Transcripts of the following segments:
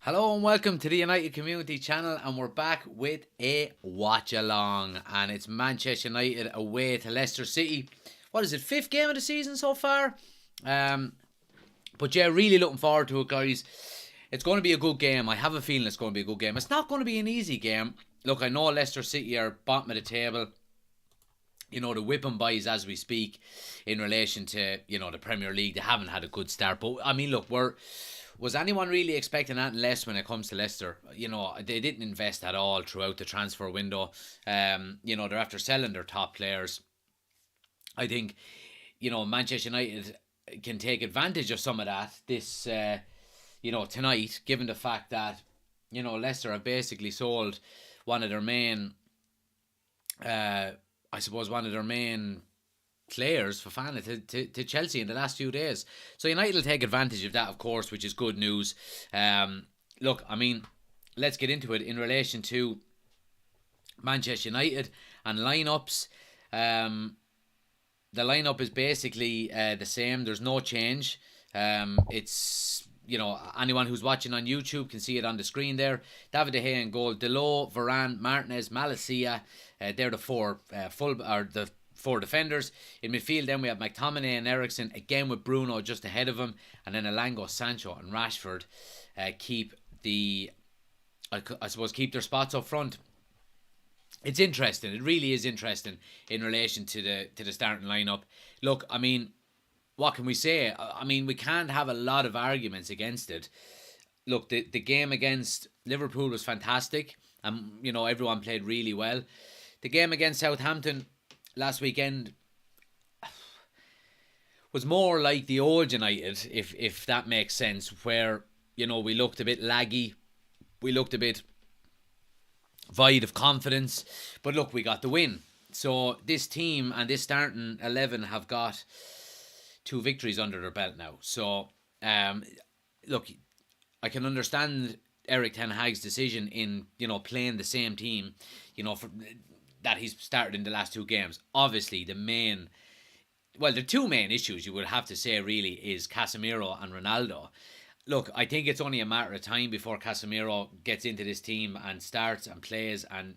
Hello and welcome to the United Community Channel, and we're back with a watch-along, and it's Manchester United away to Leicester City. What is it, 5th game of the season so far? But yeah, really looking forward to it, guys. It's going to be a good game. I have a feeling it's going to be a good game. It's not going to be an easy game. Look, I know Leicester City are bottom of the table. You know, the whipping boys as we speak in relation to, the Premier League. They haven't had a good start. But, I mean, look, was anyone really expecting anything less when it comes to Leicester? They didn't invest at all throughout the transfer window. They're after selling their top players. I think, Manchester United can take advantage of some of that this, tonight, given the fact that, Leicester have basically sold one of their main, one of their main players for Fana to Chelsea in the last few days. So United will take advantage of that, of course, which is good news. Look, I mean, let's get into it in relation to Manchester United and lineups. The lineup is basically the same. There's no change. It's, anyone who's watching on YouTube can see it on the screen there. David De Gea in goal, Delot, Varane, Martinez, Malacia. They're the four four defenders. In midfield, then we have McTominay and Eriksen, again with Bruno just ahead of him, and then Alonso, Sancho and Rashford keep their spots up front. It's interesting. It really is interesting in relation to the starting lineup. Look, I mean, what can we say? I mean, we can't have a lot of arguments against it. Look, the game against Liverpool was fantastic, and everyone played really well. The game against Southampton last weekend was more like the old United, if that makes sense, where, we looked a bit laggy, we looked a bit void of confidence, but look, we got the win. So this team and this starting 11 have got 2 victories under their belt now. So, look, I can understand Erik ten Hag's decision in, playing the same team, that he's started in the last 2 games. Obviously, the 2 main issues you would have to say really is Casemiro and Ronaldo. Look, I think it's only a matter of time before Casemiro gets into this team and starts and plays and,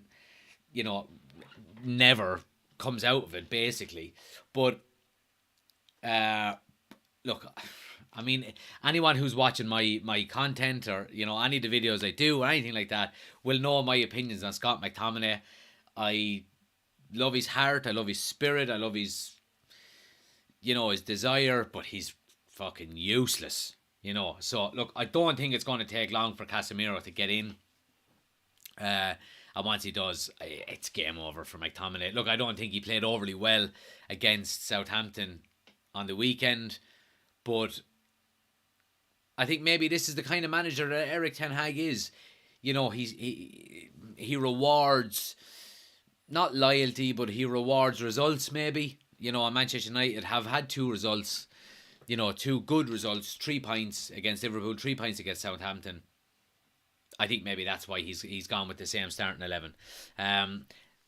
never comes out of it, basically. But, look, I mean, anyone who's watching my content or, any of the videos I do or anything like that will know my opinions on Scott McTominay. I love his heart, I love his spirit, I love his, his desire, but he's fucking useless, So, look, I don't think it's going to take long for Casemiro to get in. And once he does, it's game over for McTominay. Look, I don't think he played overly well against Southampton on the weekend, but I think maybe this is the kind of manager that Erik ten Hag is. He rewards not loyalty, but he rewards results, maybe. And Manchester United have had 2 results, 2 good results, 3 points against Liverpool, 3 points against Southampton. I think maybe that's why he's gone with the same starting 11.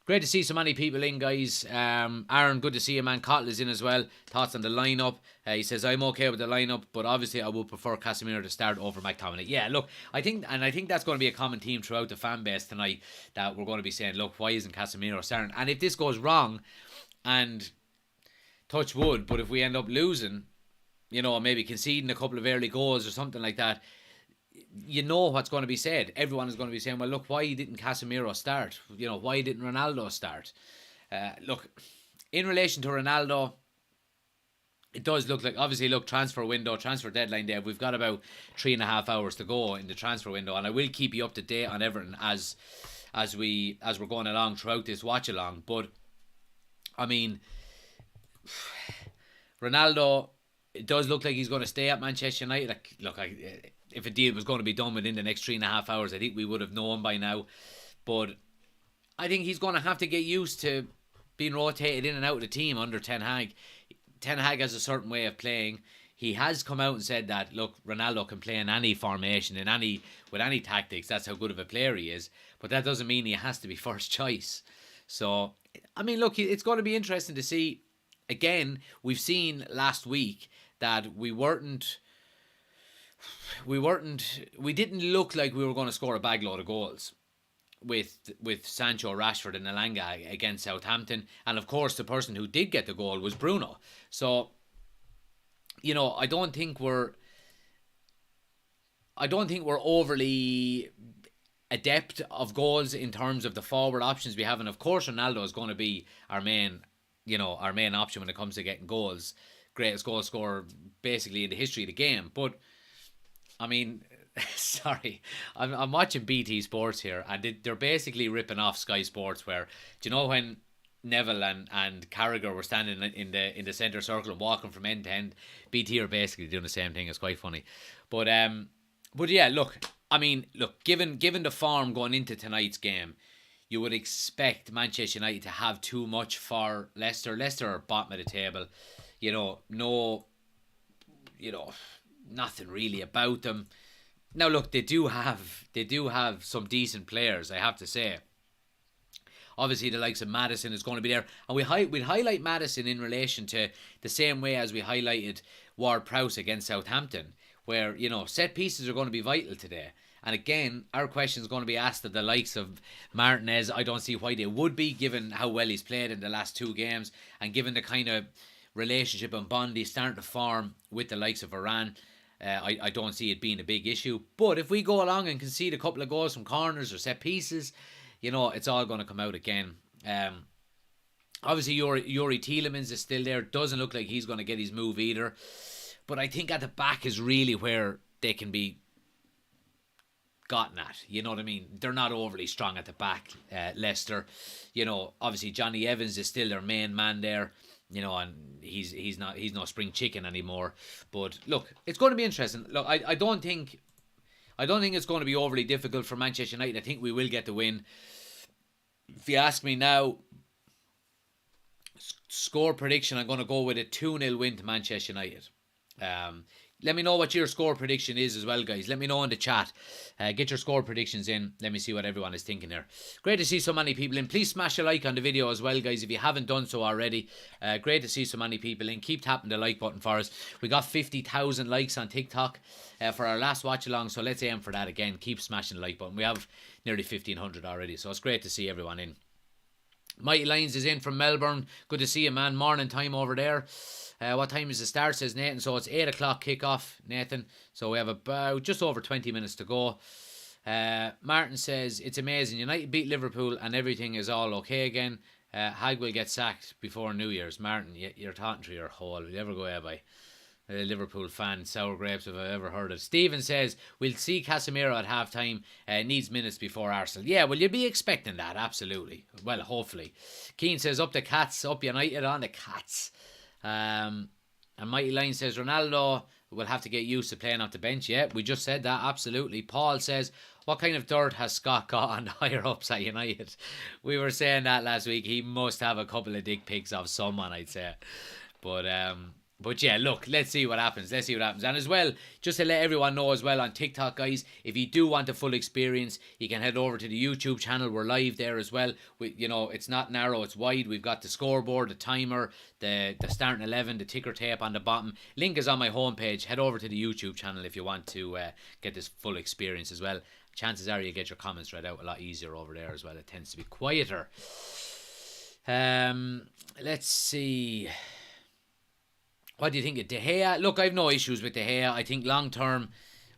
Great to see so many people in, guys. Aaron, good to see you, man. Cottle is in as well. Thoughts on the lineup? He says, I'm okay with the lineup, but obviously I would prefer Casemiro to start over McTominay. Yeah, look, I think that's going to be a common theme throughout the fan base tonight, that we're going to be saying, look, why isn't Casemiro starting? And if this goes wrong, and touch wood, but if we end up losing, maybe conceding a couple of early goals or something like that, what's going to be said. Everyone is going to be saying, well, look, why didn't Casemiro start? Why didn't Ronaldo start? Look, in relation to Ronaldo, it does look like, obviously, look, transfer deadline day. We've got about 3.5 hours to go in the transfer window, and I will keep you up to date on everything as we're going along throughout this watch along. But I mean, Ronaldo, it does look like he's going to stay at Manchester United. If a deal was going to be done within the next 3.5 hours, I think we would have known by now. But I think he's going to have to get used to being rotated in and out of the team under Ten Hag. Ten Hag has a certain way of playing. He has come out and said that, look, Ronaldo can play in any formation, with any tactics. That's how good of a player he is. But that doesn't mean he has to be first choice. So, I mean, look, it's going to be interesting to see. Again, we've seen last week that we weren't we didn't look like we were going to score a bag load of goals with Sancho, Rashford, and Elanga against Southampton, and of course the person who did get the goal was Bruno. So, I don't think we're overly adept of goals in terms of the forward options we have, and of course Ronaldo is going to be our main option when it comes to getting goals. Greatest goal scorer basically in the history of the game. But I mean, sorry, I'm watching BT Sports here, and they're basically ripping off Sky Sports. Where, do you know when Neville and Carragher were standing in the centre circle and walking from end to end? BT are basically doing the same thing. It's quite funny, but yeah, look, given the form going into tonight's game, you would expect Manchester United to have too much for Leicester. Leicester are bottom of the table. Nothing really about them. Now look, they do have some decent players, I have to say. Obviously, the likes of Maddison is going to be there, and we'll highlight Maddison in relation to the same way as we highlighted Ward-Prowse against Southampton, where set pieces are going to be vital today. And again, our question is going to be asked of the likes of Martinez. I don't see why they would be, given how well he's played in the last 2 games, and given the kind of relationship and bond he's starting to form with the likes of Varane. I don't see it being a big issue. But if we go along and concede a couple of goals from corners or set pieces, it's all going to come out again. Obviously, Yuri Tielemans is still there. Doesn't look like he's going to get his move either. But I think at the back is really where they can be gotten at. You know what I mean? They're not overly strong at the back, Leicester. Obviously Johnny Evans is still their main man there. And he's not spring chicken anymore. But look, it's going to be interesting. Look, I don't think it's going to be overly difficult for Manchester United. I think we will get the win. If you ask me now, score prediction, I'm going to go with a 2-0 win to Manchester United. Let me know what your score prediction is as well, guys. Let me know in the chat. Get your score predictions in. Let me see what everyone is thinking there. Great to see so many people in. Please smash a like on the video as well, guys, if you haven't done so already. Great to see so many people in. Keep tapping the like button for us. We got 50,000 likes on TikTok for our last watch along, so let's aim for that again. Keep smashing the like button. We have nearly 1,500 already, so it's great to see everyone in. Mighty Lions is in from Melbourne. Good to see you, man. Morning time over there. What time is the start, says Nathan? So it's 8 o'clock kickoff, Nathan. So we have about just over 20 minutes to go. Martin says, it's amazing. United beat Liverpool and everything is all okay again. Hag will get sacked before New Year's. Martin, you're talking to your hole. Will you ever go out by a Liverpool fan? Sour grapes if I've ever heard it. Stephen says, we'll see Casemiro at half-time. Needs minutes before Arsenal. Yeah, well, you'll be expecting that, absolutely. Well, hopefully. Keane says, up the Cats. Up United on the Cats. And Mighty Line says Ronaldo will have to get used to playing off the bench. Yeah, we just said that, absolutely. Paul says, what kind of dirt has Scott got on the higher ups at United? We were saying that last week. He must have a couple of dick pics of someone, I'd say. But yeah, look, let's see what happens. And as well, just to let everyone know as well on TikTok, guys, if you do want the full experience, you can head over to the YouTube channel. We're live there as well. It's not narrow, it's wide. We've got the scoreboard, the timer, the starting 11, the ticker tape on the bottom. Link is on my homepage. Head over to the YouTube channel if you want to get this full experience as well. Chances are you get your comments read out a lot easier over there as well. It tends to be quieter. Let's see. What do you think of De Gea? Look, I have no issues with De Gea. I think long term,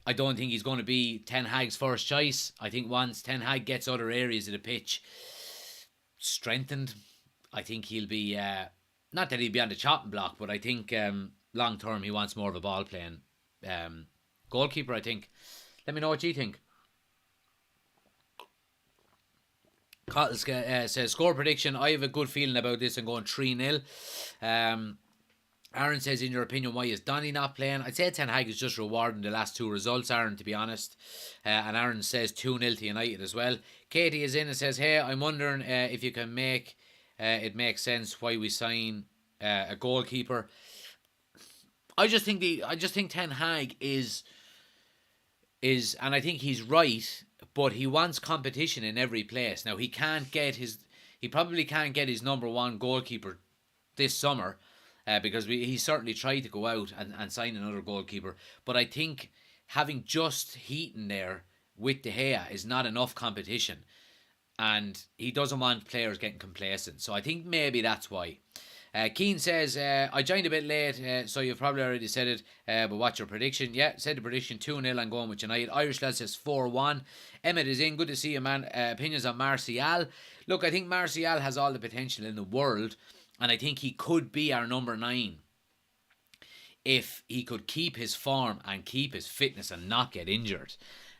I don't think he's going to be Ten Hag's first choice. I think once Ten Hag gets other areas of the pitch strengthened, I think he'll be, not that he'll be on the chopping block, but I think long term he wants more of a ball playing goalkeeper, I think. Let me know what you think. Cottle says, score prediction, I have a good feeling about this. I'm going 3-0. Aaron says, in your opinion, why is Donny not playing? I'd say Ten Hag is just rewarding the last 2 results, Aaron, to be honest. And Aaron says 2-0 to United as well. Katie is in and says, hey, I'm wondering if you can make it make sense why we sign a goalkeeper. I just think Ten Hag is, and I think he's right, but he wants competition in every place. Now, he probably can't get his number 1 goalkeeper this summer. Because he certainly tried to go out and sign another goalkeeper. But I think having just Heaton there with De Gea is not enough competition. And he doesn't want players getting complacent. So I think maybe that's why. Keane says, I joined a bit late, so you've probably already said it, but what's your prediction? Yeah, said the prediction 2-0. I'm going with United. Irish lad says 4-1. Emmett is in. Good to see you, man. Opinions on Martial. Look, I think Martial has all the potential in the world, and I think he could be our number 9 if he could keep his form and keep his fitness and not get injured.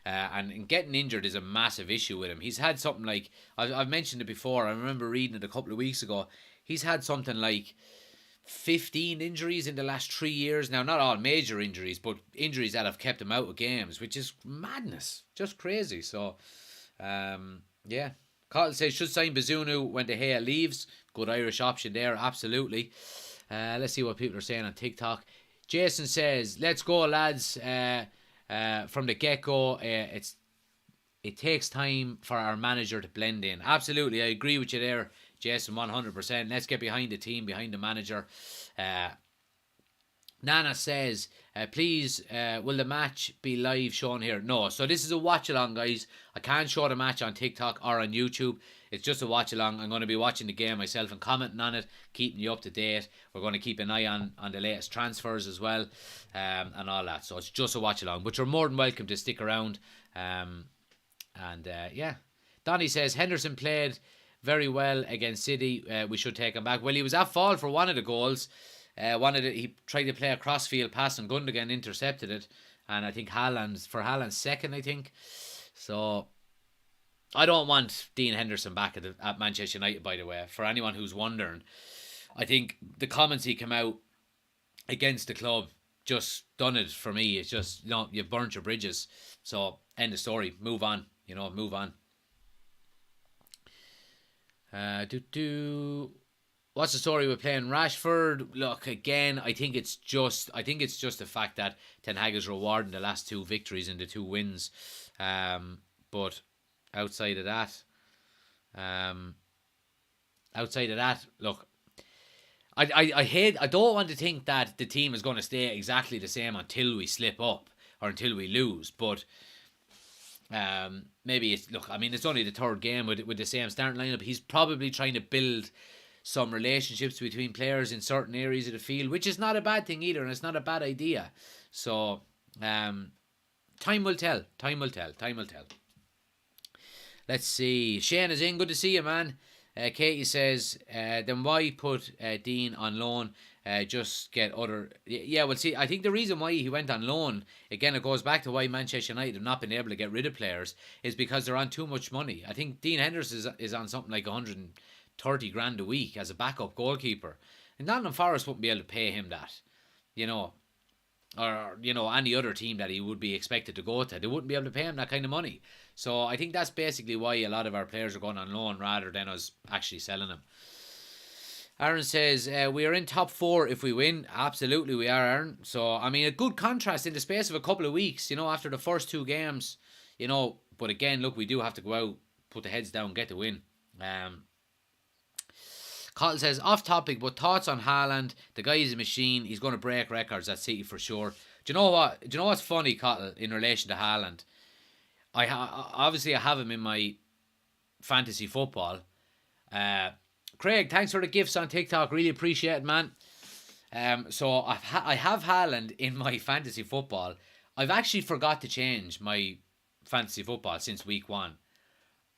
And getting injured is a massive issue with him. He's had something like, I've mentioned it before, I remember reading it a couple of weeks ago. He's had something like 15 injuries in the last 3 years. Now, not all major injuries, but injuries that have kept him out of games, which is madness. Just crazy. So, yeah. Cottle says, should sign Bazunu when De Gea leaves. Good Irish option there, absolutely. Let's see what people are saying on TikTok. Jason says, let's go, lads. From the get-go, it takes time for our manager to blend in. Absolutely, I agree with you there, Jason, 100%. Let's get behind the team, behind the manager. Nana says, please, will the match be live shown here? No, so this is a watch-along, guys. I can't show the match on TikTok or on YouTube. It's just a watch-along. I'm going to be watching the game myself and commenting on it, keeping you up to date. We're going to keep an eye on the latest transfers as well, and all that. So it's just a watch-along. But you're more than welcome to stick around. Yeah. Donny says, Henderson played very well against City. We should take him back. Well, he was at fault for one of the goals. He tried to play a crossfield pass and Gundogan intercepted it, and I think Haaland's second, I think. So I don't want Dean Henderson back at Manchester United, by the way. For anyone who's wondering, I think the comments he came out against the club just done it for me. It's just, you've burnt your bridges. So end of story. Move on. Move on. What's the story with playing Rashford? Look, again, I think it's just the fact that Ten Hag is rewarding the last 2 victories and the 2 wins. But outside of that, look, I don't want to think that the team is going to stay exactly the same until we slip up or until we lose. But maybe it's only the 3rd game with the same starting lineup. He's probably trying to build some relationships between players in certain areas of the field, which is not a bad thing either, and it's not a bad idea. So, time will tell. Let's see. Shane is in. Good to see you, man. Katie says, then why put Dean on loan? Just get other... Yeah, well, see, I think the reason why he went on loan, again, it goes back to why Manchester United have not been able to get rid of players, is because they're on too much money. I think Dean Henderson is on something like 130 grand a week as a backup goalkeeper. And Nottingham Forest wouldn't be able to pay him that, or any other team that he would be expected to go to. They wouldn't be able to pay him that kind of money. So I think that's basically why a lot of our players are going on loan rather than us actually selling them. Aaron says, we are in top 4 if we win. Absolutely we are, Aaron. So, a good contrast in the space of a couple of weeks, after the first 2 games, but again, look, we do have to go out, put the heads down, get the win. Cottle says, off topic, but thoughts on Haaland? The guy is a machine. He's going to break records at City for sure. Do you know what's funny, Cottle, in relation to Haaland? Obviously I have him in my fantasy football. Craig, thanks for the gifts on TikTok. Really appreciate it, man. So I have Haaland in my fantasy football. I've actually forgot to change my fantasy football since week 1.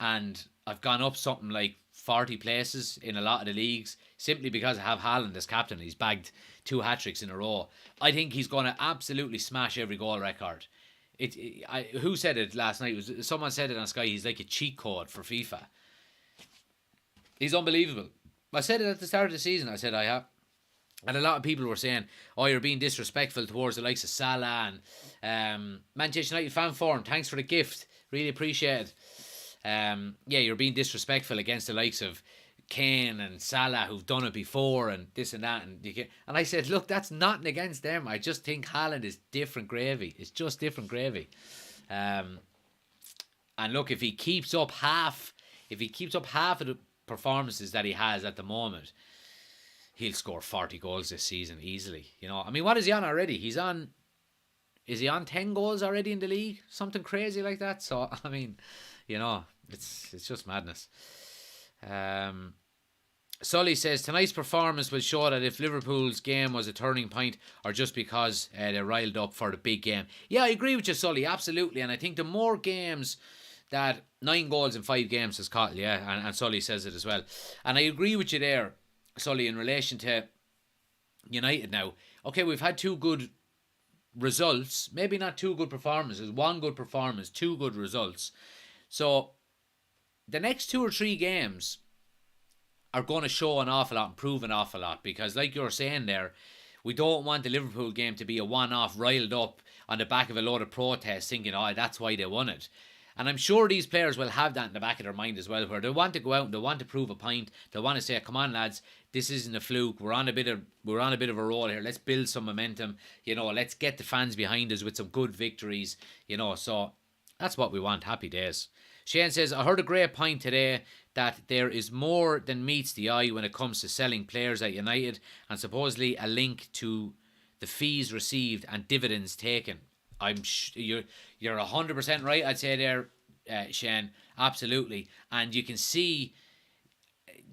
And I've gone up something like 40 places in a lot of the leagues simply because I have Haaland as captain. He's bagged 2 hat-tricks in a row. I think he's going to absolutely smash every goal record. Who said it last night? Someone said it on Sky. He's like a cheat code for FIFA. He's unbelievable. I said it at the start of the season. I said I have. And a lot of people were saying, oh, you're being disrespectful towards the likes of Salah and Manchester United fan forum. Thanks for the gift. Really appreciate it. You're being disrespectful against the likes of Kane and Salah who've done it before and this and that. And I said, look, that's nothing against them. I just think Haaland is different gravy. It's just different gravy. And look, if he keeps up half of the performances that he has at the moment, he'll score 40 goals this season easily. What is he on already? He's on is he on 10 goals already in the league? Something crazy like that. So, I mean, it's just madness. Sully says, tonight's performance will show that if Liverpool's game was a turning point or just because they're riled up for the big game. Yeah, I agree with you, Sully, absolutely. And I think the more games that 9 goals in 5 games has caught, and Sully says it as well. And I agree with you there, Sully, in relation to United now. Okay, we've had 2 good results, maybe not 2 good performances, 1 good performance, 2 good results. So the next 2 or 3 games are going to show an awful lot and prove an awful lot, because like you're saying there, we don't want the Liverpool game to be a one-off riled up on the back of a load of protests thinking, that's why they won it. And I'm sure these players will have that in the back of their mind as well, where they want to go out and they want to prove a point. They want to say, come on lads, this isn't a fluke, we're on a bit of a roll here, let's build some momentum, let's get the fans behind us with some good victories, so that's what we want. Happy days. Shane says, I heard a great point today that there is more than meets the eye when it comes to selling players at United, and supposedly a link to the fees received and dividends taken. You're 100% right, I'd say there, Shane. Absolutely. And you can see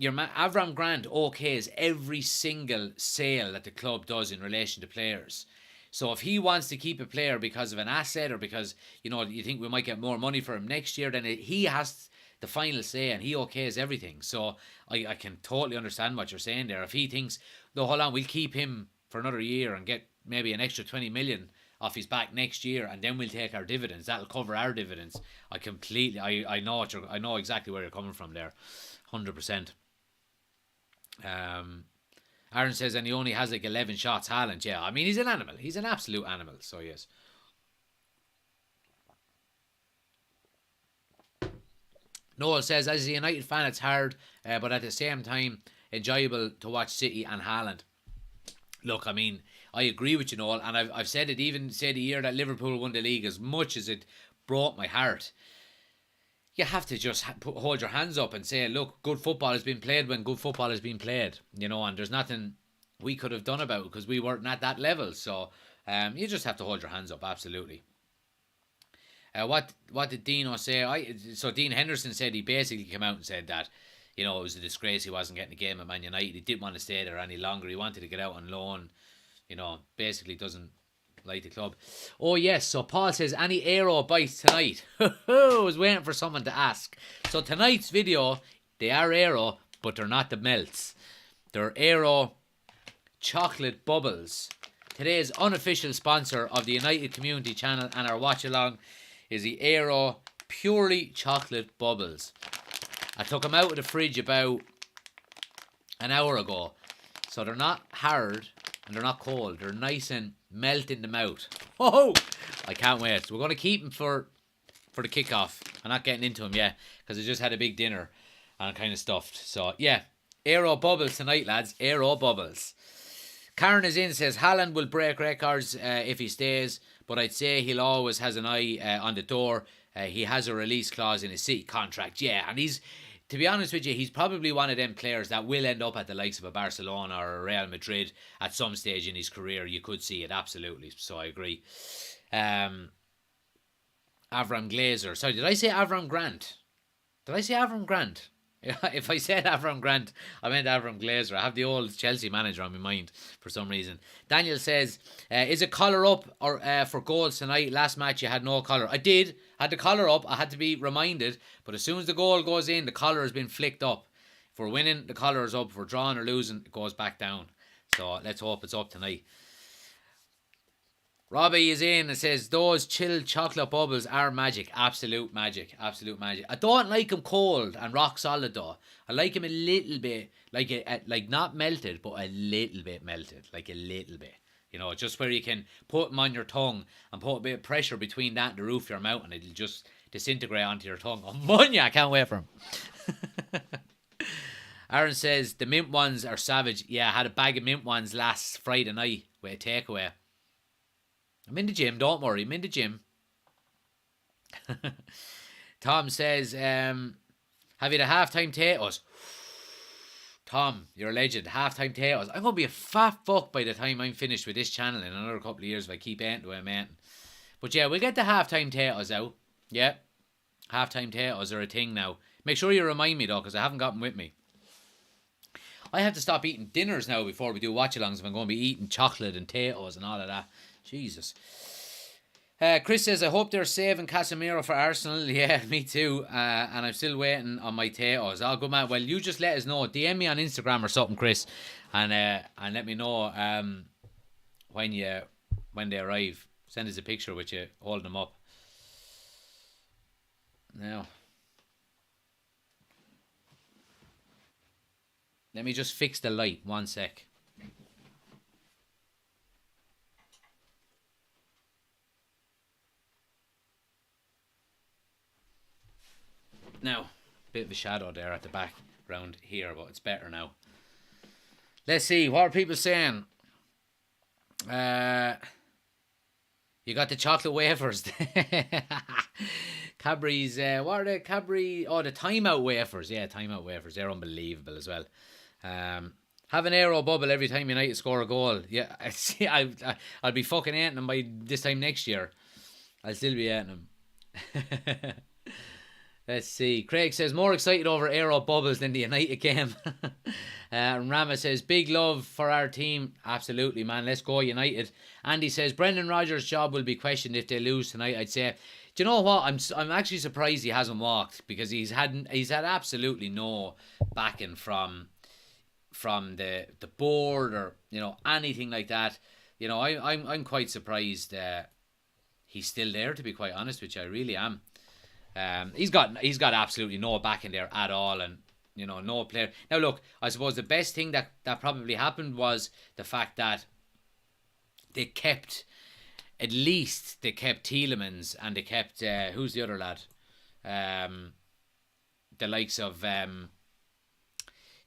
Avram Grant okays every single sale that the club does in relation to players. So if he wants to keep a player because of an asset, or because, you think we might get more money for him next year, then he has the final say and he okays everything. So I can totally understand what you're saying there. If he thinks, no, hold on, we'll keep him for another year and get maybe an extra 20 million off his back next year, and then we'll take our dividends, that'll cover our dividends. I know exactly where you're coming from there, 100%. Aaron says, and he only has like 11 shots, Haaland. Yeah, I mean, he's an animal. He's an absolute animal, so yes. Noel says, as a United fan, it's hard, but at the same time, enjoyable to watch City and Haaland. Look, I mean, I agree with you, Noel, and I've said it, even say the year that Liverpool won the league, as much as it broke my heart, you have to just hold your hands up and say, look, good football has been played when good football has been played, and there's nothing we could have done about it because we weren't at that level. So you just have to hold your hands up, absolutely. What did Dino say? So Dean Henderson said he basically came out and said that, it was a disgrace he wasn't getting a game at Man United. He didn't want to stay there any longer. He wanted to get out on loan. Basically doesn't like the club. Oh yes, so Paul says, any Aero bites tonight? I was waiting for someone to ask. So tonight's video, they are Aero, but they're not the melts. They're Aero chocolate bubbles. Today's unofficial sponsor of the United Community Channel and our watch-along is the Aero purely chocolate bubbles. I took them out of the fridge about an hour ago. So they're not hard and they're not cold. They're nice and melt in the mouth. Oh, I can't wait. We're going to keep them for the kickoff. I'm not getting into them yet because I just had a big dinner and I'm kind of stuffed. So yeah, Aero bubbles tonight, lads. Aero bubbles. Karen is in, says Haaland will break records if he stays, but I'd say he'll always has an eye on the door. He has a release clause in his City contract. Yeah, and he's, to be honest with you, he's probably one of them players that will end up at the likes of a Barcelona or a Real Madrid at some stage in his career. You could see it, absolutely. So I agree. Avram Glazer. Sorry, did I say Avram Grant? Did I say Avram Grant? If I said Avram Grant, I meant Avram Glazer. I have the old Chelsea manager on my mind for some reason. Daniel says, is it collar up or for goals tonight? Last match you had no collar. I did. Had the collar up. I had to be reminded. But as soon as the goal goes in, the collar has been flicked up. If we're winning, the collar is up. If we're drawing or losing, it goes back down. So let's hope it's up tonight. Robbie is in and says, those chilled chocolate bubbles are magic. Absolute magic. Absolute magic. I don't like them cold and rock solid though. I like them a little bit, like not melted, but a little bit melted. Like a little bit. You know, just where you can put them on your tongue and put a bit of pressure between that and the roof of your mouth and it'll just disintegrate onto your tongue. Oh, Munya, I can't wait for them. Aaron says, the mint ones are savage. Yeah, I had a bag of mint ones last Friday night with a takeaway. I'm in the gym, don't worry, I'm in the gym. Tom says, have you the halftime potatoes? Tom, you're a legend. Halftime potatoes. I'm going to be a fat fuck by the time I'm finished with this channel in another couple of years if I keep eating the way I'm eating. But yeah, we'll get the half-time potatoes out. Yeah, half-time potatoes are a thing now. Make sure you remind me though, because I haven't got them with me. I have to stop eating dinners now before we do watch-alongs if I'm going to be eating chocolate and potatoes and all of that. Jesus. Chris says, I hope they're saving Casemiro for Arsenal. Yeah, me too. And I'm still waiting on my potatoes. Oh, good man. Well, you just let us know. DM me on Instagram or something, Chris, and let me know when they arrive. Send us a picture with you holding them up. Now, let me just fix the light. 1 sec. Now, bit of a shadow there at the back around here, but it's better now. Let's see, what are people saying? You got the chocolate wafers. Cadbury's, what are they? Cadbury, the timeout wafers. Yeah, timeout wafers. They're unbelievable as well. Have an aero bubble every time United score a goal. Yeah, I'll be fucking eating them by this time next year. I'll still be eating them. Let's see. Craig says, more excited over aero bubbles than the United game. Rama says, big love for our team. Absolutely, man. Let's go United. Andy says, Brendan Rodgers' job will be questioned if they lose tonight. I'd say, do you know what? I'm actually surprised he hasn't walked, because he's had absolutely no backing from the board or anything like that. I'm quite surprised he's still there, to be quite honest with you. I really am. He's got absolutely no backing there at all, and no player. Now look, I suppose the best thing that probably happened was the fact that they kept Tielemans, and they kept who's the other lad, the likes of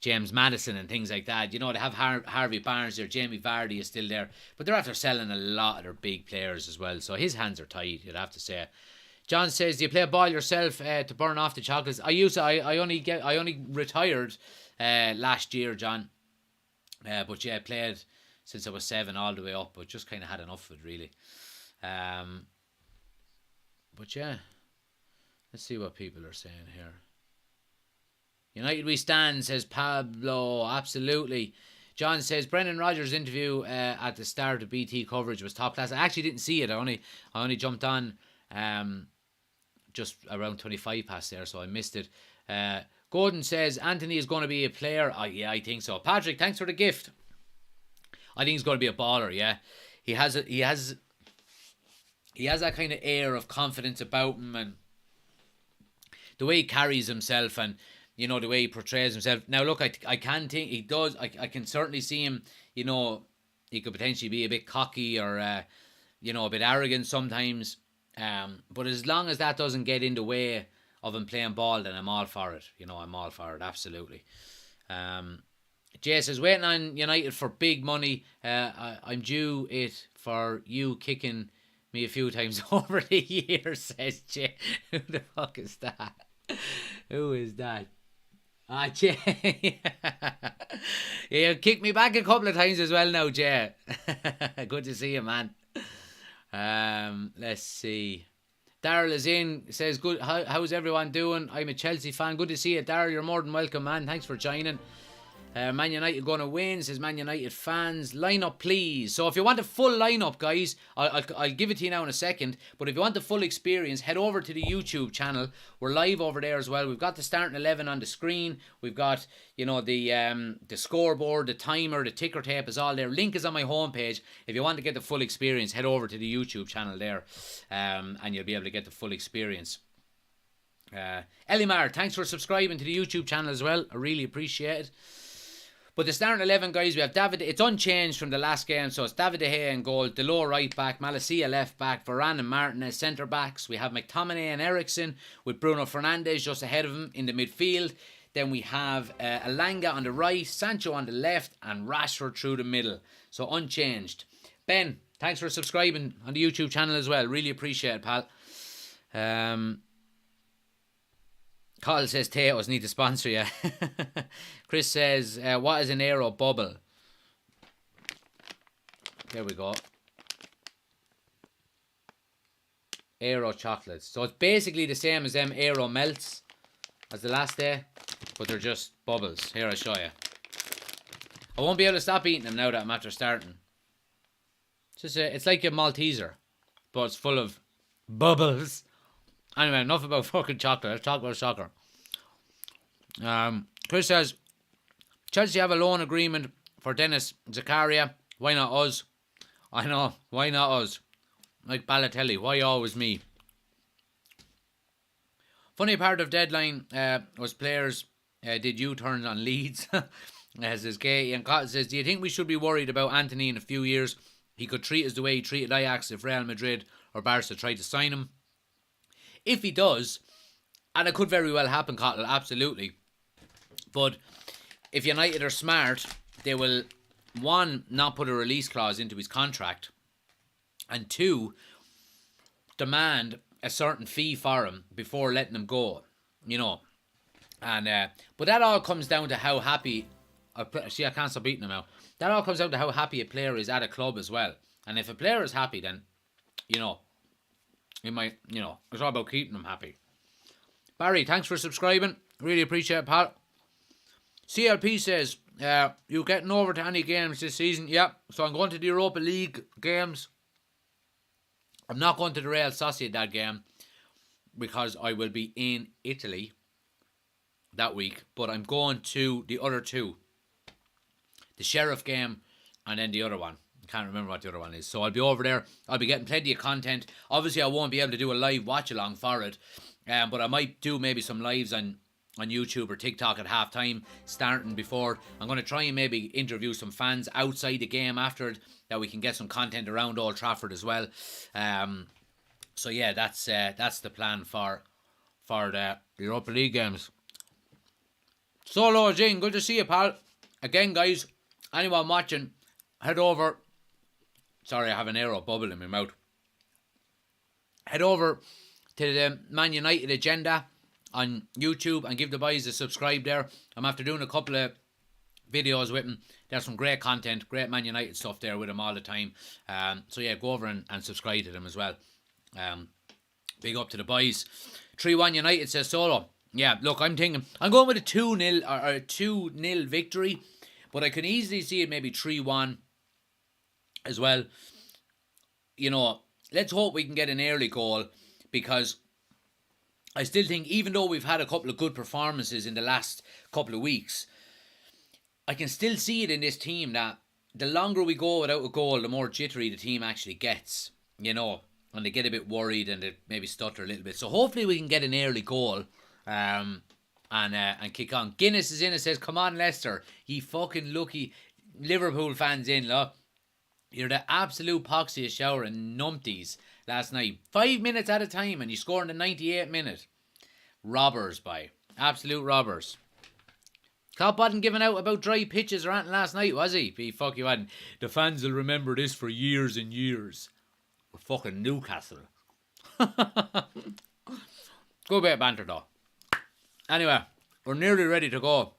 James Maddison and things like that. They have Harvey Barnes there, Jamie Vardy is still there, but they're after selling a lot of their big players as well, so his hands are tied, you'd have to say. John says, do you play a ball yourself to burn off the chocolates? I only retired last year, John. But yeah, I played since I was 7 all the way up, but just kind of had enough of it, really. But yeah, let's see what people are saying here. United we stand, says Pablo. Absolutely. John says, Brendan Rodgers' interview at the start of BT coverage was top class. I actually didn't see it. I only jumped on just around 25 past there, so I missed it. Gordon says, Antony is going to be a player. Yeah, I think so. Patrick, thanks for the gift. I think he's going to be a baller, yeah. He has that kind of air of confidence about him, and the way he carries himself, and the way he portrays himself. Now look, I can think he does. I can certainly see him, he could potentially be a bit cocky or a bit arrogant sometimes. But as long as that doesn't get in the way of him playing ball, then I'm all for it. I'm all for it, absolutely. Jay says, waiting on United for big money. I'm due it for you kicking me a few times over the years, says Jay. Who the fuck is that? Who is that? Jay. Yeah, kicked me back a couple of times as well now, Jay. Good to see you, man. Let's see. Daryl is in, says, good. How's everyone doing? I'm a Chelsea fan. Good to see you, Daryl. You're more than welcome, man. Thanks for joining. Man United going to win, says Man United fans. Line up, please. So if you want a full lineup, guys, I'll give it to you now in a second. But if you want the full experience, head over to the YouTube channel. We're live over there as well. We've got the starting 11 on the screen. We've got, the scoreboard, the timer, the ticker tape is all there. Link is on my homepage. If you want to get the full experience, head over to the YouTube channel there, and you'll be able to get the full experience. Elimar, thanks for subscribing to the YouTube channel as well. I really appreciate it. But the starting 11, guys, we have David. It's unchanged from the last game. So it's David De Gea in goal, Delors right back, Malacia left back, Varane and Martinez centre backs. We have McTominay and Eriksen with Bruno Fernandes just ahead of him in the midfield. Then we have Elanga on the right, Sancho on the left, and Rashford through the middle. So unchanged. Ben, thanks for subscribing on the YouTube channel as well. Really appreciate it, pal. Carl says Teos need to sponsor you. Chris says, what is an aero bubble? There we go. Aero chocolates. So it's basically the same as them Aero melts as the last day, but they're just bubbles. Here, I'll show you. I won't be able to stop eating them now that I'm after starting. It's like a Malteser, but it's full of bubbles. Anyway, enough about fucking chocolate. Let's talk about soccer. Chris says, Chelsea have a loan agreement for Dennis Zakaria. Why not us? I know. Why not us? Like Balotelli. Why always me? Funny part of deadline was players did U-turns on Leeds. Says Gay. And Cotton says, do you think we should be worried about Antony in a few years? He could treat us the way he treated Ajax if Real Madrid or Barca tried to sign him. If he does, and it could very well happen, Cotton, absolutely. But if United are smart, they will, one, not put a release clause into his contract, and two, demand a certain fee for him before letting him go, you know. And but that all comes down to how happy, I can't stop beating him now. That all comes down to how happy a player is at a club as well. And if a player is happy, then, you know, it might, you know, it's all about keeping them happy. Barry, thanks for subscribing. Really appreciate it, pal. CLP says, you getting over to any games this season? Yep. So I'm going to the Europa League games. I'm not going to the Real Sociedad game because I will be in Italy that week. But I'm going to the other two. The Sheriff game and then the other one. I can't remember what the other one is. So I'll be over there. I'll be getting plenty of content. Obviously, I won't be able to do a live watch-along for it. But I might do maybe some lives on YouTube or TikTok at half time, starting before. I'm going to try and maybe interview some fans outside the game after it, that we can get some content around Old Trafford as well. So yeah, that's the plan for the Europa League games. Solo Jing, good to see you, pal. Again, guys, anyone watching, head over. Sorry, I have an Aero bubble in my mouth. Head over to the Man United agenda on YouTube and give the boys a subscribe there. I'm after doing a couple of videos with him. There's some great content, great Man United stuff there with him all the time. So yeah, go over and subscribe to them as well. Big up to the boys. 3-1 United, says Solo. Yeah, look, I'm thinking, I'm going with a 2-0 or a 2-0 victory, but I can easily see it maybe 3-1 as well. You know, let's hope we can get an early goal, because I still think, even though we've had a couple of good performances in the last couple of weeks, I can still see it in this team that the longer we go without a goal, the more jittery the team actually gets, you know, and they get a bit worried and they maybe stutter a little bit. So hopefully we can get an early goal and kick on. Guinness is in and says, come on Leicester, ye fucking lucky Liverpool fans in, look. You're the absolute poxiest shower and numpties last night. 5 minutes at a time and you score in the 98th minute. Robbers, by. Absolute robbers. Klopp wasn't giving out about dry pitches or anything last night, was he? Fuck you hadn't. The fans will remember this for years and years. We're fucking Newcastle. Good bit of banter though. Anyway, we're nearly ready to go.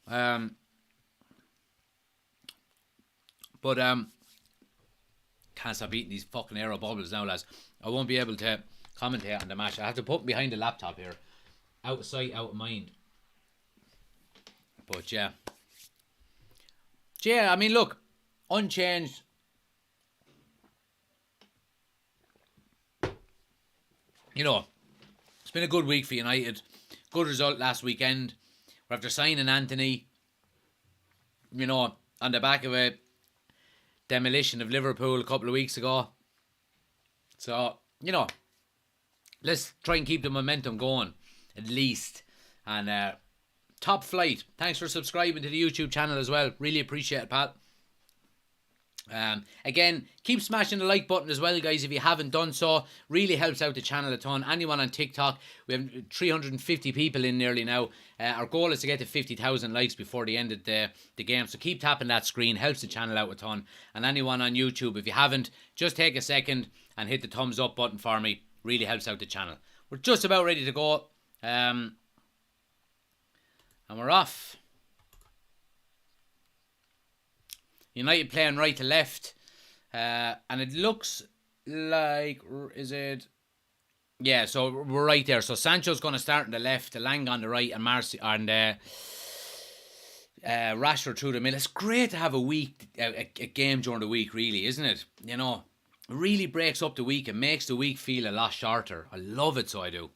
Can't stop eating these fucking Aero bubbles now, lads. I won't be able to commentate on the match. I have to put them behind the laptop here. Out of sight, out of mind. But yeah. Yeah, I mean, look. Unchanged. You know, it's been a good week for United. Good result last weekend. We're after signing Antony. You know, on the back of a demolition of Liverpool a couple of weeks ago. So, you know, let's try and keep the momentum going, at least. And top flight. Thanks for subscribing to the YouTube channel as well. Really appreciate it, Pat. Again, keep smashing the like button as well, guys, if you haven't done so. Really helps out the channel a ton. Anyone on TikTok, we have 350 people in nearly now. Our goal is to get to 50,000 likes before the end of the game, so keep tapping that screen. Helps the channel out a ton. And anyone on YouTube, if you haven't, just take a second and hit the thumbs up button for me. Really helps out the channel. We're just about ready to go, and we're off. United playing right to left. And it looks like, is it Yeah, so we're right there. So Sancho's going to start on the left, Lang on the right, and Rashford through the middle. It's great to have a game during the week, really, isn't it? You know, it really breaks up the week and makes the week feel a lot shorter. I love it, so I do.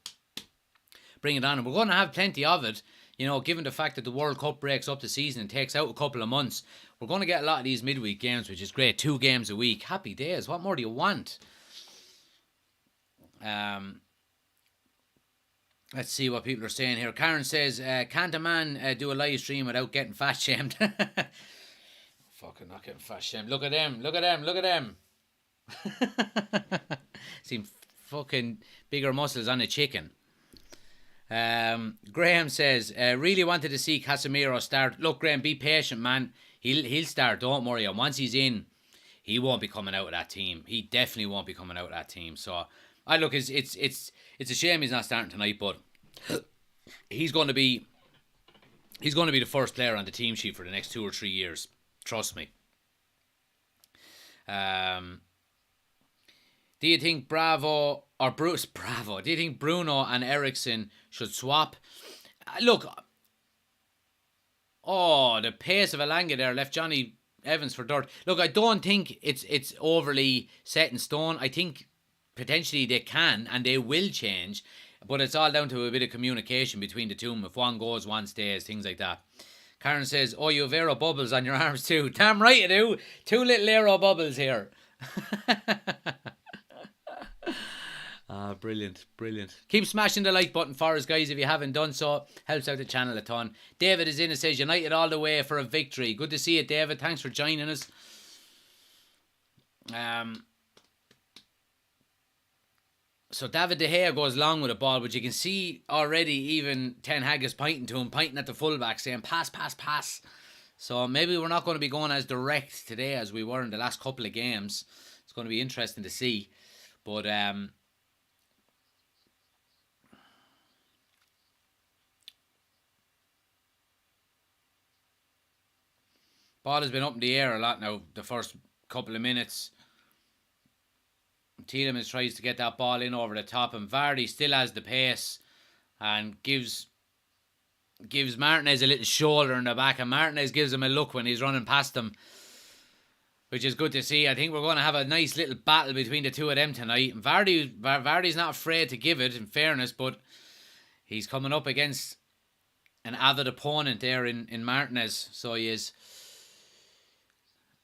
Bring it on, and we're going to have plenty of it. You know, given the fact that the World Cup breaks up the season and takes out a couple of months, we're going to get a lot of these midweek games, which is great. 2 games a week. Happy days. What more do you want? Let's see what people are saying here. Karen says, can't a man do a live stream without getting fat shamed? Fucking not getting fat shamed. Look at them. Look at them. Look at them. Seem fucking bigger muscles on a chicken. Graham says, really wanted to see Casemiro start. Look, Graham, be patient, man. He'll start. Don't worry. And once he's in, he won't be coming out of that team. He definitely won't be coming out of that team. So, look, it's a shame he's not starting tonight, but he's going to be the first player on the team sheet for the next 2 or 3 years. Trust me. Do you think Bravo? Do you think Bruno and Eriksen should swap? Look, the pace of Elanga there left Johnny Evans for dirt. Look, I don't think it's overly set in stone. I think potentially they can and they will change, but it's all down to a bit of communication between the two of them. If one goes, one stays, things like that. Karen says, oh, you have aero bubbles on your arms too. Damn right you do. 2 little aero bubbles here. Brilliant. Keep smashing the like button for us, guys, if you haven't done so. Helps out the channel a ton. David is in and says, United all the way for a victory. Good to see you, David. Thanks for joining us. So David De Gea goes long with the ball, but you can see already even Ten Hag is pointing to him, pointing at the fullback, saying pass. So maybe we're not going to be going as direct today as we were in the last couple of games. It's going to be interesting to see. But ball has been up in the air a lot now, the first couple of minutes. Tielemans tries to get that ball in over the top, and Vardy still has the pace and gives Martinez a little shoulder in the back, and Martinez gives him a look when he's running past him, which is good to see. I think we're going to have a nice little battle between the two of them tonight. And Vardy's not afraid to give it, in fairness, but he's coming up against an avid opponent there in Martinez, so he is.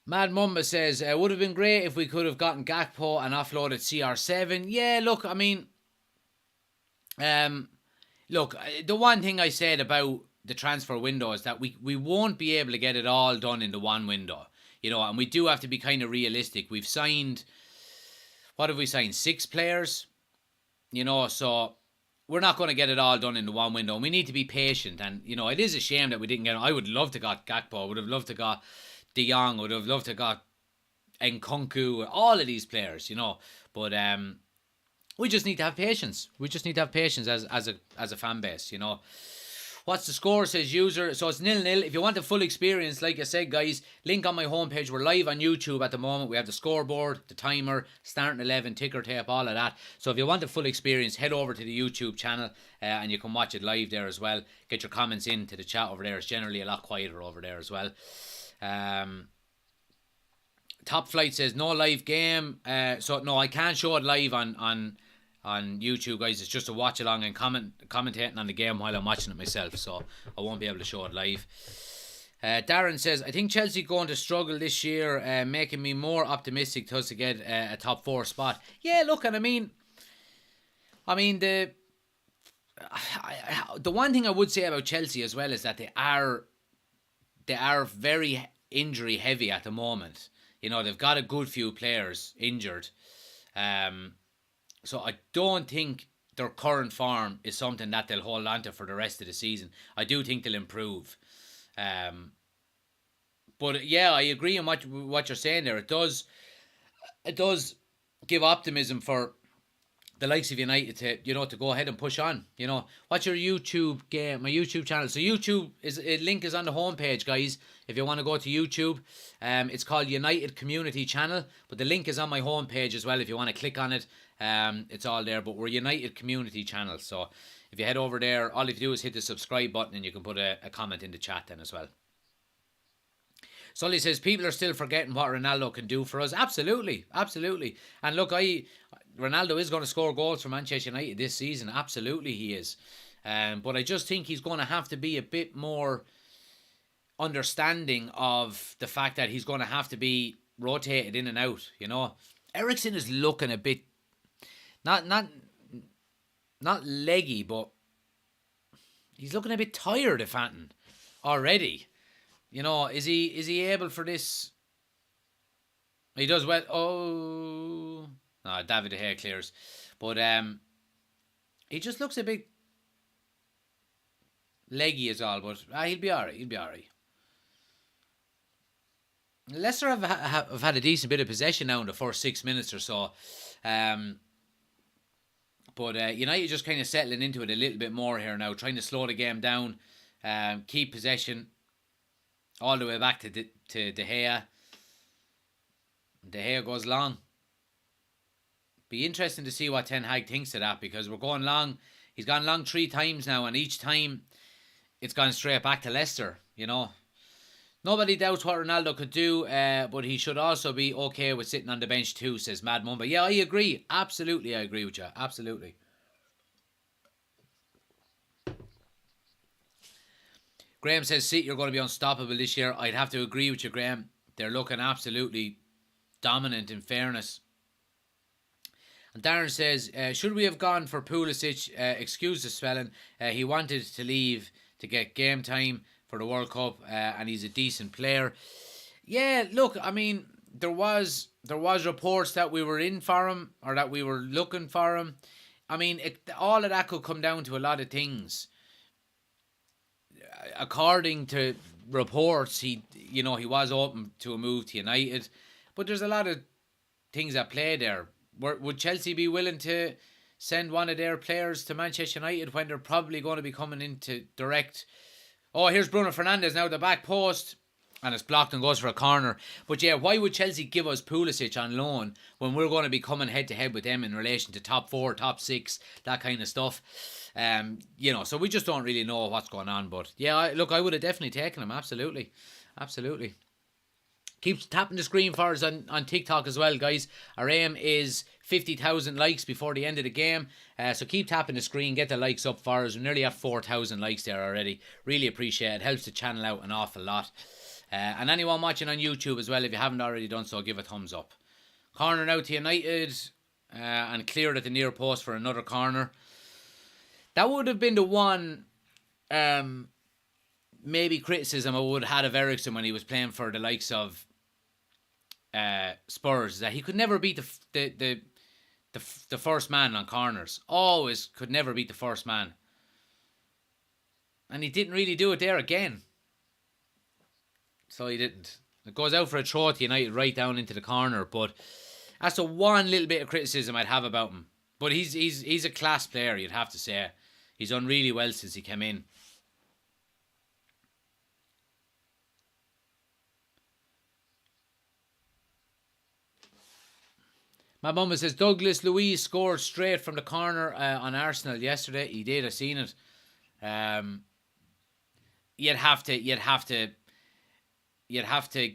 Mad Mumba says, would have been great if we could have gotten Gakpo and offloaded CR7. Yeah, look, I mean, the one thing I said about the transfer window is that we won't be able to get it all done in the one window, you know, and we do have to be kind of realistic. We've signed, what have we signed? 6 players, you know, so we're not going to get it all done in the one window. And we need to be patient, and, you know, it is a shame that we didn't get it. I would love to got Gakpo. I would have loved to got De Jong, would have loved to got Nkunku, all of these players, you know. But we just need to have patience. We just need to have patience as a fan base, you know. What's the score, says user? So it's 0-0. If you want the full experience, like I said, guys, link on my homepage. We're live on YouTube at the moment. We have the scoreboard, the timer, starting 11, ticker tape, all of that. So if you want the full experience, head over to the YouTube channel and you can watch it live there as well. Get your comments into the chat over there. It's generally a lot quieter over there as well. Top Flight says no live game, so no, I can't show it live on YouTube, guys. It's just a watch along and commentating on the game while I'm watching it myself, so I won't be able to show it live. Darren says, I think Chelsea going to struggle this year, making me more optimistic to us to get a top 4 spot. Yeah, look, and I mean the one thing I would say about Chelsea as well is that they are very injury heavy at the moment. You know, they've got a good few players injured. So I don't think their current form is something that they'll hold on to for the rest of the season. I do think they'll improve. But yeah, I agree on what you're saying there. It does give optimism for the likes of United to go ahead and push on. What's your YouTube game? My YouTube channel. So YouTube link is on the homepage, guys. If you want to go to YouTube, it's called United Community Channel, but the link is on my homepage as well. If you want to click on it, it's all there. But we're United Community Channel, so if you head over there, all you have to do is hit the subscribe button, and you can put a comment in the chat then as well. Sully says, people are still forgetting what Ronaldo can do for us. Absolutely. And look, Ronaldo is going to score goals for Manchester United this season. Absolutely he is. But I just think he's going to have to be a bit more understanding of the fact that he's going to have to be rotated in and out. Eriksen is looking a bit, not leggy, but he's looking a bit tired of Antony already. Is he able for this? He does well. Oh, no, David De Gea clears, but he just looks a bit leggy as all. But he'll be alright. Leicester have had a decent bit of possession now in the first 6 minutes or so, but United just kind of settling into it a little bit more here now, trying to slow the game down, keep possession all the way back to De Gea. De Gea goes long. Be interesting to see what Ten Hag thinks of that, because we're going long. He's gone long 3 times now, and each time it's gone straight back to Leicester. Nobody doubts what Ronaldo could do, but he should also be okay with sitting on the bench too, says Mad Mumba. Yeah, I agree. Absolutely, I agree with you. Absolutely. Graham says, City are going to be unstoppable this year. I'd have to agree with you, Graham. They're looking absolutely dominant, in fairness. And Darren says, should we have gone for Pulisic? Excuse the spelling. He wanted to leave to get game time for the World Cup, and he's a decent player. Yeah, look, I mean, there was reports that we were in for him, or that we were looking for him. I mean, all of that could come down to a lot of things. According to reports, he was open to a move to United, but there's a lot of things at play there. Would Chelsea be willing to send one of their players to Manchester United when they're probably going to be coming into direct? Oh, here's Bruno Fernandes now, the back post, and it's blocked and goes for a corner. But yeah, why would Chelsea give us Pulisic on loan when we're going to be coming head to head with them in relation to top 4, top 6, that kind of stuff? So we just don't really know what's going on. But yeah, I would have definitely taken him. Absolutely. Keep tapping the screen for us on TikTok as well, guys. Our aim is 50,000 likes before the end of the game. So keep tapping the screen, get the likes up for us. We're nearly at 4,000 likes there already. Really appreciate it. Helps the channel out an awful lot. And anyone watching on YouTube as well, if you haven't already done so, give a thumbs up. Corner now to United, and cleared at the near post for another corner. That would have been the one maybe criticism I would have had of Eriksen when he was playing for the likes of Spurs, that he could never beat the first man on corners. Always could never beat the first man. And he didn't really do it there again. So he didn't. It goes out for a throw to United right down into the corner, but that's the one little bit of criticism I'd have about him. But he's a class player, you'd have to say. He's done really well since he came in. My mum says Douglas Luiz scored straight from the corner on Arsenal yesterday. He did. I seen it. You'd have to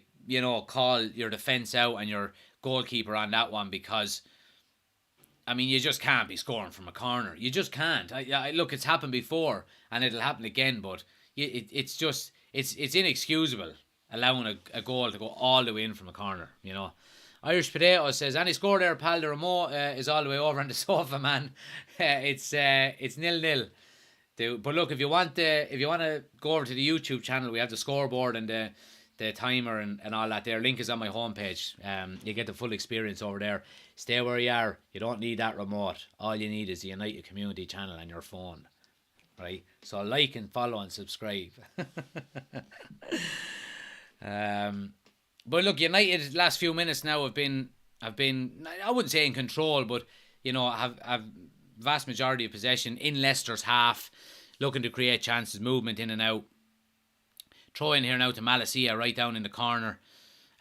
call your defence out and your goalkeeper on that one, because I mean, you just can't be scoring from a corner. You just can't. Look, it's happened before and it'll happen again, but it's inexcusable allowing a goal to go all the way in from a corner, Irish Potato says, any score there, pal. The remote is all the way over on the sofa, man. It's 0-0. But look, if you want to go over to the YouTube channel, we have the scoreboard and the timer and all that there. Link is on my homepage. You get the full experience over there. Stay where you are. You don't need that remote. All you need is the United Community channel on your phone. Right? So like and follow and subscribe. But look, United last few minutes now have been I wouldn't say in control, but have vast majority of possession in Leicester's half, looking to create chances, movement in and out. Throw in here now to Malacia right down in the corner.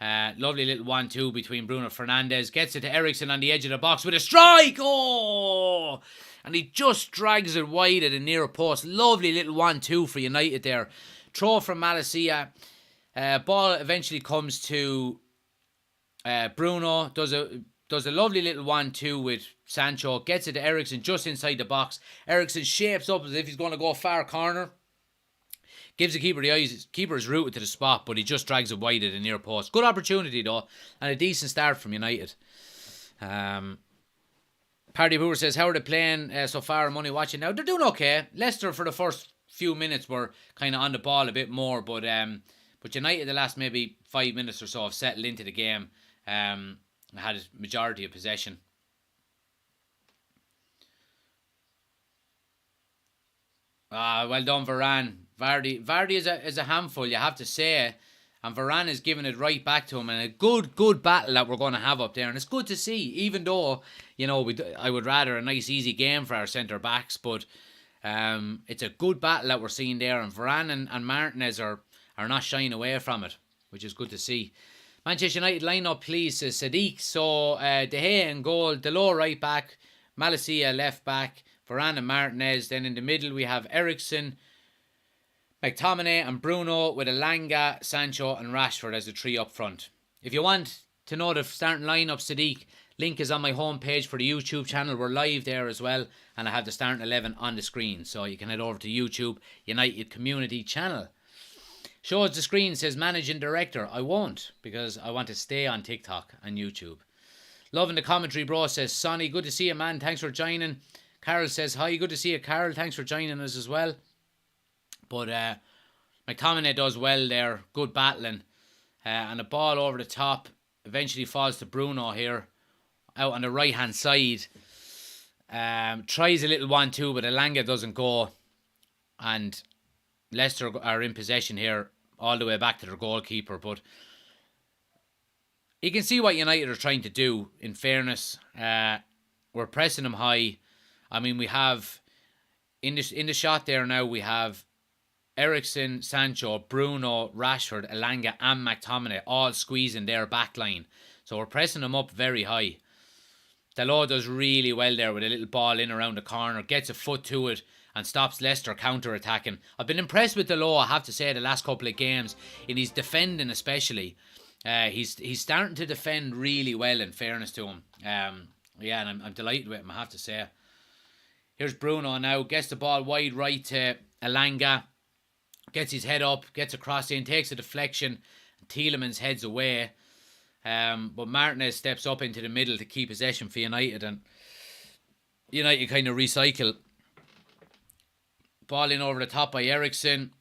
Lovely little 1-2 between Bruno Fernandes. Gets it to Eriksen on the edge of the box with a strike. Oh! And he just drags it wide at the near post. Lovely little 1-2 for United there. Throw from Malacia. Ball eventually comes to Bruno. Does a lovely little 1-2 with Sancho. Gets it to Eriksen just inside the box. Eriksen shapes up as if he's going to go far corner. Gives the keeper the eyes. Keeper is rooted to the spot, but he just drags it wide at the near post. Good opportunity though, and a decent start from United. Party Booer says, how are they playing so far? I'm only watching now. They're doing okay. Leicester for the first few minutes were kind of on the ball a bit more, but United the last maybe 5 minutes or so have settled into the game. Had a majority of possession. Well done, Varane. Vardy is a handful, you have to say. And Varane is giving it right back to him. And a good battle that we're going to have up there. And it's good to see, even though, I would rather a nice, easy game for our centre-backs. But it's a good battle that we're seeing there. And Varane and Martinez are not shying away from it, which is good to see. Manchester United line-up, please, says Sadiq. So, De Gea in goal, Delors right back, Malacia left back, Varane and Martinez. Then in the middle we have Eriksen, McTominay and Bruno with Elanga, Sancho and Rashford as the three up front. If you want to know the starting line-up, Sadiq, link is on my homepage for the YouTube channel. We're live there as well, and I have the starting 11 on the screen. So you can head over to YouTube, United Community Channel. Shows the screen, says Managing Director. I won't, because I want to stay on TikTok and YouTube. Loving the commentary, bro, says Sonny. Good to see you, man. Thanks for joining. Carol says, hi, good to see you, Carol. Thanks for joining us as well. But McTominay does well there. Good battling. And the ball over the top eventually falls to Bruno here. Out on the right-hand side. Tries a little 1-2, but Elanga doesn't go. And Leicester are in possession here all the way back to their goalkeeper. But you can see what United are trying to do, in fairness. We're pressing them high. I mean, we have, in the shot there now, we have Eriksen, Sancho, Bruno, Rashford, Elanga and McTominay all squeezing their back line. So we're pressing them up very high. Delors does really well there with a little ball in around the corner, gets a foot to it and stops Leicester counter-attacking. I've been impressed with Delors, I have to say, the last couple of games, in his defending especially. He's starting to defend really well, in fairness to him. And I'm delighted with him, I have to say. Here's Bruno now, gets the ball wide right to Elanga. Gets his head up, gets across in, takes a deflection. Tielemans heads away. But Martinez steps up into the middle to keep possession for United. And United kind of recycle. Ball in over the top by Eriksen.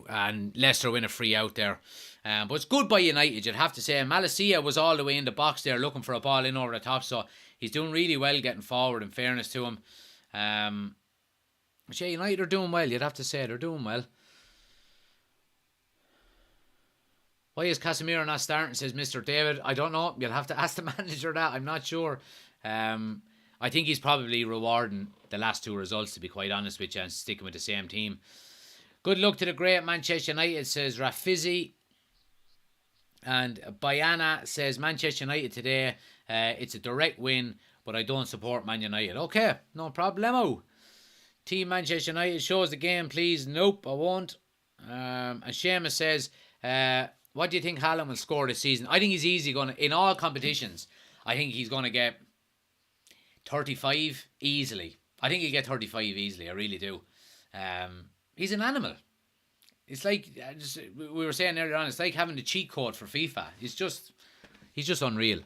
And Leicester win a free out there. But it's good by United, you'd have to say. Malacia was all the way in the box there looking for a ball in over the top. So he's doing really well getting forward, in fairness to him. But yeah, United are doing well, you'd have to say. They're doing well. Why is Casemiro not starting, says Mr. David? I don't know. You'll have to ask the manager that. I'm not sure. I think he's probably rewarding the last two results, to be quite honest with you, and sticking with the same team. Good luck to the great Manchester United, says Rafizi. And Bayana says Manchester United today. It's a direct win, but I don't support Man United. Okay, no problemo. Team Manchester United shows the game, please. Nope, I won't. And Seamus says, what do you think Haaland will score this season? I think he's easy going to, in all competitions, I think he's going to get 35 easily. I think he'll get 35 easily, I really do. He's an animal. It's like, we were saying earlier on, it's like having the cheat code for FIFA. He's just unreal.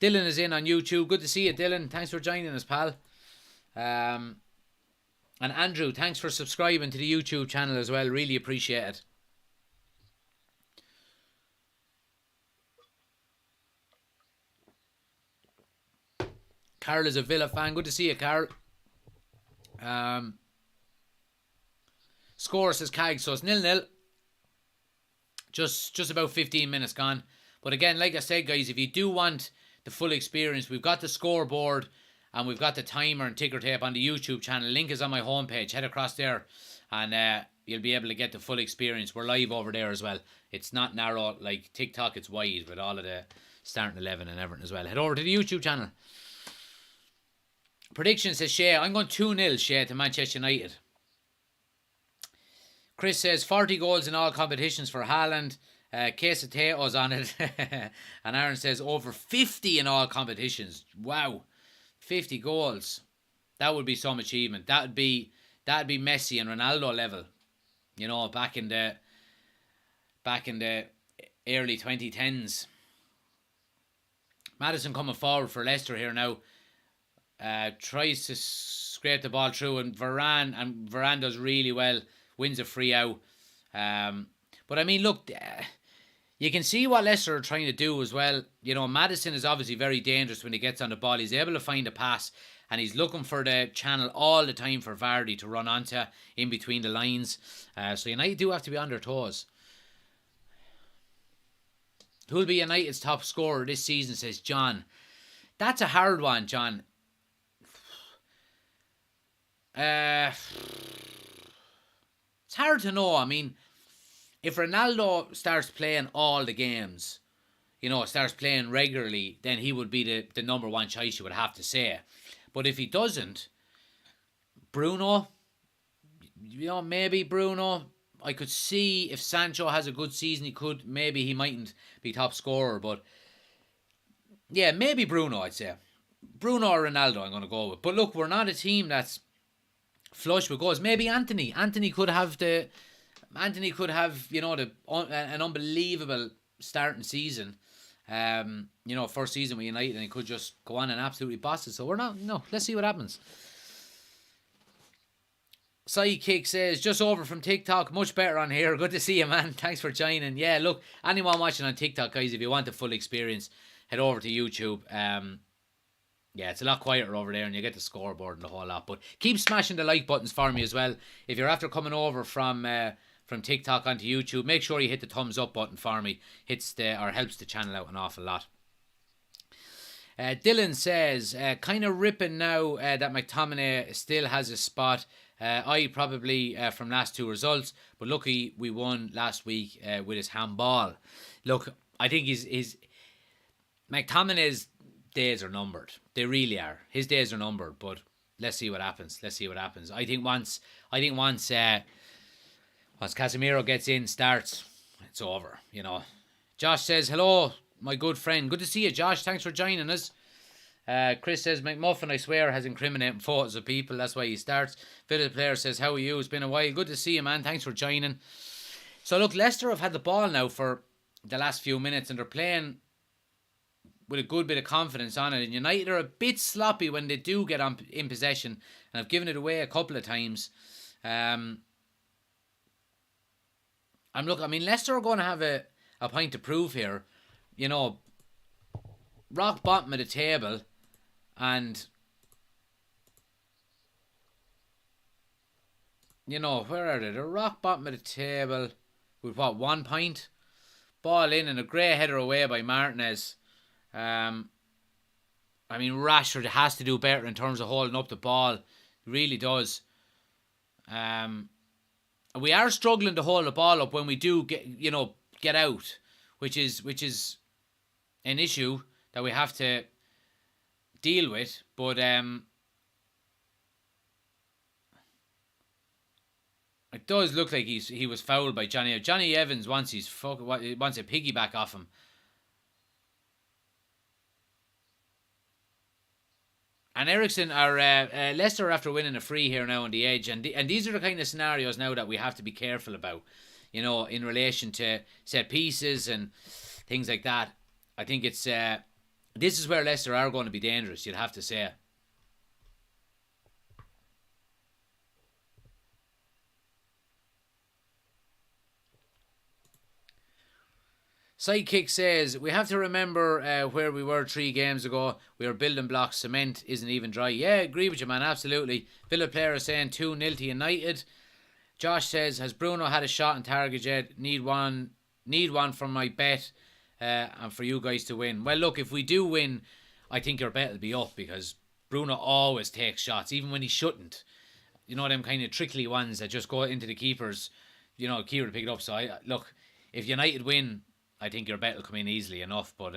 Dylan is in on YouTube. Good to see you, Dylan. Thanks for joining us, pal. And Andrew, thanks for subscribing to the YouTube channel as well. Really appreciate it. Carl is a Villa fan. Good to see you, Carl. Score, says Cag, so it's 0-0. Just about 15 minutes gone. But again, like I said, guys, if you do want the full experience, we've got the scoreboard and we've got the timer and ticker tape on the YouTube channel. Link is on my homepage. Head across there and you'll be able to get the full experience. We're live over there as well. It's not narrow like TikTok, it's wide with all of the starting 11 and everything as well. Head over to the YouTube channel. Prediction says Shea. I'm going 2-0 Shea to Manchester United. Chris says 40 goals in all competitions for Haaland. Case of potatoes on it. And Aaron says over 50 in all competitions. Wow. 50 goals. That would be some achievement. That'd be Messi and Ronaldo level. You know, back in the early 2010s. Maddison coming forward for Leicester here now. Tries to scrape the ball through, and Varane does really well. Wins a free out. But I mean, look, you can see what Leicester are trying to do as well. You know, Maddison is obviously very dangerous when he gets on the ball. He's able to find a pass, and he's looking for the channel all the time for Vardy to run onto in between the lines. So United do have to be on their toes. Who'll be United's top scorer this season, says John. That's a hard one, John. It's hard to know. I mean, if Ronaldo starts playing all the games, you know, starts playing regularly, then he would be the number one choice, you would have to say. But if he doesn't, Bruno, you know, maybe Bruno. I could see if Sancho has a good season, he mightn't be top scorer, but yeah, maybe Bruno, I'd say. Bruno or Ronaldo I'm going to go with. But look, we're not a team that's flush with goals. Maybe Antony. Antony could have, you know, an unbelievable starting season. You know, first season with United, and he could just go on and absolutely boss it. So let's see what happens. Sidekick says, just over from TikTok, much better on here. Good to see you, man. Thanks for joining. Yeah, look, anyone watching on TikTok, guys, if you want the full experience, head over to YouTube. Yeah, it's a lot quieter over there, and you get the scoreboard and the whole lot. But keep smashing the like buttons for me as well. If you're after coming over from TikTok onto YouTube, make sure you hit the thumbs up button for me. Helps the channel out an awful lot. Dylan says, kind of ripping now that McTominay still has a spot. Probably from last two results, but lucky we won last week with his handball. Look, I think his McTominay's days are numbered. They really are. His days are numbered, but let's see what happens. I think once Casemiro gets in, starts, it's over, you know. Josh says, hello, my good friend. Good to see you, Josh. Thanks for joining us. Chris says, McMuffin, I swear, has incriminating photos of people. That's why he starts. Villa player says, how are you? It's been a while. Good to see you, man. Thanks for joining. So, look, Leicester have had the ball now for the last few minutes, and they're playing with a good bit of confidence on it. And United are a bit sloppy when they do get in possession, and have given it away a couple of times. Leicester are going to have a point to prove here. You know, rock bottom of the table. And, you know, where are they? They're rock bottom of the table with, 1 point? Ball in and a grey header away by Martinez. Rashford has to do better in terms of holding up the ball. He really does. We are struggling to hold the ball up when we do get out, which is an issue that we have to deal with, but it does look like he was fouled by Johnny. Johnny Evans wants a piggyback off him. And Eriksen Leicester after winning a free here now on the edge, and these are the kind of scenarios now that we have to be careful about, you know, in relation to set pieces and things like that. I think it's this is where Leicester are going to be dangerous, you'd have to say. Sidekick says, we have to remember where we were 3 games ago. We are building blocks. Cement isn't even dry. Yeah, agree with you, man. Absolutely. Villa player is saying 2-0 to United. Josh says, has Bruno had a shot on target yet? Need one from my bet. and for you guys to win. Well, look, if we do win, I think your bet will be up because Bruno always takes shots, even when he shouldn't. You know, them kind of trickly ones that just go into the keeper's, keeper to pick it up. So, look, if United win, I think your bet will come in easily enough. But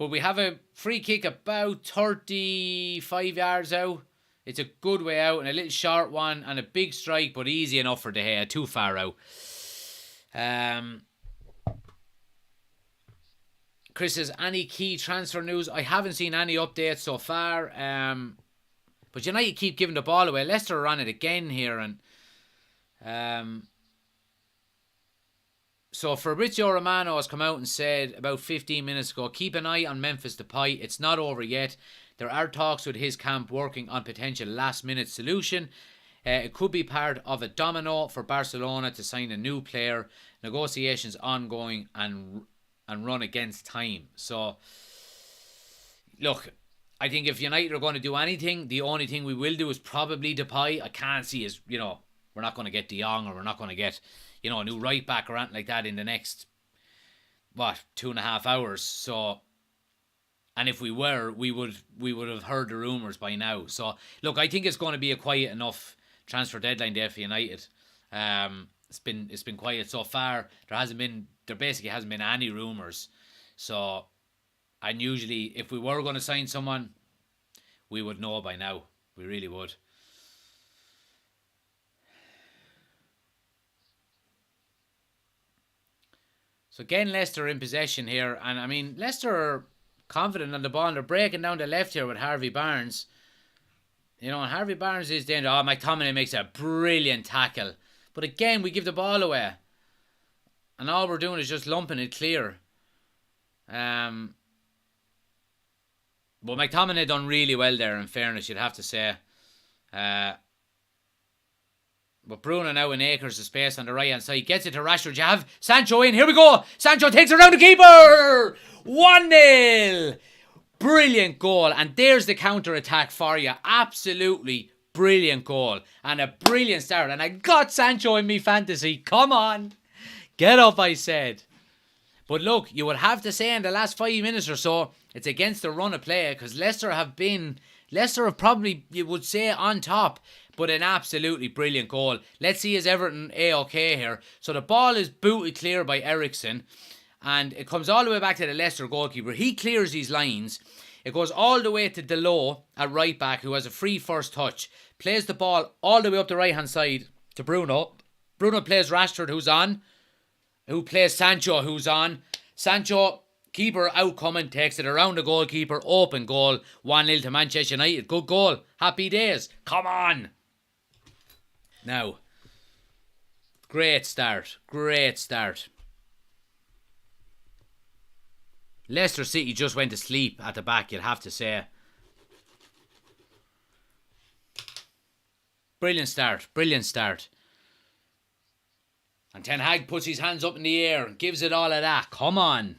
we have a free kick about 35 yards out. It's a good way out and a little short one and a big strike, but easy enough for De Gea. Too far out. Chris says, any key transfer news? I haven't seen any updates so far. But United keep giving the ball away. Leicester are on it again here. And so Fabrizio Romano has come out and said about 15 minutes ago, keep an eye on Memphis Depay. It's not over yet. There are talks with his camp working on potential last-minute solution. It could be part of a domino for Barcelona to sign a new player. Negotiations ongoing and run against time. So, look, I think if United are going to do anything, the only thing we will do is probably Depay. I can't see as, we're not going to get De Jong or we're not going to get, a new right back or anything like that in the next, 2.5 hours. So, and if we were, we would have heard the rumours by now. So, look, I think it's going to be a quiet enough transfer deadline there for United. It's been quiet so far. There basically hasn't been any rumours. So, and usually if we were going to sign someone, we would know by now. We really would. So again, Leicester in possession here. And I mean, Leicester are confident on the ball. They're breaking down the left here with Harvey Barnes. And Harvey Barnes is down. McTominay makes a brilliant tackle. But again, we give the ball away. And all we're doing is just lumping it clear. But McTominay done really well there, in fairness, you'd have to say. But Bruno now in acres of space on the right-hand side. Gets it to Rashford. You have Sancho in. Here we go. Sancho takes it around the keeper. 1-0. Brilliant goal. And there's the counter-attack for you. Absolutely brilliant goal. And a brilliant start. And I got Sancho in me fantasy. Come on. Get up, I said. But look, you would have to say in the last 5 minutes or so, it's against the run of play because Leicester have probably, you would say, on top. But an absolutely brilliant goal. Let's see, is Everton A-OK here? So the ball is booted clear by Eriksen. And it comes all the way back to the Leicester goalkeeper. He clears these lines. It goes all the way to Delo at right back, who has a free first touch. Plays the ball all the way up the right-hand side to Bruno. Bruno plays Rashford, who's on. Who plays Sancho, who's on. Sancho, keeper outcoming, takes it around the goalkeeper. Open goal. 1-0 to Manchester United. Good goal. Happy days. Come on. Now, great start. Great start. Leicester City just went to sleep at the back, you'd have to say. Brilliant start. Brilliant start. And Ten Hag puts his hands up in the air and gives it all of that. Come on.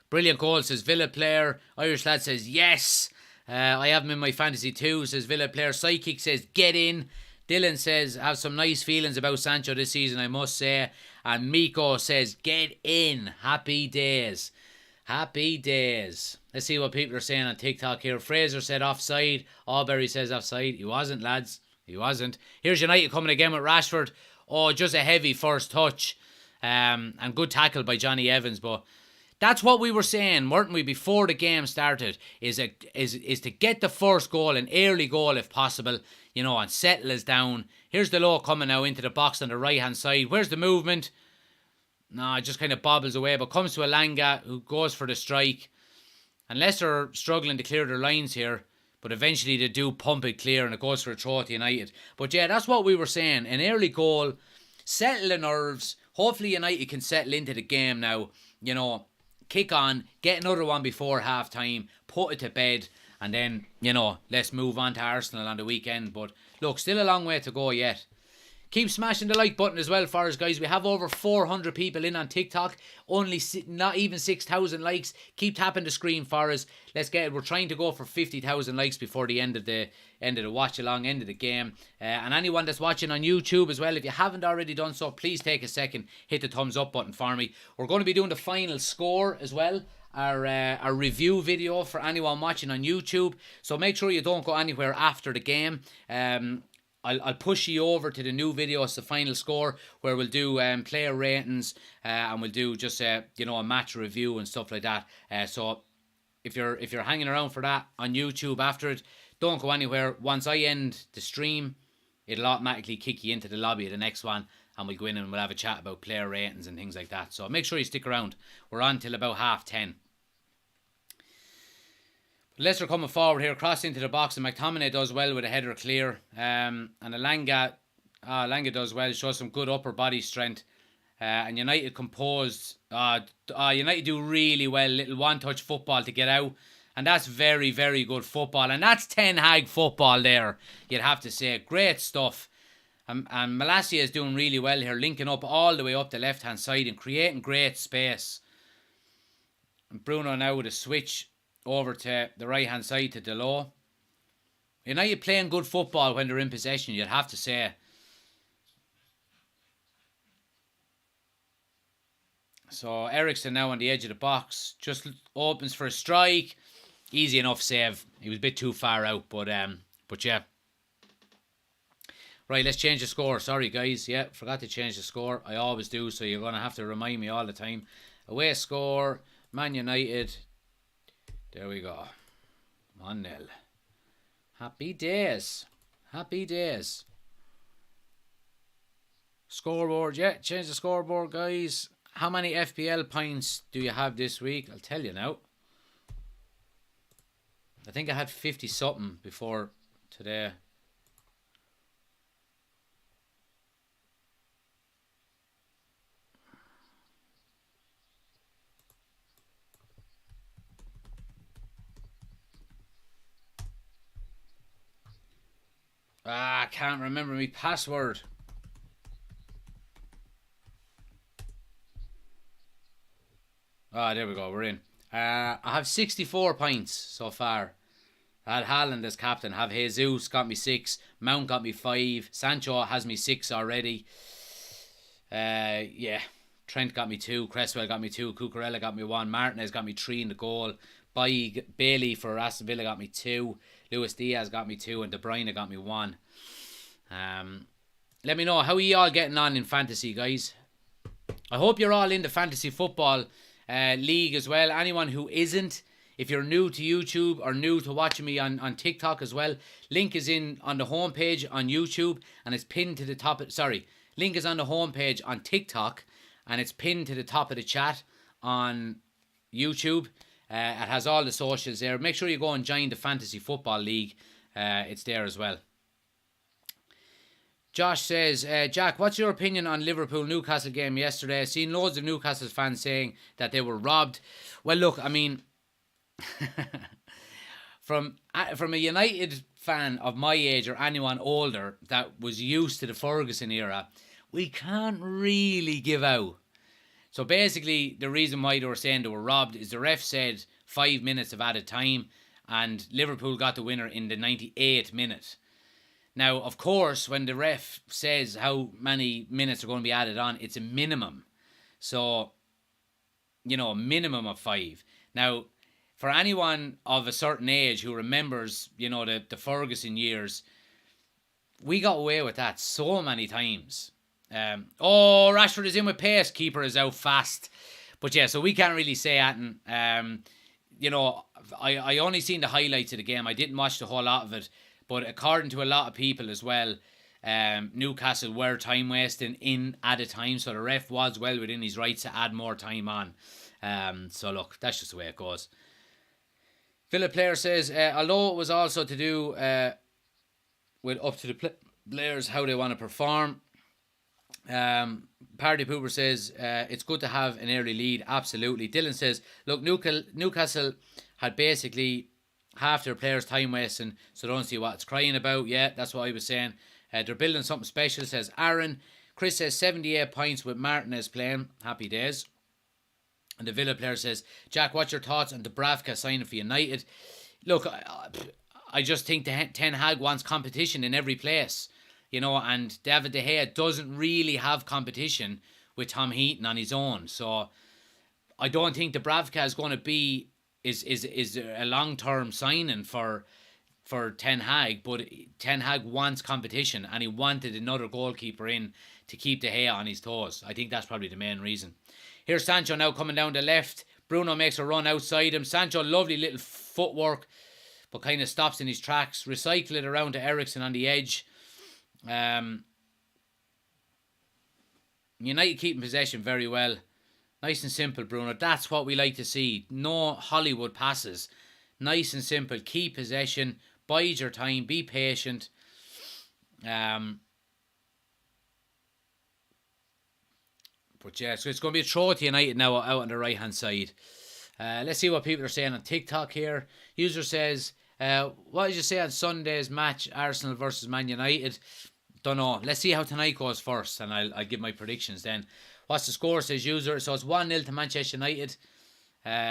Brilliant goal, says Villa player. Irish lad says, yes. I have him in my fantasy too, says Villa player. Sidekick says, get in. Dylan says, have some nice feelings about Sancho this season, I must say. And Miko says, get in. Happy days. Happy days. Let's see what people are saying on TikTok here. Fraser said offside. Albury says offside. He wasn't, lads. He wasn't. Here's United coming again with Rashford. Oh, just a heavy first touch. And good tackle by Johnny Evans. But that's what we were saying, weren't we, before the game started, is to get the first goal, an early goal if possible, and settle us down. Here's the low coming now into the box on the right-hand side. Where's the movement? No, it just kind of bobbles away, but comes to Elanga, who goes for the strike. And Leicester are struggling to clear their lines here, but eventually they do pump it clear and it goes for a throw to United. But yeah, that's what we were saying. An early goal, settle the nerves. Hopefully United can settle into the game now, kick on, get another one before half time, put it to bed, and then, let's move on to Arsenal on the weekend. But look, still a long way to go yet. Keep smashing the like button as well for us, guys. We have over 400 people in on TikTok. Only not even 6,000 likes. Keep tapping the screen for us. Let's get it. We're trying to go for 50,000 likes before the end of the watch along, end of the game. And anyone that's watching on YouTube as well, if you haven't already done so, please take a second, hit the thumbs up button for me. We're going to be doing the final score as well. Our review video for anyone watching on YouTube. So make sure you don't go anywhere after the game. I'll push you over to the new video. It's the final score, where we'll do player ratings and we'll do just a match review and stuff like that. So if you're hanging around for that on YouTube after it, don't go anywhere. Once I end the stream, it'll automatically kick you into the lobby of the next one, and we'll go in and we'll have a chat about player ratings and things like that. So make sure you stick around. We're on till about 10:30. Leicester coming forward here, cross into the box, and McTominay does well with a header clear. And Langa does well, shows some good upper body strength. And United composed. United do really well, little one-touch football to get out. And that's very, very good football. And that's Ten Hag football there, you'd have to say. Great stuff. And Malacia is doing really well here, linking up all the way up the left-hand side and creating great space. And Bruno now with a switch over to the right-hand side to Delo. United playing good football when they're in possession, you'd have to say. So Eriksen now on the edge of the box. Just opens for a strike. Easy enough save. He was a bit too far out, but yeah. Right, let's change the score. Sorry, guys. Yeah, forgot to change the score. I always do, so you're going to have to remind me all the time. Away score, Man United. There we go. 1-0. Happy days. Happy days. Scoreboard. Yeah, change the scoreboard, guys. How many FPL points do you have this week? I'll tell you now. I think I had 50-something before today. I can't remember my password. There we go. We're in. I have 64 points so far. I had Haaland as captain. Have Jesus got me 6. Mount got me 5. Sancho has me 6 already. Yeah. Trent got me 2. Cresswell got me 2. Cucurella got me 1. Martinez got me 3 in the goal. Bailey for Aston Villa got me 2. Luis Diaz got me 2. And De Bruyne got me 1. Let me know how are you all getting on in fantasy, guys. I hope you're all in the fantasy football league as well. Anyone who isn't, if you're new to YouTube or new to watching me on TikTok as well, link is in on the homepage on YouTube and it's pinned to the top. Link is on the homepage on TikTok and it's pinned to the top of the chat on YouTube. It has all the socials there. Make sure you go and join the Fantasy Football League. It's there as well. Josh says, Jack, what's your opinion on Liverpool-Newcastle game yesterday? I've seen loads of Newcastle fans saying that they were robbed. Well, look, I mean, from a United fan of my age or anyone older that was used to the Ferguson era, we can't really give out. So basically, the reason why they were saying they were robbed is the ref said 5 minutes of added time and Liverpool got the winner in the 98th minute. Now, of course, when the ref says how many minutes are going to be added on, it's a minimum. So, a minimum of 5. Now, for anyone of a certain age who remembers, the Ferguson years, we got away with that so many times. Rashford is in with pace. Keeper is out fast. But yeah, so we can't really say that. And, I only seen the highlights of the game. I didn't watch the whole lot of it. But according to a lot of people as well, Newcastle were time wasting in added time. So the ref was well within his rights to add more time on. So look, that's just the way it goes. Villa player says, although it was also to do with up to the players how they want to perform. Party Pooper says, it's good to have an early lead. Absolutely. Dylan says, look, Newcastle had basically half their players time wasting, so don't see what it's crying about. Yeah, that's what I was saying. They're building something special, says Aaron. Chris says 78 points with Martinez playing. Happy days. And the Villa player says, Jack, what's your thoughts on Dubravka signing for United? Look, I just think Ten Hag wants competition in every place. And David De Gea doesn't really have competition with Tom Heaton on his own. So I don't think Dubravka is going to be is a long-term signing for Ten Hag, but Ten Hag wants competition and he wanted another goalkeeper in to keep De Gea on his toes. I think that's probably the main reason. Here's Sancho now coming down the left. Bruno makes a run outside him. Sancho, lovely little footwork, but kind of stops in his tracks. Recycle it around to Eriksen on the edge. United keeping possession very well. Nice and simple, Bruno. That's what we like to see. No Hollywood passes. Nice and simple. Keep possession. Bide your time. Be patient. But yeah, so it's going to be a throw to United now out on the right hand side. Let's see what people are saying on TikTok here. User says, what did you say on Sunday's match, Arsenal versus Man United? Don't know. Let's see how tonight goes first, and I'll give my predictions then. What's the score, says user? So it's 1-0 to Manchester United.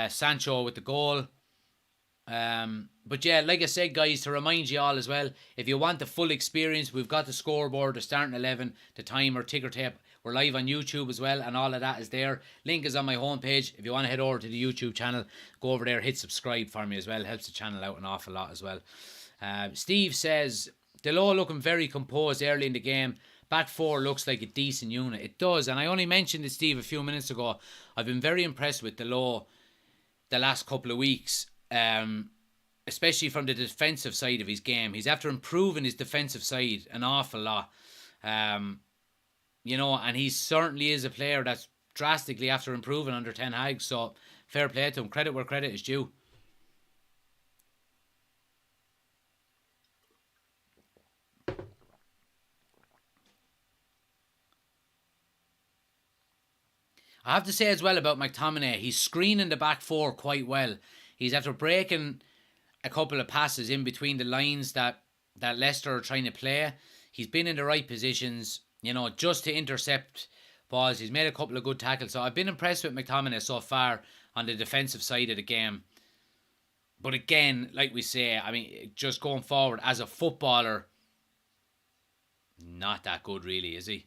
Sancho with the goal. But yeah, like I said, guys, to remind you all as well, if you want the full experience, we've got the scoreboard, the starting 11, the timer, ticker tape. We're live on YouTube as well, and all of that is there. Link is on my homepage. If you want to head over to the YouTube channel, go over there, hit subscribe for me as well. Helps the channel out an awful lot as well. Steve says, Delors looking very composed early in the game. Back four looks like a decent unit. It does, and I only mentioned it, Steve, a few minutes ago. I've been very impressed with Delors the last couple of weeks, especially from the defensive side of his game. He's after improving his defensive side an awful lot. And he certainly is a player that's drastically after improving under Ten Hag. So fair play to him. Credit where credit is due. I have to say as well about McTominay, he's screening the back four quite well. He's after breaking a couple of passes in between the lines that Leicester are trying to play. He's been in the right positions, just to intercept balls. He's made a couple of good tackles. So I've been impressed with McTominay so far on the defensive side of the game. But again, like we say, I mean, just going forward as a footballer, not that good really, is he?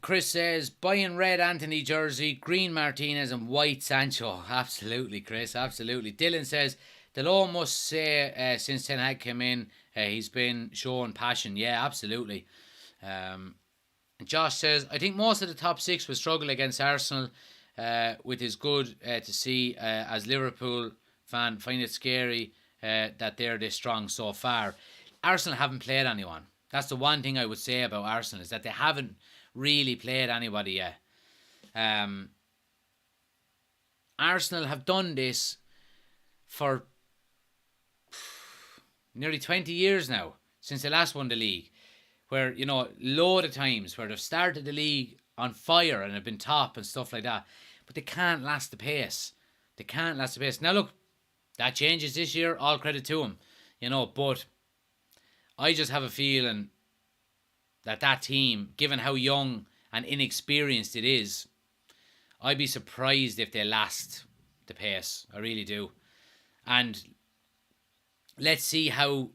Chris says, buying red Antony jersey, green Martinez and white Sancho. Absolutely, Chris, absolutely. Dylan says, Delors must say since Ten Hag came in, he's been showing passion. Yeah, absolutely. Josh says, I think most of the top six will struggle against Arsenal, which is good to see. As Liverpool fan, find it scary that they're this strong so far. Arsenal haven't played anyone. That's the one thing I would say about Arsenal, is that they haven't really played anybody yet. Arsenal have done this for nearly 20 years now, since they last won the league, where, load of times where they've started the league on fire and have been top and stuff like that, but they can't last the pace. They can't last the pace. Now look, that changes this year, all credit to them, but I just have a feeling that team, given how young and inexperienced it is, I'd be surprised if they last the pace. I really do. And let's see how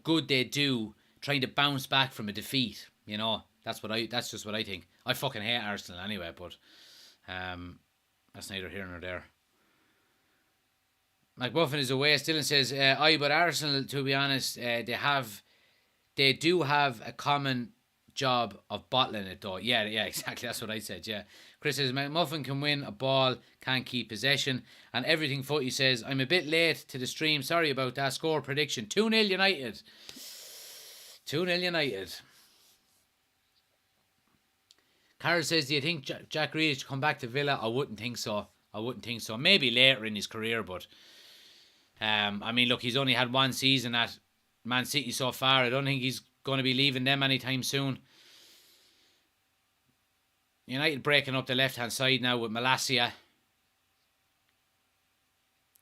good they do trying to bounce back from a defeat. That's just what I think. I fucking hate Arsenal anyway, but that's neither here nor there. McBuffin is away. Dylan says, but Arsenal, to be honest, they do have a common job of bottling it though. Yeah, exactly. That's what I said, yeah. Chris says, McMuffin can win a ball, can't keep possession. And Everything Footy says, I'm a bit late to the stream. Sorry about that. Score prediction, 2-0 United. 2-0 United. Carol says, do you think Jack Grealish should come back to Villa? I wouldn't think so. Maybe later in his career, but I mean, look, he's only had one season at Man City so far. I don't think he's going to be leaving them anytime soon. United breaking up the left-hand side now with Malacia.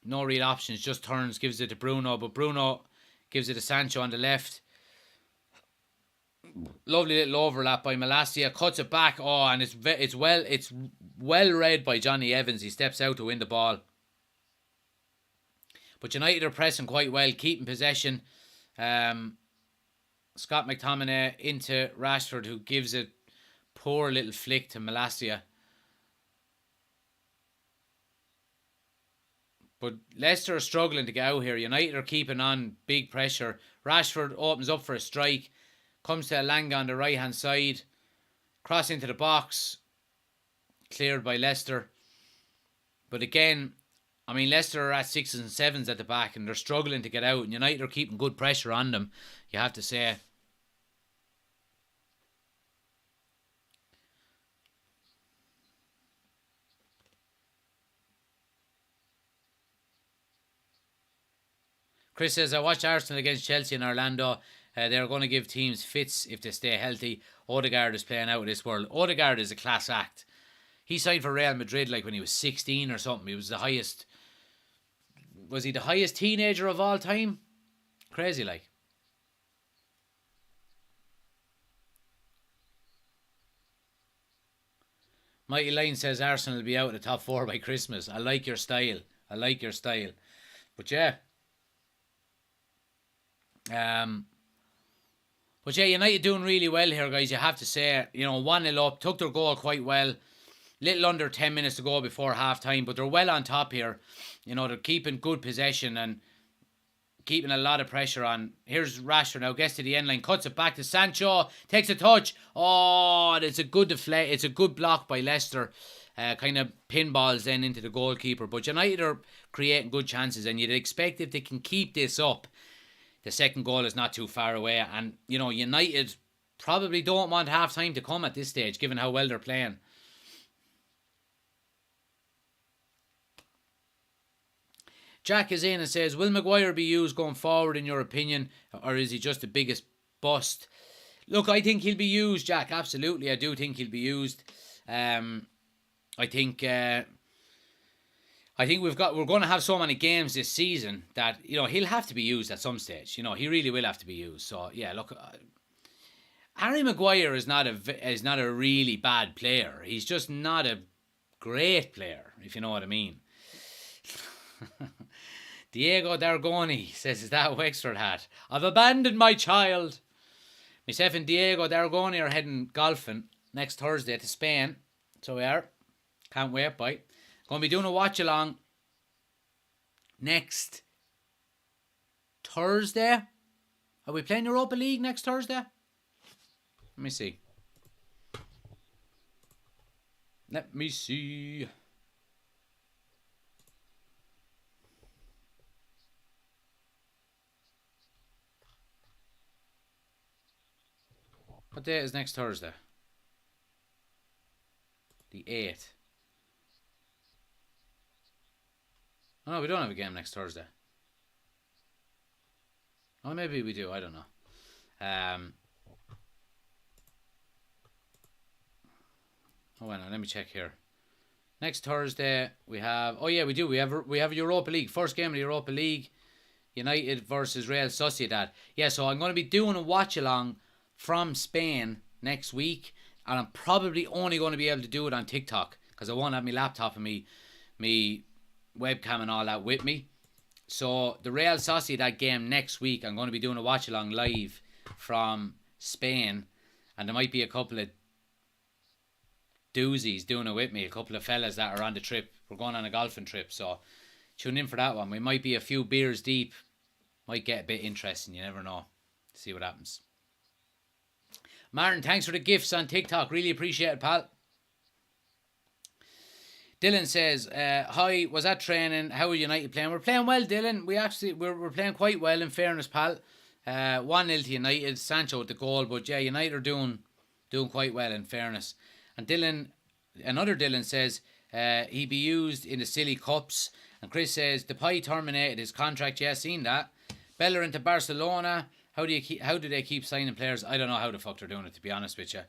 No real options, just turns, gives it to Bruno, but Bruno gives it to Sancho on the left. Lovely little overlap by Malacia, cuts it back. Oh, and it's well read by Johnny Evans. He steps out to win the ball. But United are pressing quite well, keeping possession. Scott McTominay into Rashford, who gives a poor little flick to Malacia. But Leicester are struggling to get out here. United are keeping on big pressure. Rashford opens up for a strike. Comes to Elanga on the right hand side. Cross into the box. Cleared by Leicester. But again, I mean, Leicester are at 6s and 7s at the back and they're struggling to get out. And United are keeping good pressure on them, you have to say. Chris says, I watched Arsenal against Chelsea and Orlando. They're going to give teams fits if they stay healthy. Odegaard is playing out of this world. Odegaard is a class act. He signed for Real Madrid like when he was 16 or something. He was the highest. Was he the highest teenager of all time? Crazy like. Mighty Line says Arsenal will be out of the top 4 by Christmas. I like your style. But yeah. But yeah, United doing really well here, guys. You have to say, 1-0 up, took their goal quite well. Little under 10 minutes to go before half time, but they're well on top here. They're keeping good possession and keeping a lot of pressure on. Here's Rashford now, gets to the end line, cuts it back to Sancho, takes a touch. Oh, it's a good deflect. It's a good block by Leicester. Kind of pinballs then into the goalkeeper. But United are creating good chances, and you'd expect if they can keep this up, the second goal is not too far away. And, United probably don't want half time to come at this stage, given how well they're playing. Jack is in and says, will Maguire be used going forward in your opinion, or is he just the biggest bust? Look, I think he'll be used, Jack. Absolutely, I do think he'll be used. I think we're going to have so many games this season that he'll have to be used at some stage. He really will have to be used. So yeah, look, Harry Maguire is not a really bad player. He's just not a great player, if you know what I mean. Diego Dargoni says, is that Wexford hat? I've abandoned my child. Myself and Diego Dargoni are heading golfing next Thursday to Spain. So we are. Can't wait, boy. Going to be doing a watch-along next Thursday. Are we playing Europa League next Thursday? Let me see. What day is next Thursday? The 8th. Oh, no, we don't have a game next Thursday. Oh, maybe we do. I don't know. Oh, wait, let me check here. Next Thursday we have. Oh yeah, we do. We have Europa League. First game of the Europa League. United versus Real Sociedad. Yeah, so I'm going to be doing a watch along from Spain next week, and I'm probably only going to be able to do it on TikTok because I won't have my laptop and me webcam and all that with me. So the Real Sociedad game next week, I'm going to be doing a watch along live from Spain, and there might be a couple of doozies doing it with me, a couple of fellas that are on the trip. We're going on a golfing trip, so tune in for that one. We might be a few beers deep, might get a bit interesting, you never know. See what happens. Martin, thanks for the gifts on TikTok, really appreciate it, pal. Dylan says, hi, was that training? How are United playing? We're playing well, Dylan. We're playing quite well, in fairness, pal. 1-0 to United, Sancho with the goal, but yeah, United are doing quite well, in fairness. And Dylan, another Dylan says, he be used in the silly cups. And Chris says, Depay terminated his contract. Yeah, seen that. Bellerin to Barcelona. How do they keep signing players? I don't know how the fuck they're doing it, to be honest with you.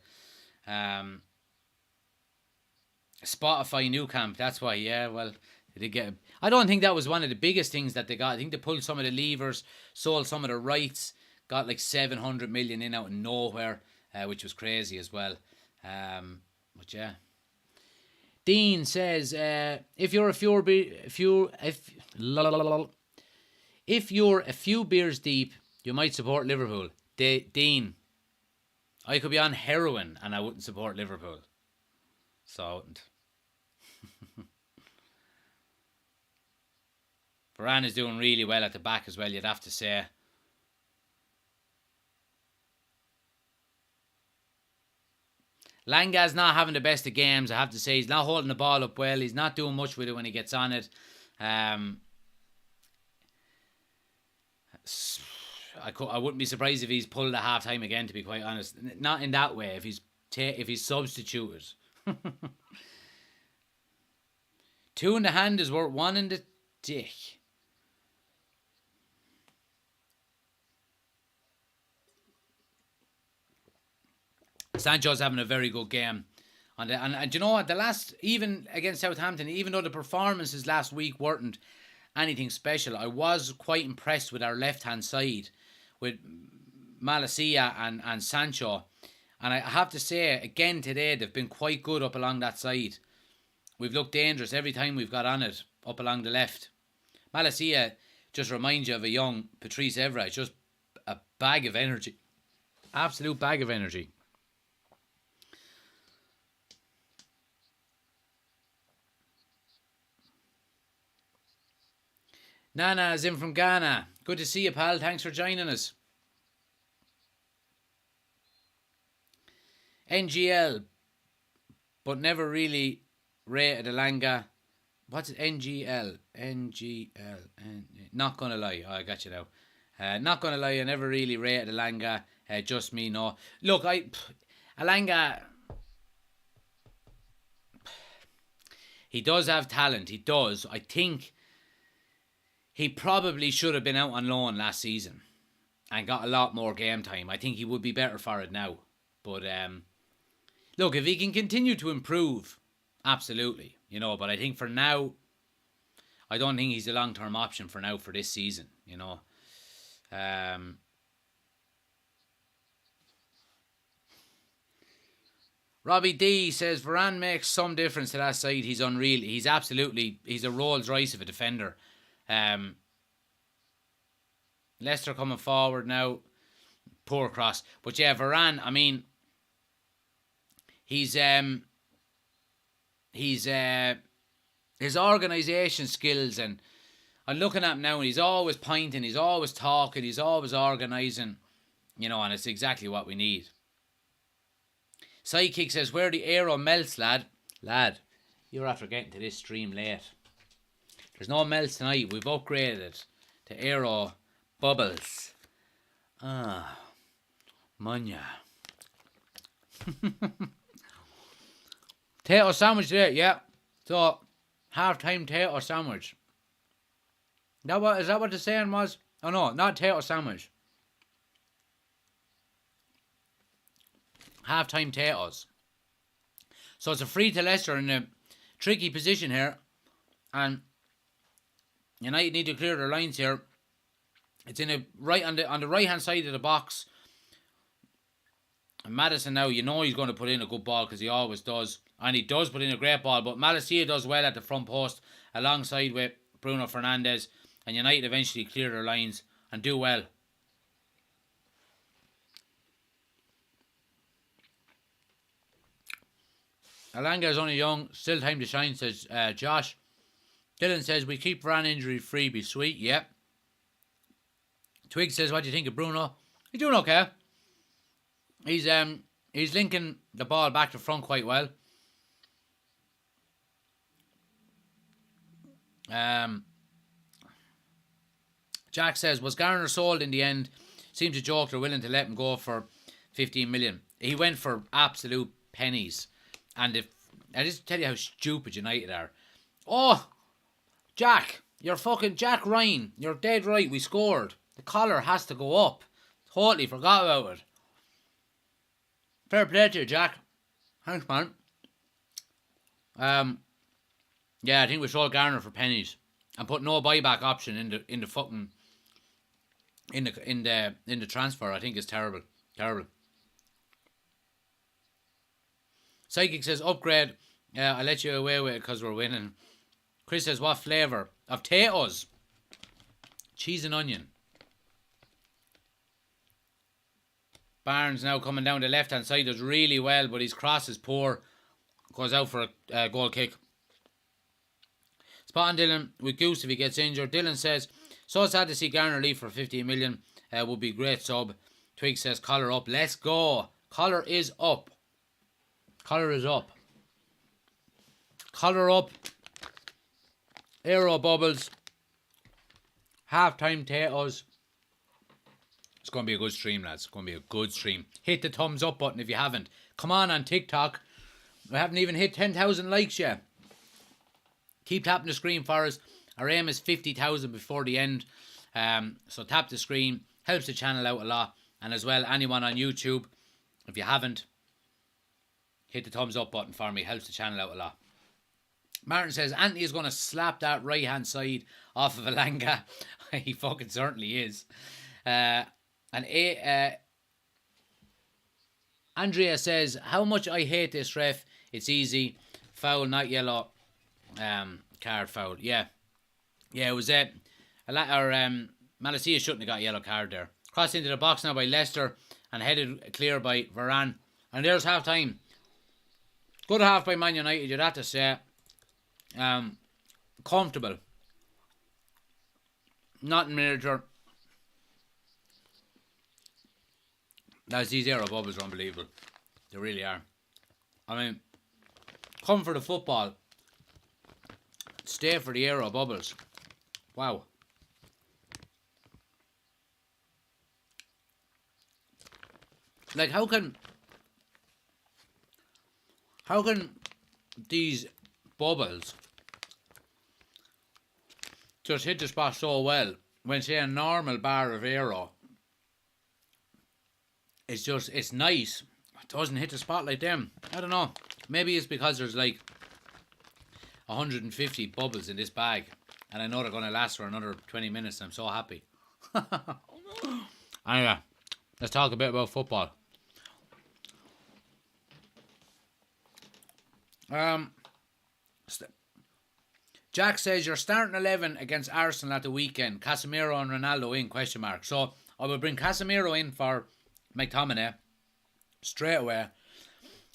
Spotify Nou Camp, that's why. Yeah, well, They did get. I don't think that was one of the biggest things that they got. I think they pulled some of the levers, sold some of the rights, got like 700 million in out of nowhere, which was crazy as well. But yeah. Dean says, if you're a few beers deep, you might support Liverpool. Dean, I could be on heroin and I wouldn't support Liverpool. So I wouldn't. Varane is doing really well at the back as well, you'd have to say. Langa's not having the best of games, I have to say. He's not holding the ball up well. He's not doing much with it when he gets on it. I wouldn't be surprised if he's pulled at half time again, to be quite honest. Not in that way, if he's substituted. 2 in the hand is worth 1 in the dick. Sancho's having a very good game. And you know what? The last, even against Southampton, even though the performances last week weren't anything special, I was quite impressed with our left-hand side, with Malacia and Sancho. And I have to say, again today, they've been quite good up along that side. We've looked dangerous every time we've got on it, up along the left. Malacia just reminds you of a young Patrice Evra. It's just a bag of energy. Absolute bag of energy. Nana is in from Ghana. Good to see you, pal. Thanks for joining us. NGL, but never really rated Elanga. What's it? NGL. Not gonna lie. Oh, I got you now. Not gonna lie, I never really rated Elanga. Just me, no. Look, Elanga, he does have talent. He does. I think he probably should have been out on loan last season and got a lot more game time. I think he would be better for it now. But look, if he can continue to improve, absolutely, you know. But I think for now, I don't think he's a long-term option for now for this season, you know. Robbie D says Varane makes some difference to that side. He's unreal. He's a Rolls Royce of a defender. Leicester coming forward now. Poor cross. But yeah, Varane, I mean, his organisation skills, and I'm looking at him now, and he's always pointing, he's always talking, he's always organising, you know, and it's exactly what we need. Sidekick says, where the aero melts, lad. Lad, you're after getting to this stream late. There's no melts tonight. We've upgraded it to aero bubbles. Ah, manya. Tato sandwich there, yeah. So, half-time tato sandwich. Is that what the saying was? Oh no, not tato sandwich. Half-time Tatos. So it's a free to Leicester in a tricky position here. And United need to clear their lines here. It's in a on the right hand side of the box. And Maddison now, you know he's going to put in a good ball because he always does. And he does put in a great ball. But Malacia does well at the front post alongside with Bruno Fernandes. And United eventually clear their lines and do well. Elanga is only young, still time to shine, says Josh. Dylan says, we keep Varane injury free, be sweet. Yep. Twig says, what do you think of Bruno? He's doing okay. He's linking the ball back to front quite well. Jack says, was Garner sold in the end? Seems a joke they're willing to let him go for 15 million. He went for absolute pennies. And if I just tell you how stupid United are. Oh, Jack, you're fucking Jack Ryan. You're dead right. We scored. The collar has to go up. Totally forgot about it. Fair play to you, Jack. Thanks, man. Yeah, I think we sold Garner for pennies and put no buyback option in the fucking in the transfer. I think is terrible. Terrible. Psychic says upgrade. I'll let you away with it because we're winning. Chris says what flavour? Of potatoes. Cheese and onion. Barnes now coming down the left hand side does really well, but his cross is poor. Goes out for a goal kick. Spot on Dylan with Goose if he gets injured. Dylan says, so sad to see Garner leave for 15 million. Would be great sub. Twig says, collar up. Let's go. Collar is up. Collar is up. Collar up. Aero bubbles. Half-time potatoes. It's going to be a good stream, lads. It's going to be a good stream. Hit the thumbs up button if you haven't. Come on TikTok. We haven't even hit 10,000 likes yet. Keep tapping the screen for us. Our aim is 50,000 before the end. So tap the screen. Helps the channel out a lot. And as well, anyone on YouTube, if you haven't, hit the thumbs up button for me. Helps the channel out a lot. Martin says, Antony is going to slap that right-hand side off of Alanga. He fucking certainly is. Andrea says, how much I hate this ref. It's easy. Foul, not yellow. Card foul. Yeah. Yeah, it was Malacia shouldn't have got a yellow card there. Crossed into the box now by Leicester and headed clear by Varane. And there's half time. Good half by Man United, you'd have to say. Comfortable. Not in miniature. These aero bubbles are unbelievable. They really are. I mean, come for the football. Stay for the aero bubbles. Wow. Like, how can these bubbles just hit the spot so well when, say, a normal bar of aero, it's nice. It doesn't hit the spot like them. I don't know. Maybe it's because there's like 150 bubbles in this bag, and I know they're going to last for another 20 minutes. I'm so happy. Anyway, let's talk a bit about football. Jack says your starting 11 against Arsenal at the weekend. Casemiro and Ronaldo in ? So I will bring Casemiro in for McTominay straight away,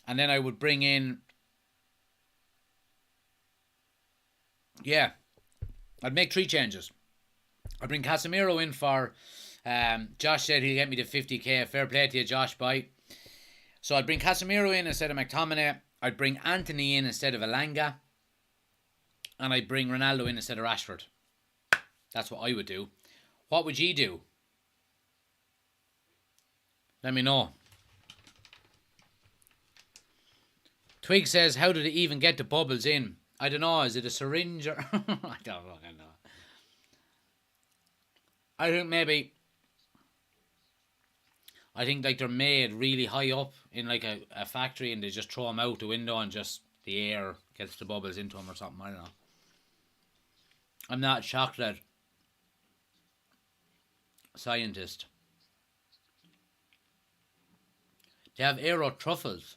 and then I would bring in, I'd make 3 changes. I'd bring Casemiro in for Josh said he'll get me to 50k. Fair play to you, Josh. Bye. So I'd bring Casemiro in instead of McTominay. I'd bring Antony in instead of Alanga. And I'd bring Ronaldo in instead of Rashford. That's what I would do. What would you do? Let me know. Twig says, how did it even get the bubbles in? I don't know. Is it a syringe or... I don't fucking know. I think like they're made really high up in like a factory, and they just throw them out the window and just the air gets the bubbles into them or something. I don't know. I'm not shocked that scientist. They have aero truffles.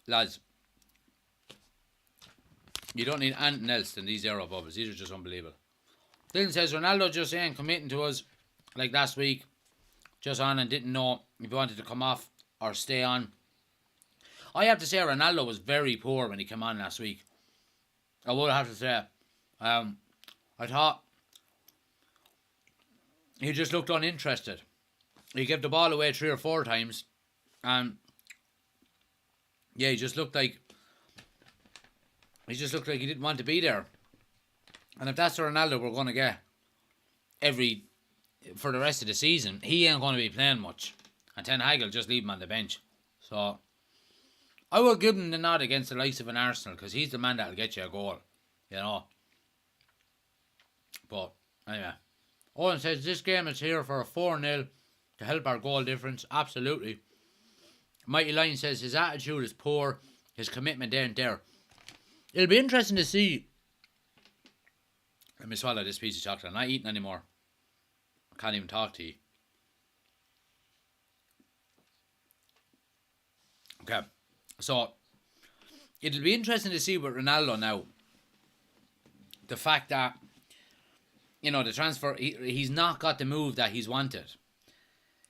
Lads, you don't need anything else than these aero bubbles. These are just unbelievable. Dylan says Ronaldo just ain't committing to us like last week. Just on and didn't know if he wanted to come off or stay on. I have to say Ronaldo was very poor when he came on last week. I would have to say. I thought he just looked uninterested. He gave the ball away 3 or 4 times. And yeah, he just looked like he didn't want to be there. And if that's the Ronaldo we're going to get for the rest of the season, he ain't going to be playing much. And Ten Hag will just leave him on the bench. So I will give him the nod against the likes of an Arsenal, because he's the man that'll get you a goal, you know. But anyway, Owen says this game is here for a 4-0 to help our goal difference. Absolutely. Mighty Lion says his attitude is poor, his commitment ain't there. It'll be interesting to see. Let me swallow this piece of chocolate. I'm not eating anymore. I can't even talk to you. Okay. So, it'll be interesting to see with Ronaldo now. The fact that, the transfer, he's not got the move that he's wanted.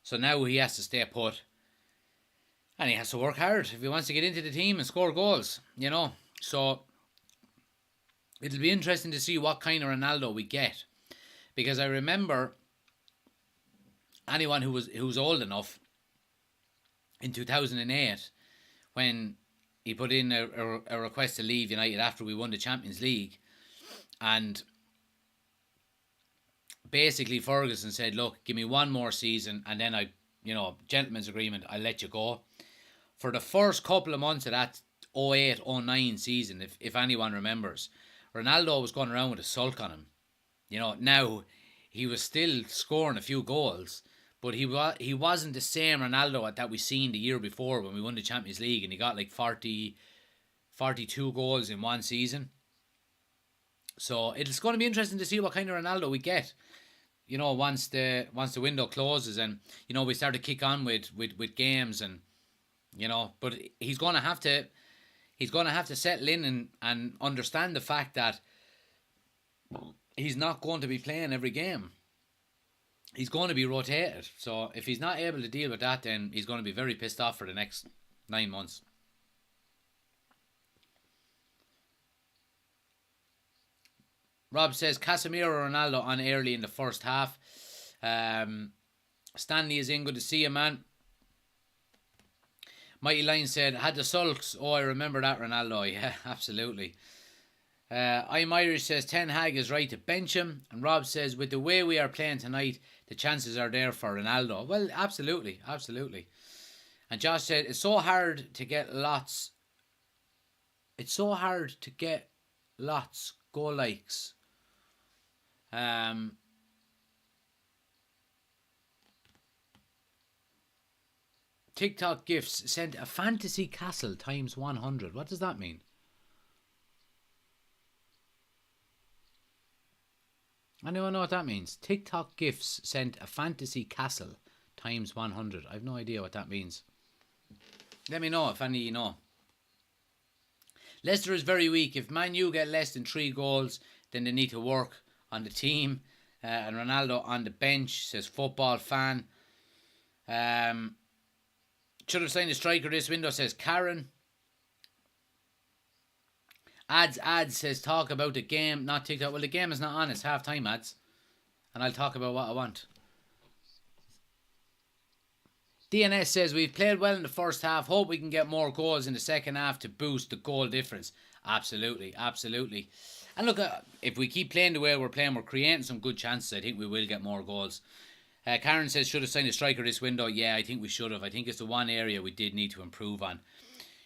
So now he has to stay put. And he has to work hard if he wants to get into the team and score goals, So, it'll be interesting to see what kind of Ronaldo we get. Because I remember anyone who was old enough in 2008 when he put in a request to leave United after we won the Champions League, and basically Ferguson said, look, give me one more season and then gentleman's agreement, I'll let you go. For the first couple of months of that 08-09 season, if anyone remembers, Ronaldo was going around with a sulk on him. Now he was still scoring a few goals, but he wasn't the same Ronaldo that we seen the year before when we won the Champions League and he got like 42 goals in one season. So it's going to be interesting to see what kind of Ronaldo we get. Once the window closes and we start to kick on with games and but he's going to have to settle in and understand the fact that he's not going to be playing every game. He's going to be rotated. So if he's not able to deal with that, then he's going to be very pissed off for the next 9 months. Rob says Casemiro or Ronaldo on early in the first half. Stanley is in. Good to see you, man. Mighty Line said, had the sulks. Oh, I remember that, Ronaldo. Yeah, absolutely. I'm Irish says, Ten Hag is right to bench him. And Rob says, with the way we are playing tonight, the chances are there for Ronaldo. Well, absolutely, absolutely. And Josh said, it's so hard to get lots go likes. TikTok gifts sent a fantasy castle times 100. What does that mean? Anyone know what that means? TikTok gifts sent a fantasy castle times 100. I have no idea what that means. Let me know if any of you know. Leicester is very weak. If Man U get less than 3 goals, then they need to work on the team. And Ronaldo on the bench, says football fan. Should have signed a striker this window, says Karen. Ads says talk about the game, not TikTok. Well, the game is not on, it's half time, ads. And I'll talk about what I want. DNS says we've played well in the first half. Hope we can get more goals in the second half to boost the goal difference. Absolutely, absolutely. And look, if we keep playing the way we're playing, we're creating some good chances. I think we will get more goals. Karen says, should have signed a striker this window. Yeah, I think we should have. I think it's the one area we did need to improve on.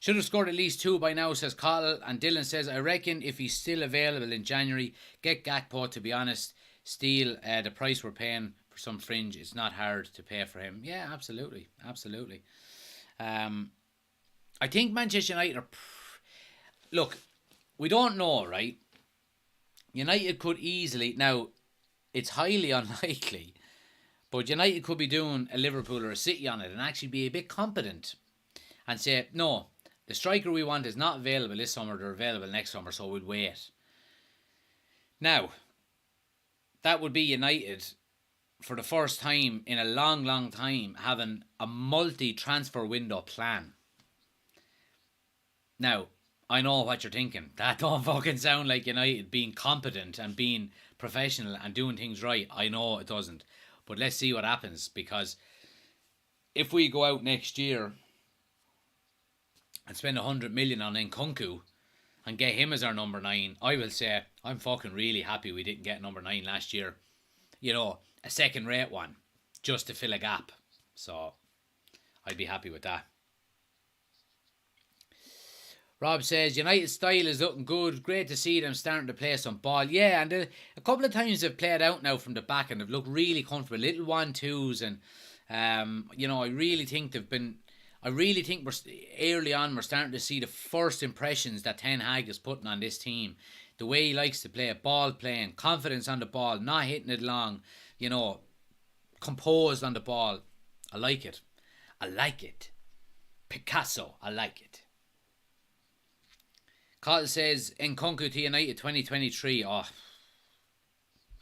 Should have scored at least 2 by now, says Cottle. And Dylan says, I reckon if he's still available in January, get Gakpo, to be honest. Steal the price we're paying for some fringe. It's not hard to pay for him. Yeah, absolutely. Absolutely. I think Manchester United are... Look, we don't know, right? United could easily... Now, it's highly unlikely, but United could be doing a Liverpool or a City on it and actually be a bit competent and say, no, the striker we want is not available this summer, they're available next summer, so we'll wait. Now, that would be United for the first time in a long, long time having a multi-transfer window plan. Now, I know what you're thinking. That don't fucking sound like United being competent and being professional and doing things right. I know it doesn't. But let's see what happens, because if we go out next year and spend 100 million on Nkunku and get him as our number 9, I will say I'm fucking really happy we didn't get number 9 last year. You know, a second rate one just to fill a gap. So I'd be happy with that. Rob says, United style is looking good. Great to see them starting to play some ball. Yeah, and a couple of times they've played out now from the back and they've looked really comfortable. Little 1-2s and, you know, I really think they've been... I really think early on we're starting to see the first impressions that Ten Hag is putting on this team. The way he likes to play it, ball playing, confidence on the ball, not hitting it long, you know, composed on the ball. I like it. I like it. Picasso, I like it. Carl says, Nkunku to United 2023. Oh,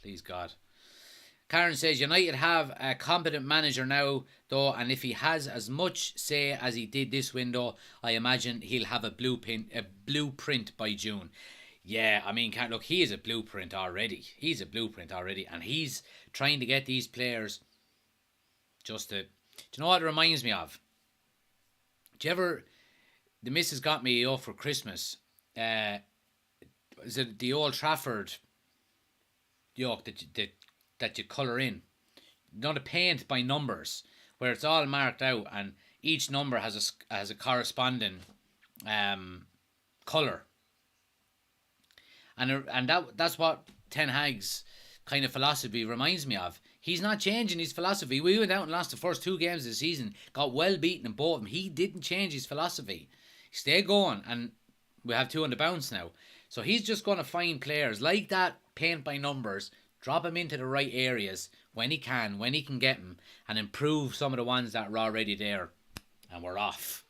please God. Karen says, United have a competent manager now, though, and if he has as much say as he did this window, I imagine he'll have a blueprint by June. Yeah, I mean, look, he is a blueprint already. He's a blueprint already, and he's trying to get these players just to... Do you know what it reminds me of? Do you ever... The missus got me off for Christmas. Is it the Old Trafford yoke that you colour in? Not a paint by numbers, where it's all marked out, and each number has a corresponding colour. And that's what Ten Hag's kind of philosophy reminds me of. He's not changing his philosophy. We went out and lost the first 2 games of the season, got well beaten in both of them. He didn't change his philosophy. He stayed going, and we have 2 on the bounce now. So he's just going to find players like that, paint by numbers, drop him into the right areas when he can get them, and improve some of the ones that are already there, and we're off.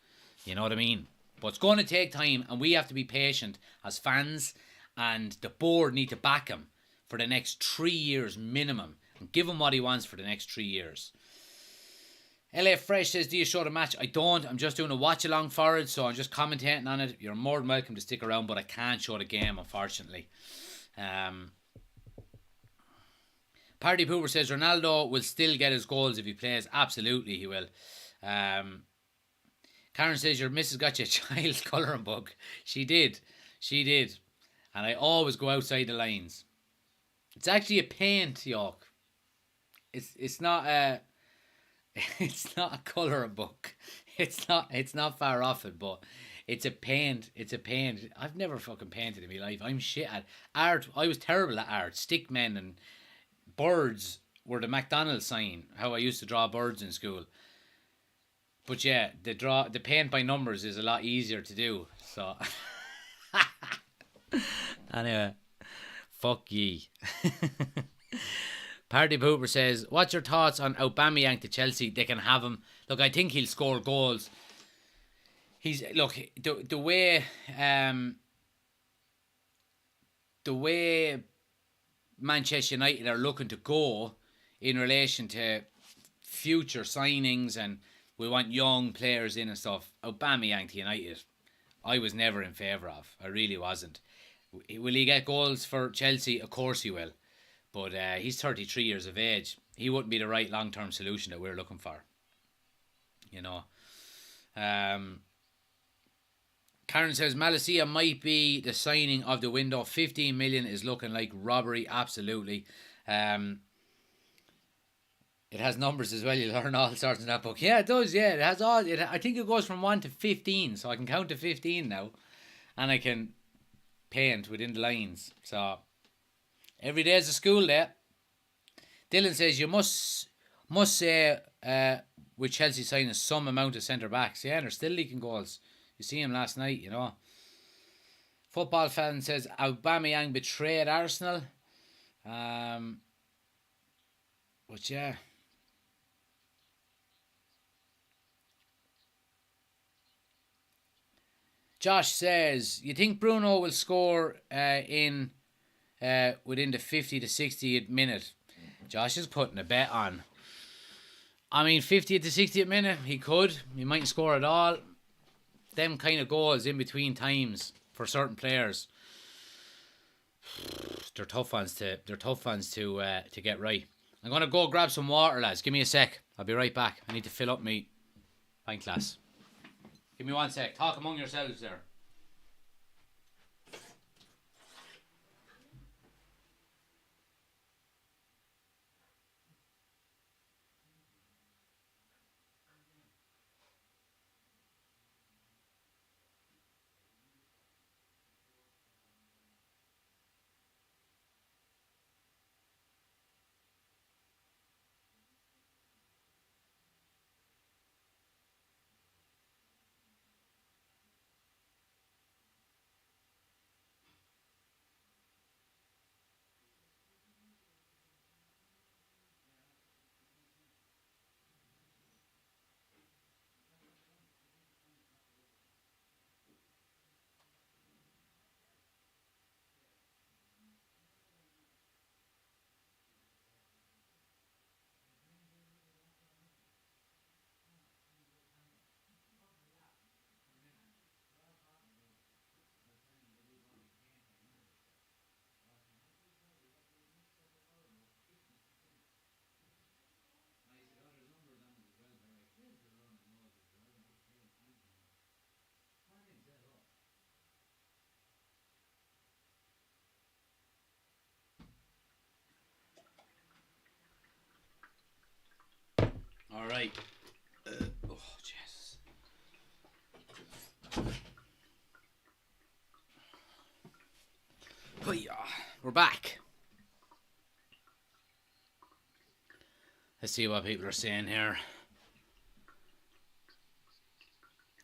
You know what I mean? But it's going to take time, and we have to be patient as fans, and the board need to back him for the next 3 years minimum, and give him what he wants for the next 3 years. LA Fresh says, do you show the match? I don't. I'm just doing a watch along for it, so I'm just commentating on it. You're more than welcome to stick around, but I can't show the game, unfortunately. Party Pooper says, Ronaldo will still get his goals if he plays. Absolutely, he will. Karen says, your missus got you a child's colouring book. She did. And I always go outside the lines. It's actually a paint yoke. It's not a... It's not a colouring book. It's not far off it, but it's a paint. I've never fucking painted in my life. I'm shit at art. I was terrible at art. Stick men and birds were the McDonald's sign. How I used to draw birds in school. But yeah, the paint by numbers is a lot easier to do. So anyway, fuck ye. Party Pooper says, what's your thoughts on Aubameyang to Chelsea? They can have him. Look, I think he'll score goals. The way Manchester United are looking to go in relation to future signings, and we want young players in and stuff. Aubameyang to United, I was never in favour of. I really wasn't. Will he get goals for Chelsea? Of course he will. But he's 33 years of age. He wouldn't be the right long-term solution that we're looking for. You know. Karen says, Malacia might be the signing of the window. 15 million is looking like robbery. Absolutely. It has numbers as well. You learn all sorts in that book. Yeah, it does. Yeah, it has all. I think it goes from 1 to 15. So I can count to 15 now. And I can paint within the lines. So... every day is a school day. Dylan says, you must say with Chelsea signing some amount of centre backs. Yeah, and they're still leaking goals. You see him last night, you know. Football fan says Aubameyang betrayed Arsenal. But yeah. Josh says, you think Bruno will score within the 50 to 60th minute? Josh is putting a bet on. I mean, 50th to 60th minute, he could. He mightn't score at all. Them kind of goals in between times for certain players, they're tough ones to get right. I'm gonna go grab some water, lads. Give me a sec. I'll be right back. I need to fill up my pint glass. Give me 1 sec. Talk among yourselves there. Right. Oh, Jesus. We're back. Let's see what people are saying here.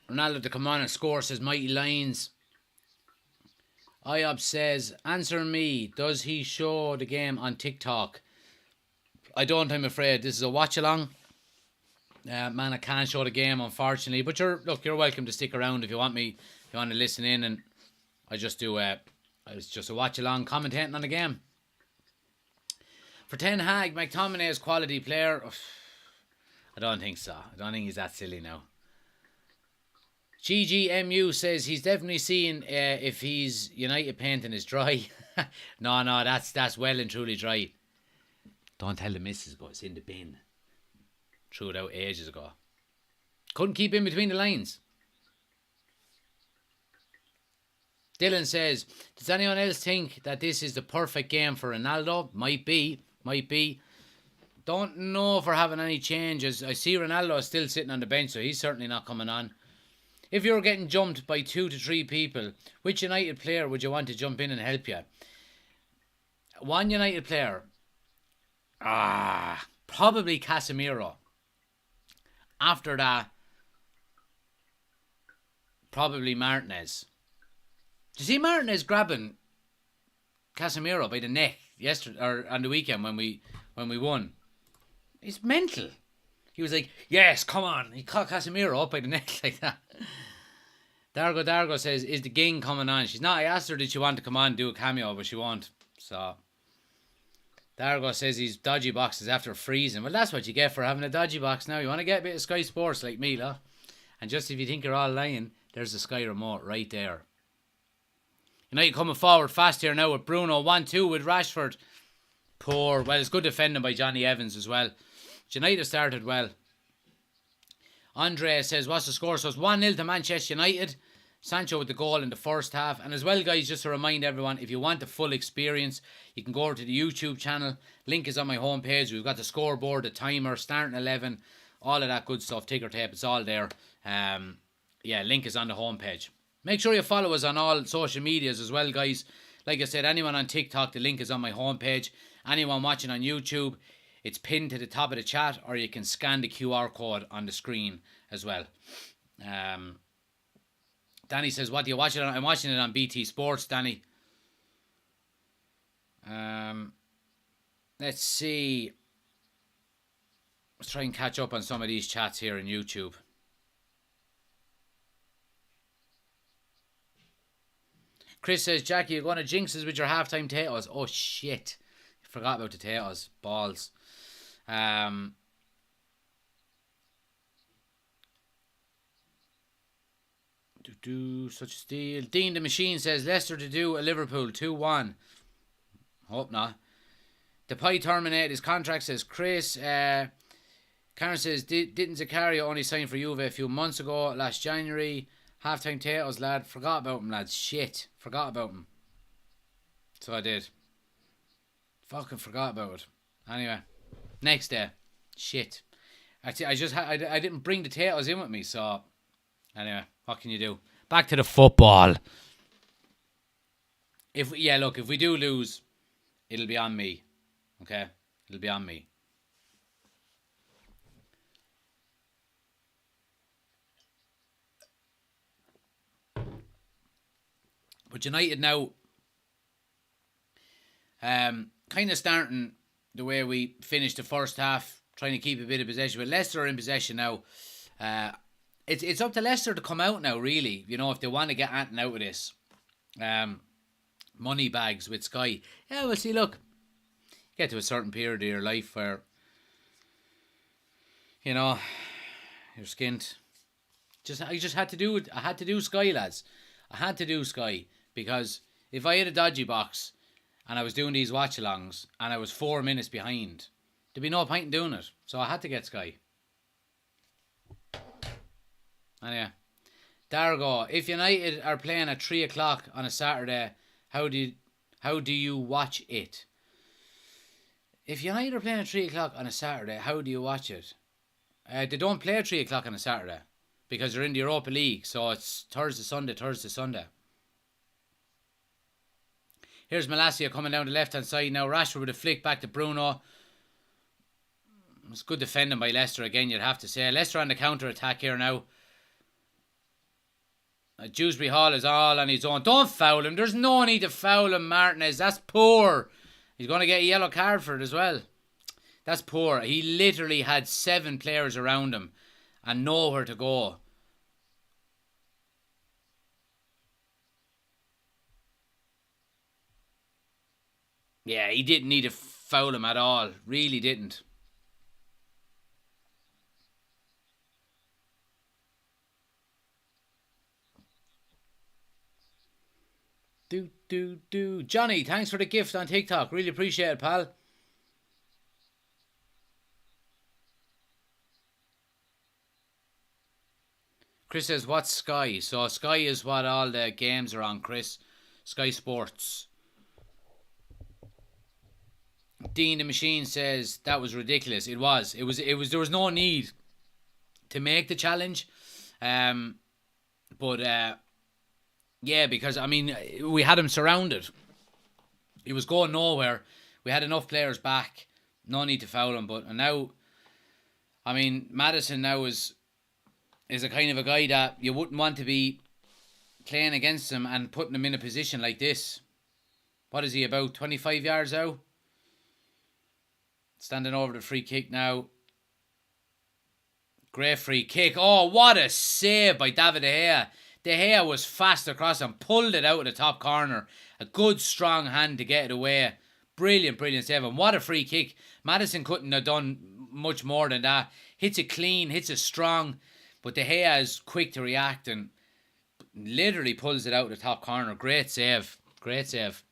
Ronaldo to come on and score, says Mighty Lions. IOB says, answer me, does he show the game on TikTok? I don't, I'm afraid. This is a watch-along. Man, I can't show the game, unfortunately. But you're welcome to stick around if you want me. If you want to listen in, and I just do it's just a watch-along commentating on the game. For Ten Hag, McTominay is quality player. I don't think so. I don't think he's that silly now. GGMU says he's definitely seen if his United painting is dry. No, that's well and truly dry. Don't tell the missus, but it's in the bin. Threw it out ages ago. Couldn't keep in between the lines. Dylan says, does anyone else think that this is the perfect game for Ronaldo? Might be. Don't know if we're having any changes. I see Ronaldo is still sitting on the bench, so he's certainly not coming on. If you're getting jumped by 2 to 3 people, which United player would you want to jump in and help you? One United player. Probably Casemiro. After that, probably Martinez. Did you see Martinez grabbing Casemiro by the neck yesterday or on the weekend when we won? He's mental. He was like, yes, come on. He caught Casemiro up by the neck like that. Dargo says, is the gang coming on? She's not. I asked her did she want to come on and do a cameo, but she won't. So Dargo says he's dodgy boxes after freezing. Well, that's what you get for having a dodgy box now. You want to get a bit of Sky Sports like me, lah. And just if you think you're all lying, there's the Sky remote right there. United coming forward fast here now with Bruno. 1-2 with Rashford. Poor. Well, it's good defending by Johnny Evans as well. United started well. Andre says, what's the score? So it's 1-0 to Manchester United. Sancho with the goal in the first half. And as well, guys, just to remind everyone, if you want the full experience, you can go over to the YouTube channel. Link is on my homepage. We've got the scoreboard, the timer, starting 11, all of that good stuff, ticker tape, it's all there. Link is on the homepage. Make sure you follow us on all social medias as well, guys. Like I said, anyone on TikTok, the link is on my homepage. Anyone watching on YouTube, it's pinned to the top of the chat, or you can scan the QR code on the screen as well. Danny says, what do you watch it on? I'm watching it on BT Sports, Danny. Let's see. Let's try and catch up on some of these chats here on YouTube. Chris says, Jackie, you're going to jinx us with your halftime potatoes. Oh, shit. Forgot about the potatoes. Balls. Such steal. Dean the Machine says, Leicester to do a Liverpool 2-1. Hope not. Depay terminate his contract, says Chris. Karen says, didn't Zakaria only sign for Juve a few months ago, last January? Half-time potatoes, lad. Forgot about him, lads. Shit. Forgot about him. So I did. Fucking forgot about it. Anyway. Next day. Shit. Actually, I didn't bring the potatoes in with me, so... Anyway, what can you do? Back to the football. If we do lose, it'll be on me. Okay? It'll be on me. But United now, kind of starting the way we finished the first half, trying to keep a bit of possession. But Leicester are in possession now. It's up to Leicester to come out now, really. You know, if they want to get anything out of this. Money bags with Sky. Yeah, well, see, look. Get to a certain period of your life where, you know, you're skint. I just had to do it. I had to do Sky, lads. I had to do Sky. Because if I had a dodgy box and I was doing these watch-alongs and I was 4 minutes behind, there'd be no point in doing it. So I had to get Sky. Anyway. Dargo, if United are playing at 3 o'clock on a Saturday, how do you watch it? If United are playing at 3 o'clock on a Saturday, how do you watch it? They don't play at 3 o'clock on a Saturday because they're in the Europa League. So it's Thursday, Sunday, Thursday, Sunday. Here's Malacia coming down the left-hand side now. Rashford with a flick back to Bruno. It's good defending by Leicester again, you'd have to say. Leicester on the counter-attack here now. Dewsbury Hall is all on his own. Don't foul him. There's no need to foul him, Martinez. That's poor. He's going to get a yellow card for it as well. That's poor. He literally had 7 players around him and nowhere to go. Yeah, he didn't need to foul him at all. Really didn't. Johnny, thanks for the gift on TikTok. Really appreciate it, pal. Chris says, what's Sky? So Sky is what all the games are on, Chris. Sky Sports. Dean the Machine says, that was ridiculous. It was. There was no need to make the challenge. But yeah, because, I mean, we had him surrounded. He was going nowhere. We had enough players back. No need to foul him. But and now, I mean, Maddison now is a kind of a guy that you wouldn't want to be playing against him and putting him in a position like this. What is he, about 25 yards out? Standing over the free kick now. Great free kick. Oh, what a save by David De Gea. De Gea was fast across and pulled it out of the top corner. A good, strong hand to get it away. Brilliant, brilliant save. And what a free kick. Maddison couldn't have done much more than that. Hits it clean, hits it strong. But De Gea is quick to react and literally pulls it out of the top corner. Great save. Great save.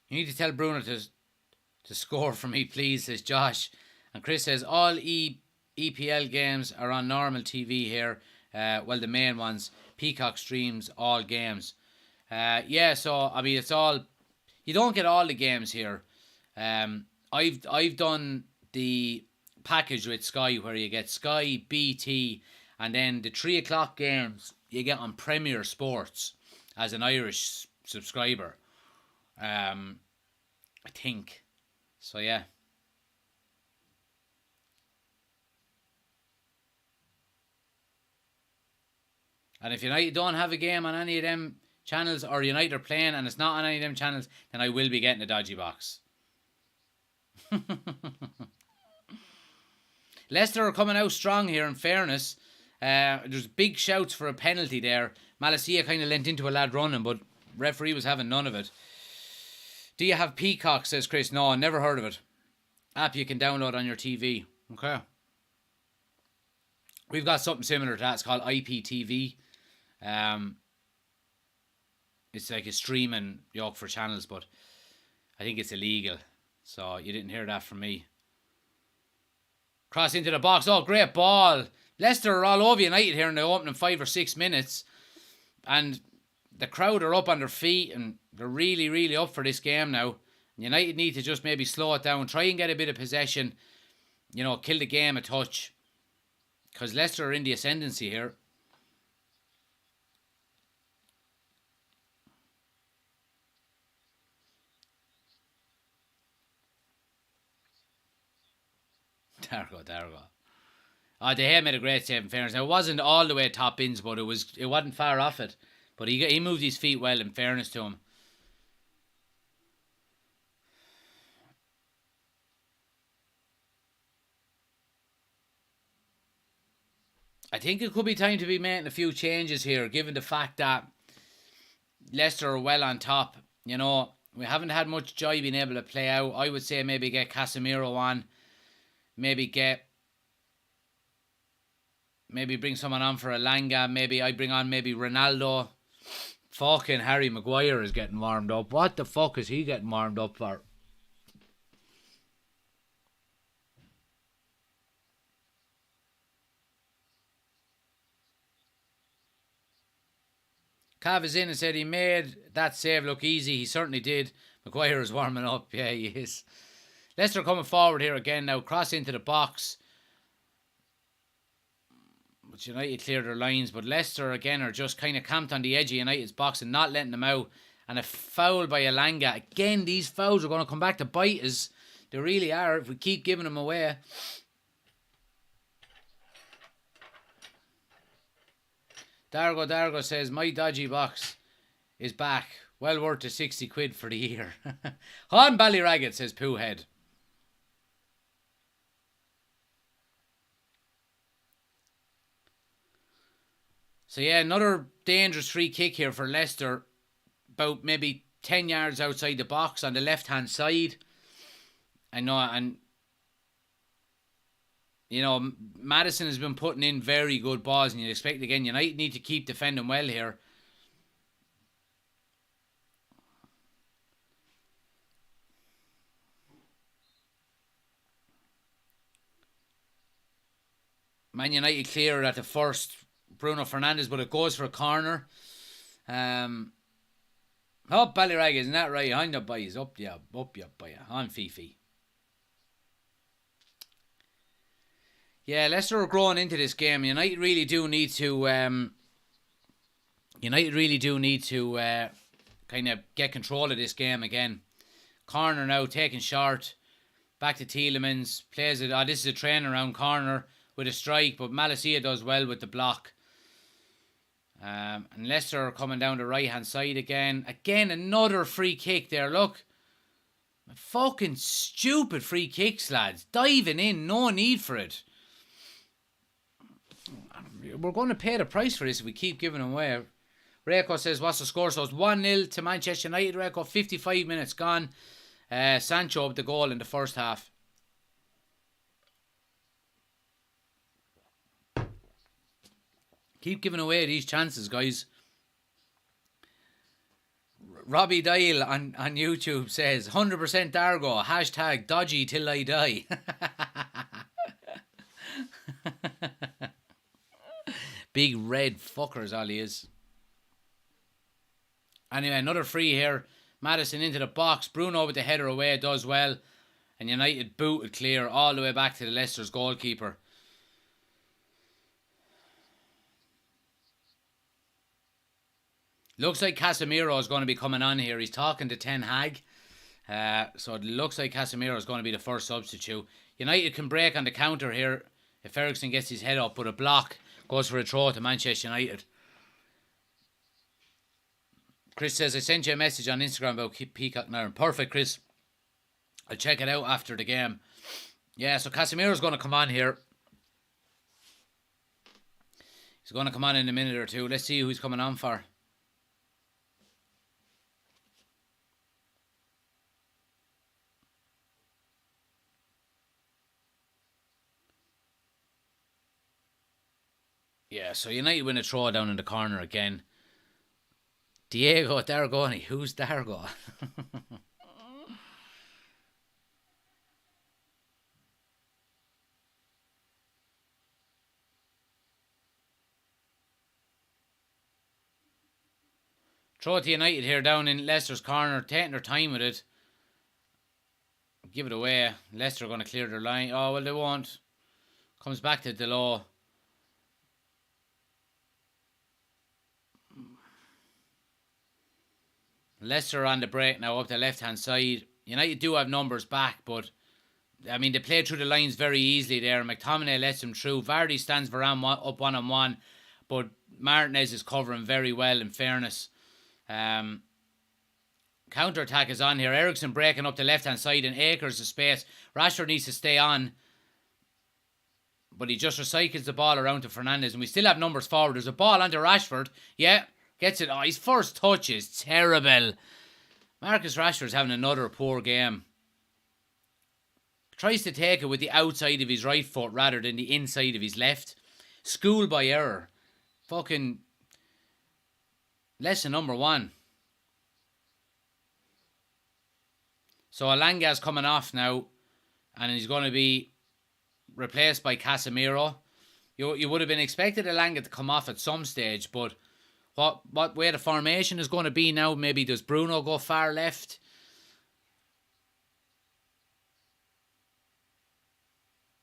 You need to tell Bruno to score for me, please, says Josh. And Chris says, all EPL games are on normal TV here. Well, the main ones. Peacock streams all games. Yeah, so, I mean, it's all... You don't get all the games here. I've done the package with Sky where you get Sky, BT, and then the 3 o'clock games you get on Premier Sports as an Irish subscriber. I think. So, yeah. And if United don't have a game on any of them channels, or United are playing and it's not on any of them channels, then I will be getting a dodgy box. Leicester are coming out strong here, in fairness. There's big shouts for a penalty there. Malacia kind of lent into a lad running, but referee was having none of it. Do you have Peacock, says Chris? No, never heard of it. App you can download on your TV. Okay. We've got something similar to that. It's called IPTV. It's like a streaming yoke for channels, but I think it's illegal. So you didn't hear that from me. Cross into the box. Oh, great ball. Leicester are all over United here in the opening 5 or 6 minutes. And the crowd are up on their feet and they're really, really up for this game now. United need to just maybe slow it down. Try and get a bit of possession. You know, kill the game a touch. Because Leicester are in the ascendancy here. There we go. Oh, De Gea made a great save in fairness. Now, it wasn't all the way top bins, but it wasn't far off it. But he moved his feet well, in fairness to him. I think it could be time to be making a few changes here, given the fact that Leicester are well on top. You know, we haven't had much joy being able to play out. I would say maybe get Casemiro on. Maybe bring someone on for a Langa. Maybe I bring on maybe Ronaldo. Fucking Harry Maguire is getting warmed up. What the fuck is he getting warmed up for? Cav is in and said he made that save look easy. He certainly did. Maguire is warming up. Yeah, he is. Leicester coming forward here again now. Cross into the box. But United cleared their lines. But Leicester again are just kind of camped on the edge of United's box and not letting them out. And a foul by Elanga. Again, these fouls are going to come back to bite us. They really are if we keep giving them away. Dargo says, my dodgy box is back. Well worth the 60 quid for the year. On Ballyraggett, says Poohhead. So yeah, another dangerous free kick here for Leicester. About maybe 10 yards outside the box on the left-hand side. I know, and you know, Maddison has been putting in very good balls, and you'd expect, again, United need to keep defending well here. Man United clear at the first, Bruno Fernandes, but it goes for a corner. Oh, Ballyrag, isn't that right? I'm the boys. Up you, boy. On Fifi. Yeah, Leicester are growing into this game. United really do need to kind of get control of this game again. Corner now, taken short. Back to Tielemans. Plays it. Oh, this is a train around corner with a strike, but Malacia does well with the block. And Leicester are coming down the right-hand side again. Again, another free kick there, look. Fucking stupid free kicks, lads. Diving in, no need for it. We're going to pay the price for this if we keep giving them away. Reiko says, what's the score? So it's 1-0 to Manchester United. Reiko, 55 minutes gone. Sancho with the goal in the first half. Keep giving away these chances, guys. Robbie Dial on YouTube says, 100% Dargo. Hashtag dodgy till I die. Big red fuckers, all he is. Anyway, another free here. Maddison into the box. Bruno with the header away does well. And United booted clear all the way back to the Leicester's goalkeeper. Looks like Casemiro is going to be coming on here. He's talking to Ten Hag. So it looks like Casemiro is going to be the first substitute. United can break on the counter here if Eriksen gets his head up, but a block goes for a throw to Manchester United. Chris says, I sent you a message on Instagram about Peacock now. Perfect, Chris. I'll check it out after the game. Yeah, so Casemiro's going to come on here. He's going to come on in a minute or two. Let's see who he's coming on for. Yeah, so United win a throw down in the corner again. Diego Dargoni. Who's Dargo? Throw it to United here down in Leicester's corner. Taking their time with it. Give it away. Leicester are going to clear their line. Oh, well, they won't. Comes back to Delo. Leicester on the break now up the left-hand side. United do have numbers back, but I mean, they played through the lines very easily there. McTominay lets them through. Vardy stands Varane up one-on-one, but Martinez is covering very well, in fairness. Counter-attack is on here. Eriksen breaking up the left-hand side and acres of space. Rashford needs to stay on, but he just recycles the ball around to Fernandes, and we still have numbers forward. There's a ball onto Rashford. Yeah. Gets it. Oh, his first touch is terrible. Marcus Rashford's having another poor game. Tries to take it with the outside of his right foot rather than the inside of his left. School by error. Fucking lesson number 1. So Elanga's coming off now, and he's going to be replaced by Casemiro. You would have been expected Elanga to come off at some stage, but what way the formation is going to be now. Maybe does Bruno go far left?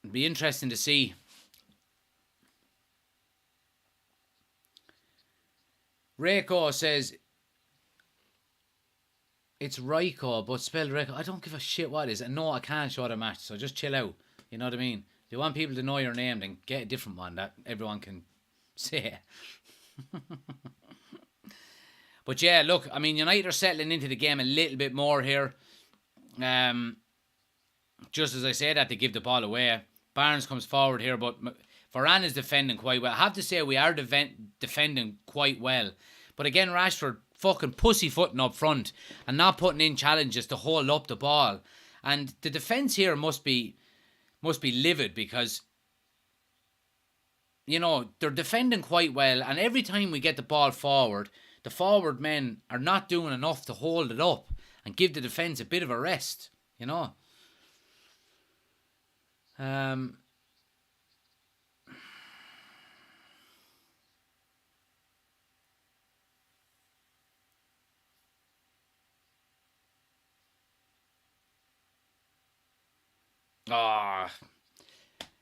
It'd be interesting to see. Reiko says it's Reiko, but spelled Reiko. I don't give a shit what it is. And no, I can't show the match, so just chill out. You know what I mean? If you want people to know your name, then get a different one that everyone can say. But yeah, look, I mean, United are settling into the game a little bit more here. Just as I say that, they give the ball away. Barnes comes forward here, but Varane is defending quite well. I have to say we are defending quite well. But again, Rashford fucking pussyfooting up front and not putting in challenges to hold up the ball. And the defence here must be livid because, you know, they're defending quite well. And every time we get the ball forward, the forward men are not doing enough to hold it up and give the defence a bit of a rest, you know.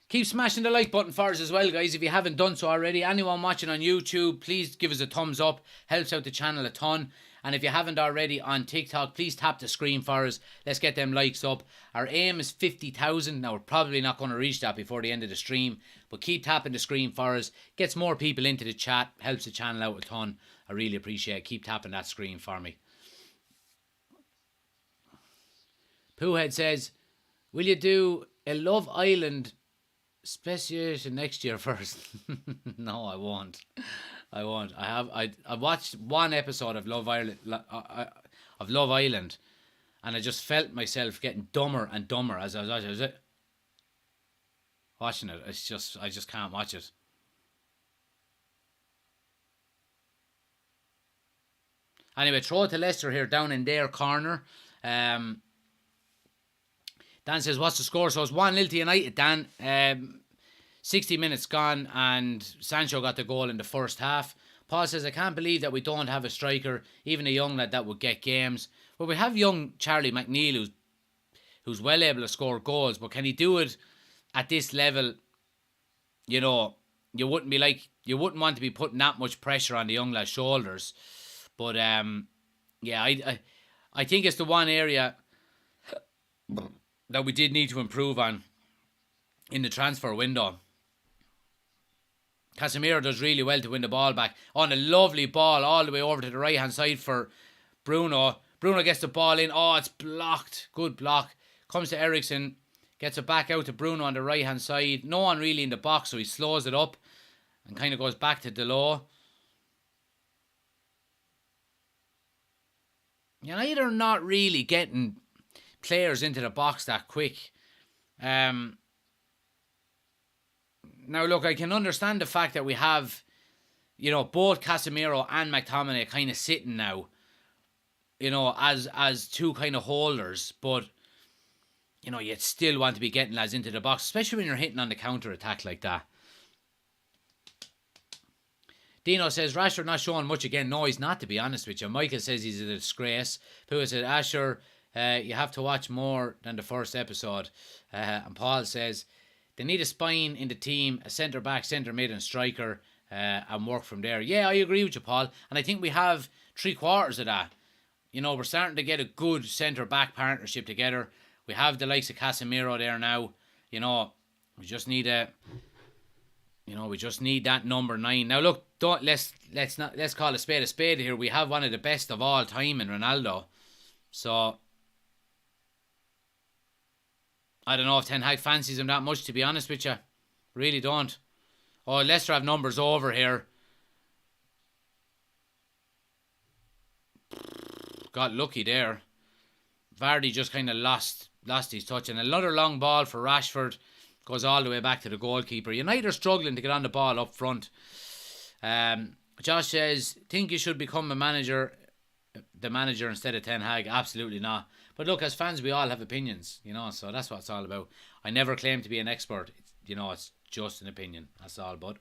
Keep smashing the like button for us as well, guys, if you haven't done so already. Anyone watching on YouTube, please give us a thumbs up. Helps out the channel a ton. And if you haven't already on TikTok, please tap the screen for us. Let's get them likes up. Our aim is 50,000. Now, we're probably not going to reach that before the end of the stream. But keep tapping the screen for us. Gets more people into the chat. Helps the channel out a ton. I really appreciate it. Keep tapping that screen for me. Poohead says, will you do a Love Island speciation next year first? No, I won't. I watched one episode of Love Island, and I just felt myself getting dumber and dumber as I was watching it. It's just, I just can't watch it. Anyway, throw it to Leicester here down in their corner. Dan says, what's the score? So it's 1-0 to United, Dan. 60 minutes gone and Sancho got the goal in the first half. Paul says, I can't believe that we don't have a striker, even a young lad that would get games. Well, we have young Charlie McNeil who's well able to score goals, but can he do it at this level? You know, you wouldn't want to be putting that much pressure on the young lad's shoulders. But yeah, I think it's the one area that we did need to improve on in the transfer window. Casemiro does really well to win the ball back. On a lovely ball all the way over to the right hand side for Bruno. Bruno gets the ball in. Oh, it's blocked. Good block. Comes to Eriksen. Gets it back out to Bruno on the right hand side. No one really in the box, so he slows it up and kind of goes back to Delo. United are not really getting players into the box that quick. Now, look, I can understand the fact that we have, you know, both Casemiro and McTominay kind of sitting now, you know, as two kind of holders. But, you know, you'd still want to be getting lads into the box, especially when you're hitting on the counter-attack like that. Dino says, Rashford not showing much again. No, he's not, to be honest with you. Michael says he's a disgrace. Pua said, Asher, you have to watch more than the first episode. And Paul says, they need a spine in the team, a centre-back, centre-mid and striker, and work from there. Yeah, I agree with you, Paul. And I think we have 3/4 of that. You know, we're starting to get a good centre-back partnership together. We have the likes of Casemiro there now. You know, we just need that number 9. Now look, let's call a spade here. We have one of the best of all time in Ronaldo. So I don't know if Ten Hag fancies him that much, to be honest with you. Really don't. Oh, Leicester have numbers over here. Got lucky there. Vardy just kind of lost his touch. And another long ball for Rashford. Goes all the way back to the goalkeeper. United are struggling to get on the ball up front. Josh says, think you should become the manager instead of Ten Hag. Absolutely not. But look, as fans, we all have opinions, you know, so that's what it's all about. I never claim to be an expert. You know, it's just an opinion. That's all, bud.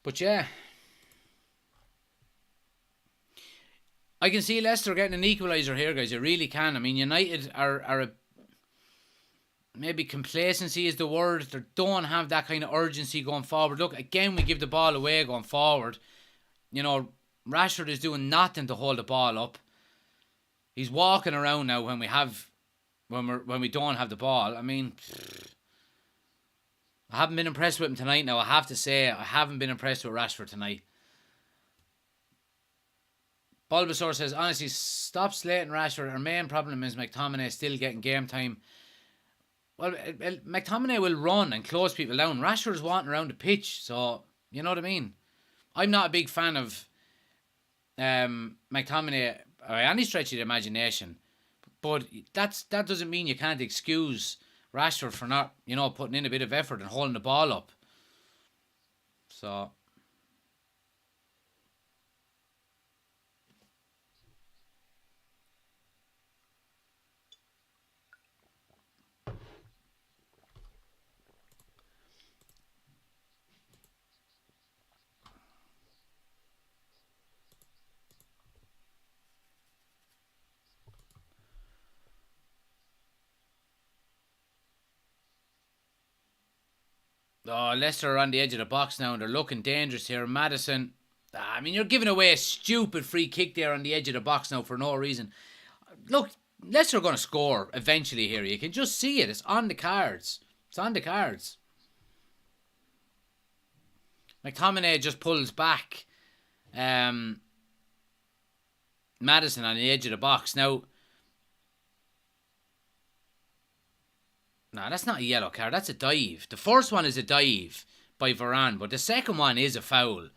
But yeah, I can see Leicester getting an equaliser here, guys. I really can. I mean, United are a, maybe complacency is the word. They don't have that kind of urgency going forward. Look, again, we give the ball away going forward. You know, Rashford is doing nothing to hold the ball up. He's walking around now when we don't have the ball. I mean, I haven't been impressed with him tonight now. I have to say, I haven't been impressed with Rashford tonight. Bulbasaur says, honestly, stop slating Rashford. Our main problem is McTominay still getting game time. Well, McTominay will run and close people down. Rashford's wanting around the pitch, so you know what I mean. I'm not a big fan of McTominay by any stretch of the imagination, but that doesn't mean you can't excuse Rashford for not, you know, putting in a bit of effort and holding the ball up. So. Oh, Leicester are on the edge of the box now and they're looking dangerous here. Maddison, I mean, you're giving away a stupid free kick there on the edge of the box now for no reason. Look, Leicester are going to score eventually here. You can just see it. It's on the cards. It's on the cards. McTominay just pulls back Maddison on the edge of the box. Now, no, that's not a yellow card. That's a dive. The first one is a dive by Varane, but the second one is a foul.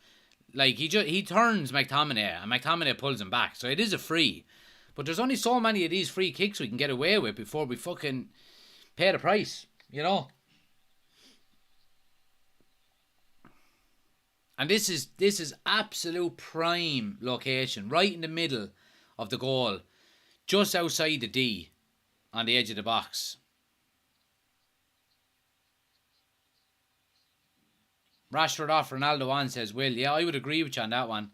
Like, he turns McTominay, and McTominay pulls him back. So it is a free. But there's only so many of these free kicks we can get away with before we fucking pay the price, you know? And this is absolute prime location, right in the middle of the goal, just outside the D, on the edge of the box. Rashford off, Ronaldo on, says Will. Yeah, I would agree with you on that one.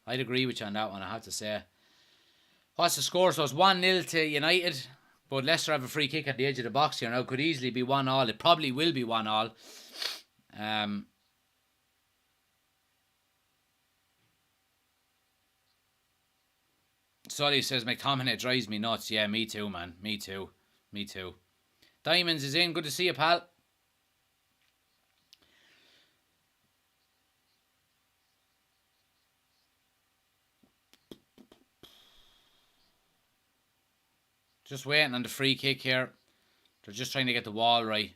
I'd agree with you on that one, I have to say. What's the score? So it's 1-0 to United. But Leicester have a free kick at the edge of the box here now. Could easily be 1-1. It probably will be 1-1. Sully says McTominay drives me nuts. Yeah, me too, man. Me too. Me too. Diamonds is in. Good to see you, pal. Just waiting on the free kick here. They're just trying to get the wall right.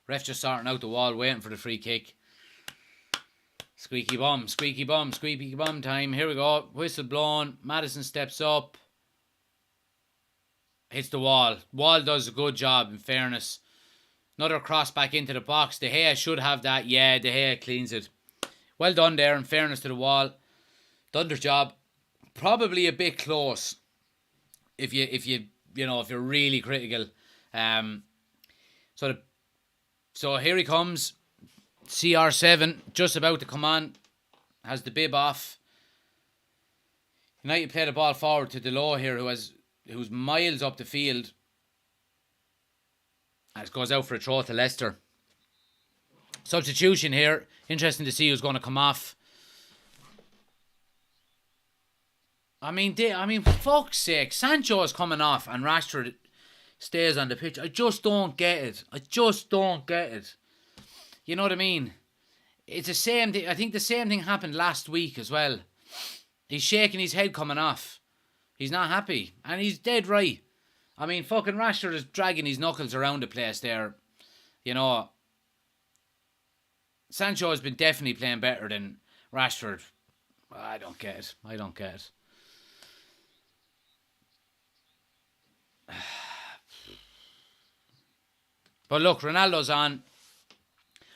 Ref just sorting out the wall, waiting for the free kick. Squeaky bum, squeaky bum, squeaky bum time. Here we go. Whistle blown. Maddison steps up. Hits the wall. Wall does a good job, in fairness. Another cross back into the box. De Gea should have that. Yeah, De Gea cleans it. Well done there, in fairness to the wall. Done their job. Probably a bit close. If you're really critical. So here he comes. CR7 just about to come on. Has the bib off. United play the ball forward to Delo here, who's miles up the field. As goes out for a throw to Leicester. Substitution here. Interesting to see who's going to come off. I mean, for fuck's sake, Sancho is coming off and Rashford stays on the pitch. I just don't get it. I just don't get it. You know what I mean? It's the same thing. I think the same thing happened last week as well. He's shaking his head coming off. He's not happy. And he's dead right. I mean, fucking Rashford is dragging his knuckles around the place there. You know, Sancho has been definitely playing better than Rashford. I don't get it. I don't get it. But look, Ronaldo's on.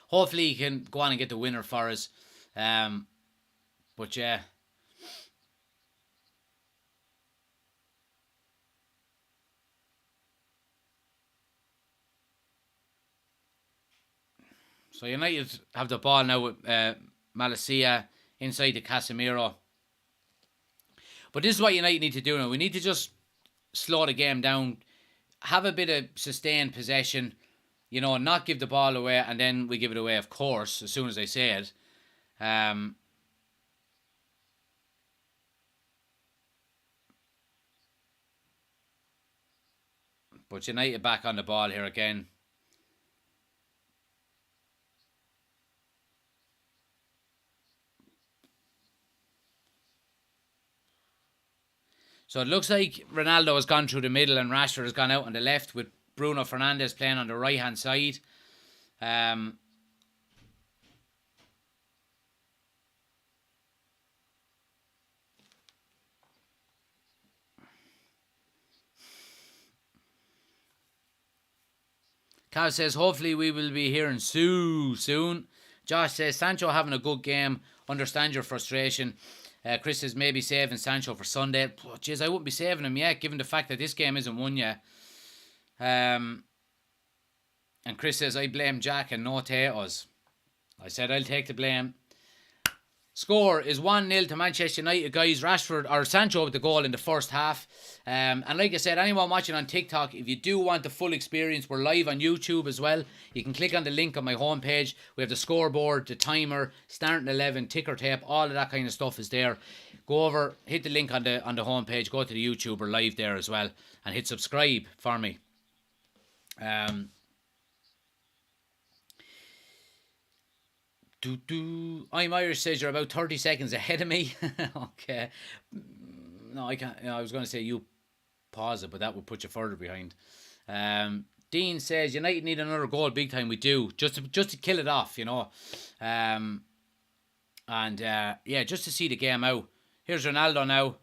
Hopefully he can go on and get the winner for us. But yeah. So United have the ball now with Malacia inside to Casemiro. But this is what United need to do now. We need to just slow the game down, have a bit of sustained possession, not give the ball away, and then we give it away, of course, as soon as I say it. But United back on the ball here again. So it looks like Ronaldo has gone through the middle and Rashford has gone out on the left with Bruno Fernandes playing on the right hand side. Cal says, hopefully we will be hearing soon. Josh says, Sancho having a good game. Understand your frustration. Chris says, maybe saving Sancho for Sunday. Oh, jeez, I wouldn't be saving him yet, given the fact that this game isn't won yet. And Chris says, I blame Jack and no potatoes. I said, I'll take the blame. Score is 1-0 to Manchester United, guys. Rashford or Sancho with the goal in the first half. And like I said, anyone watching on TikTok, if you do want the full experience, we're live on YouTube as well. You can click on the link on my homepage. We have the scoreboard, the timer, starting 11, ticker tape, all of that kind of stuff is there. Go over, hit the link on the homepage, go to the YouTube, we're live there as well, and hit subscribe for me. I'm Irish says you're about 30 seconds ahead of me. Okay. No, I can't. I was going to say you pause it, but that would put you further behind. Dean says United need another goal big time. We do. Just to kill it off, And just to see the game out. Here's Ronaldo now.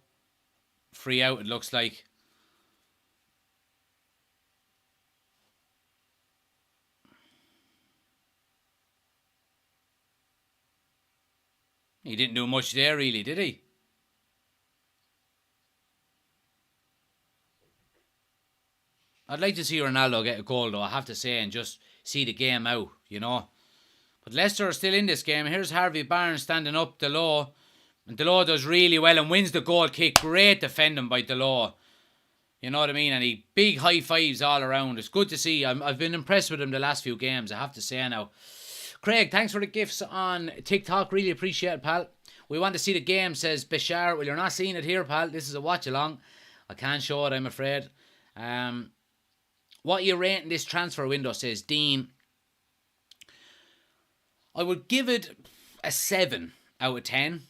Free out, it looks like. He didn't do much there, really, did he? I'd like to see Ronaldo get a goal, though, I have to say, and just see the game out, But Leicester are still in this game. Here's Harvey Barnes standing up, Delors. And Delors does really well and wins the goal kick. Great defending by Delors. You know what I mean? And he big high fives all around. It's good to see. I've been impressed with him the last few games, I have to say now. Craig, thanks for the gifts on TikTok. Really appreciate it, pal. We want to see the game, says Bashar. Well, you're not seeing it here, pal. This is a watch-along. I can't show it, I'm afraid. What are you rating this transfer window, says Dean. I would give it a 7 out of 10.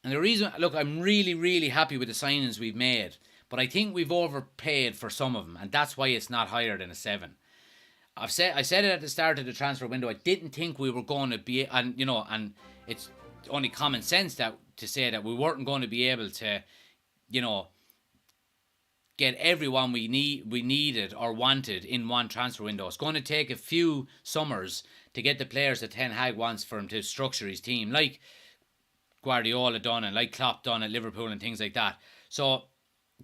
And the reason, look, I'm really, really happy with the signings we've made. But I think we've overpaid for some of them. And that's why it's not higher than a 7. I said it at the start of the transfer window. I didn't think we were going to be, and it's only common sense to say that we weren't going to be able to, get everyone we needed or wanted in one transfer window. It's going to take a few summers to get the players that Ten Hag wants for him to structure his team, like Guardiola done and like Klopp done at Liverpool and things like that. So,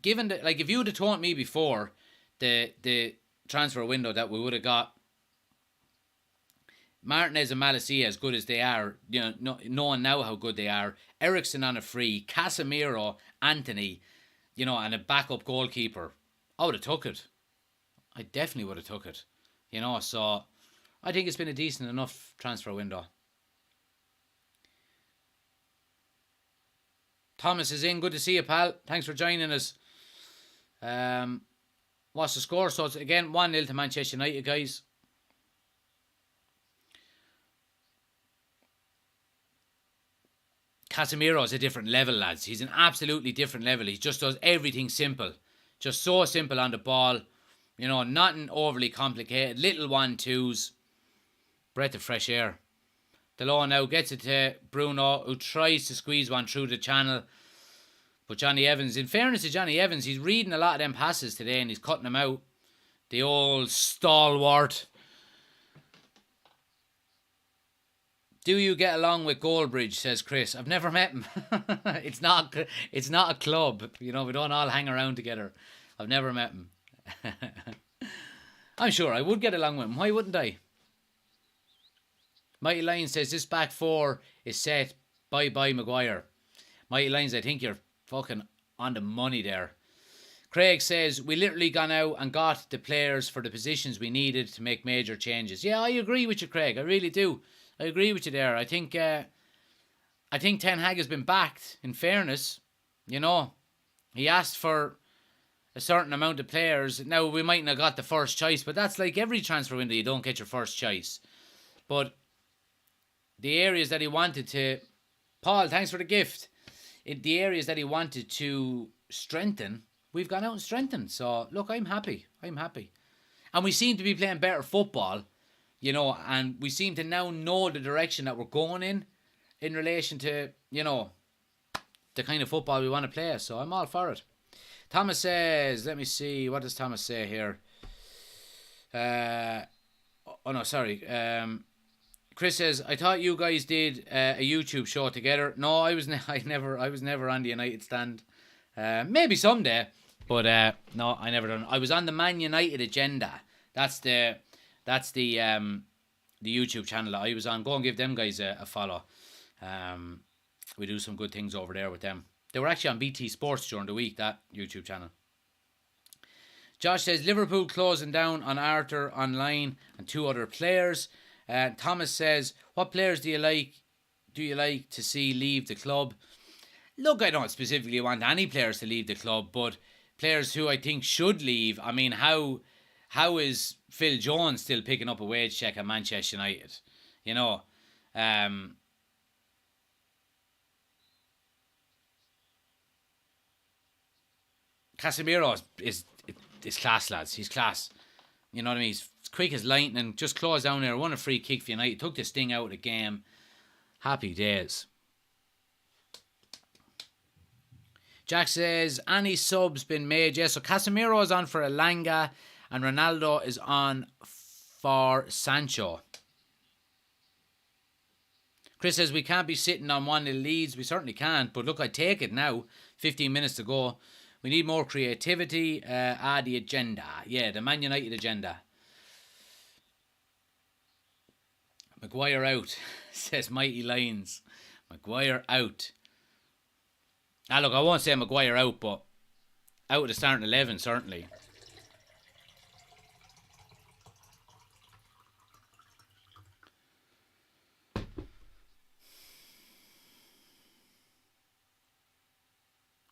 given that, if you would have told me before the transfer window that we would have got Martinez and Malacia as good as they are, knowing now how good they are, Eriksen on a free, Casemiro, Antony, and a backup goalkeeper, I would have took it. I definitely would have took it. So I think it's been a decent enough transfer window. Thomas is in. Good to see you, pal. Thanks for joining us. What's the score? So it's again 1-0 to Manchester United, guys. Casemiro is a different level, lads. He's an absolutely different level. He just does everything simple. Just so simple on the ball. Nothing overly complicated. Little 1-2s. Breath of fresh air. Delors now gets it to Bruno, who tries to squeeze one through the channel. But Johnny Evans, in fairness to Johnny Evans, he's reading a lot of them passes today and he's cutting them out. The old stalwart. Do you get along with Goldbridge, says Chris. I've never met him. It's not a club. We don't all hang around together. I've never met him. I'm sure I would get along with him. Why wouldn't I? Mighty Lion says this back four is set. Bye bye Maguire. Mighty Lions, I think you're fucking on the money there. Craig says, we literally gone out and got the players for the positions we needed to make major changes. Yeah, I agree with you, Craig. I really do. I agree with you there. I think Ten Hag has been backed, in fairness. You know, he asked for a certain amount of players. Now, we mightn't have got the first choice, but that's like every transfer window. You don't get your first choice. But the areas that he wanted to... Paul, thanks for the gift. In the areas that he wanted to strengthen, we've gone out and strengthened. So, look, I'm happy. I'm happy. And we seem to be playing better football, you know, and we seem to now know the direction that we're going in relation to, you know, the kind of football we want to play. So I'm all for it. Thomas says, let me see, what does Thomas say here? Chris says, I thought you guys did a YouTube show together. No, I was never on the United stand. Maybe someday, but no, I never done. I was on the Man United agenda. That's the YouTube channel that I was on. Go and give them guys a follow. We do some good things over there with them. They were actually on BT Sports during the week, that YouTube channel. Josh says, Liverpool closing down on Arthur online and 2 other players. Thomas says, what players do you like to see leave the club? Look, I don't specifically want any players to leave the club, but players who I think should leave. I mean, how is Phil Jones still picking up a wage check at Manchester United? You know, Casemiro is class, lads. He's class. You know what I mean? He's quick as lightning. Just closed down there. Won a free kick for United. Took the sting out of the game. Happy days. Jack says, any subs been made? Yes, so Casemiro is on for Elanga and Ronaldo is on for Sancho. Chris says, we can't be sitting on 1-0 leads. We certainly can't, but look, I take it now. 15 minutes to go. We need more creativity. The agenda. Yeah, the Man United agenda. Maguire out, says Mighty Lions. Maguire out. Look, I won't say Maguire out, but out of the starting 11, certainly.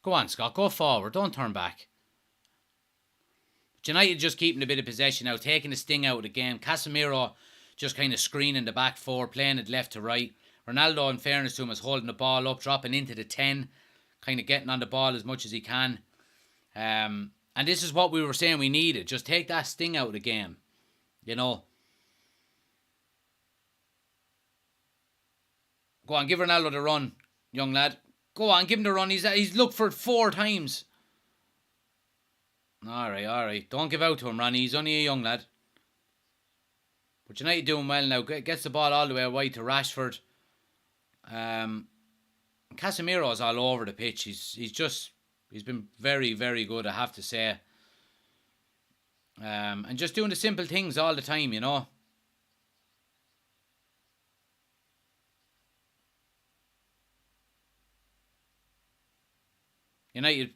Go on, Scott. Go forward. Don't turn back. United just keeping a bit of possession now, taking the sting out of the game. Casemiro just kind of screening the back four, playing it left to right. Ronaldo, in fairness to him, is holding the ball up, dropping into the 10, kind of getting on the ball as much as he can. And this is what we were saying we needed. Just take that sting out of the game. You know. Go on, give Ronaldo the run, young lad. Go on, give him the run. He's looked for it 4 times. Alright. Don't give out to him, Ronnie. He's only a young lad. But United doing well now. Gets the ball all the way wide to Rashford. Casemiro's all over the pitch. He's been very, very good, I have to say. And just doing the simple things all the time, you know. United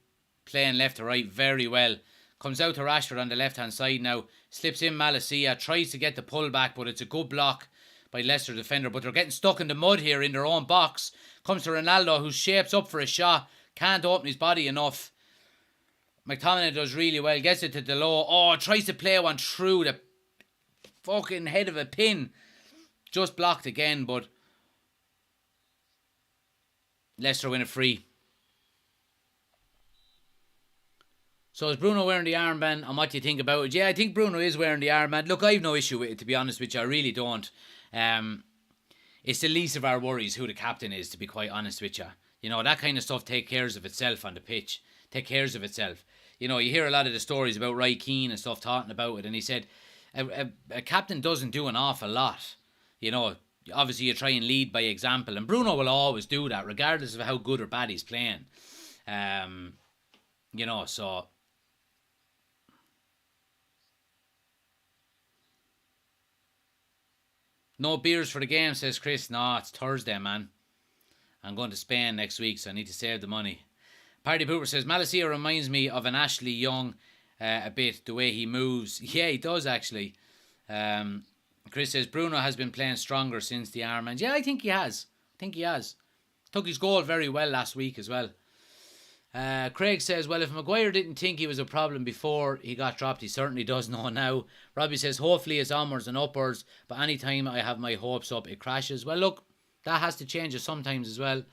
playing left to right very well. Comes out to Rashford on the left-hand side now. Slips in Malacia. Tries to get the pull back, but it's a good block by Leicester defender. But they're getting stuck in the mud here in their own box. Comes to Ronaldo, who shapes up for a shot. Can't open his body enough. McTominay does really well. Gets it to Delo. Oh, tries to play one through the fucking head of a pin. Just blocked again, but Leicester win a free. So is Bruno wearing the armband, and what do you think about it? Yeah, I think Bruno is wearing the armband. Look, I have no issue with it, to be honest with you. I really don't. It's the least of our worries who the captain is, to be quite honest with you. You know, that kind of stuff takes care of itself on the pitch. Takes care of itself. You know, you hear a lot of the stories about Roy Keane and stuff talking about it, and he said a captain doesn't do an awful lot. You know, obviously you try and lead by example, and Bruno will always do that, regardless of how good or bad he's playing. You know, so... No beers for the game, says Chris. No, it's Thursday, man. I'm going to Spain next week, so I need to save the money. Party Pooper says, Malacia reminds me of an Ashley Young a bit, the way he moves. Yeah, he does, actually. Chris says, Bruno has been playing stronger since the armband. Yeah, I think he has. Took his goal very well last week as well. Craig says, well, if Maguire didn't think he was a problem before he got dropped, he certainly does know now. Robbie says, hopefully it's onwards and upwards, but anytime I have my hopes up, it crashes. Well, look, that has to change it sometimes as well.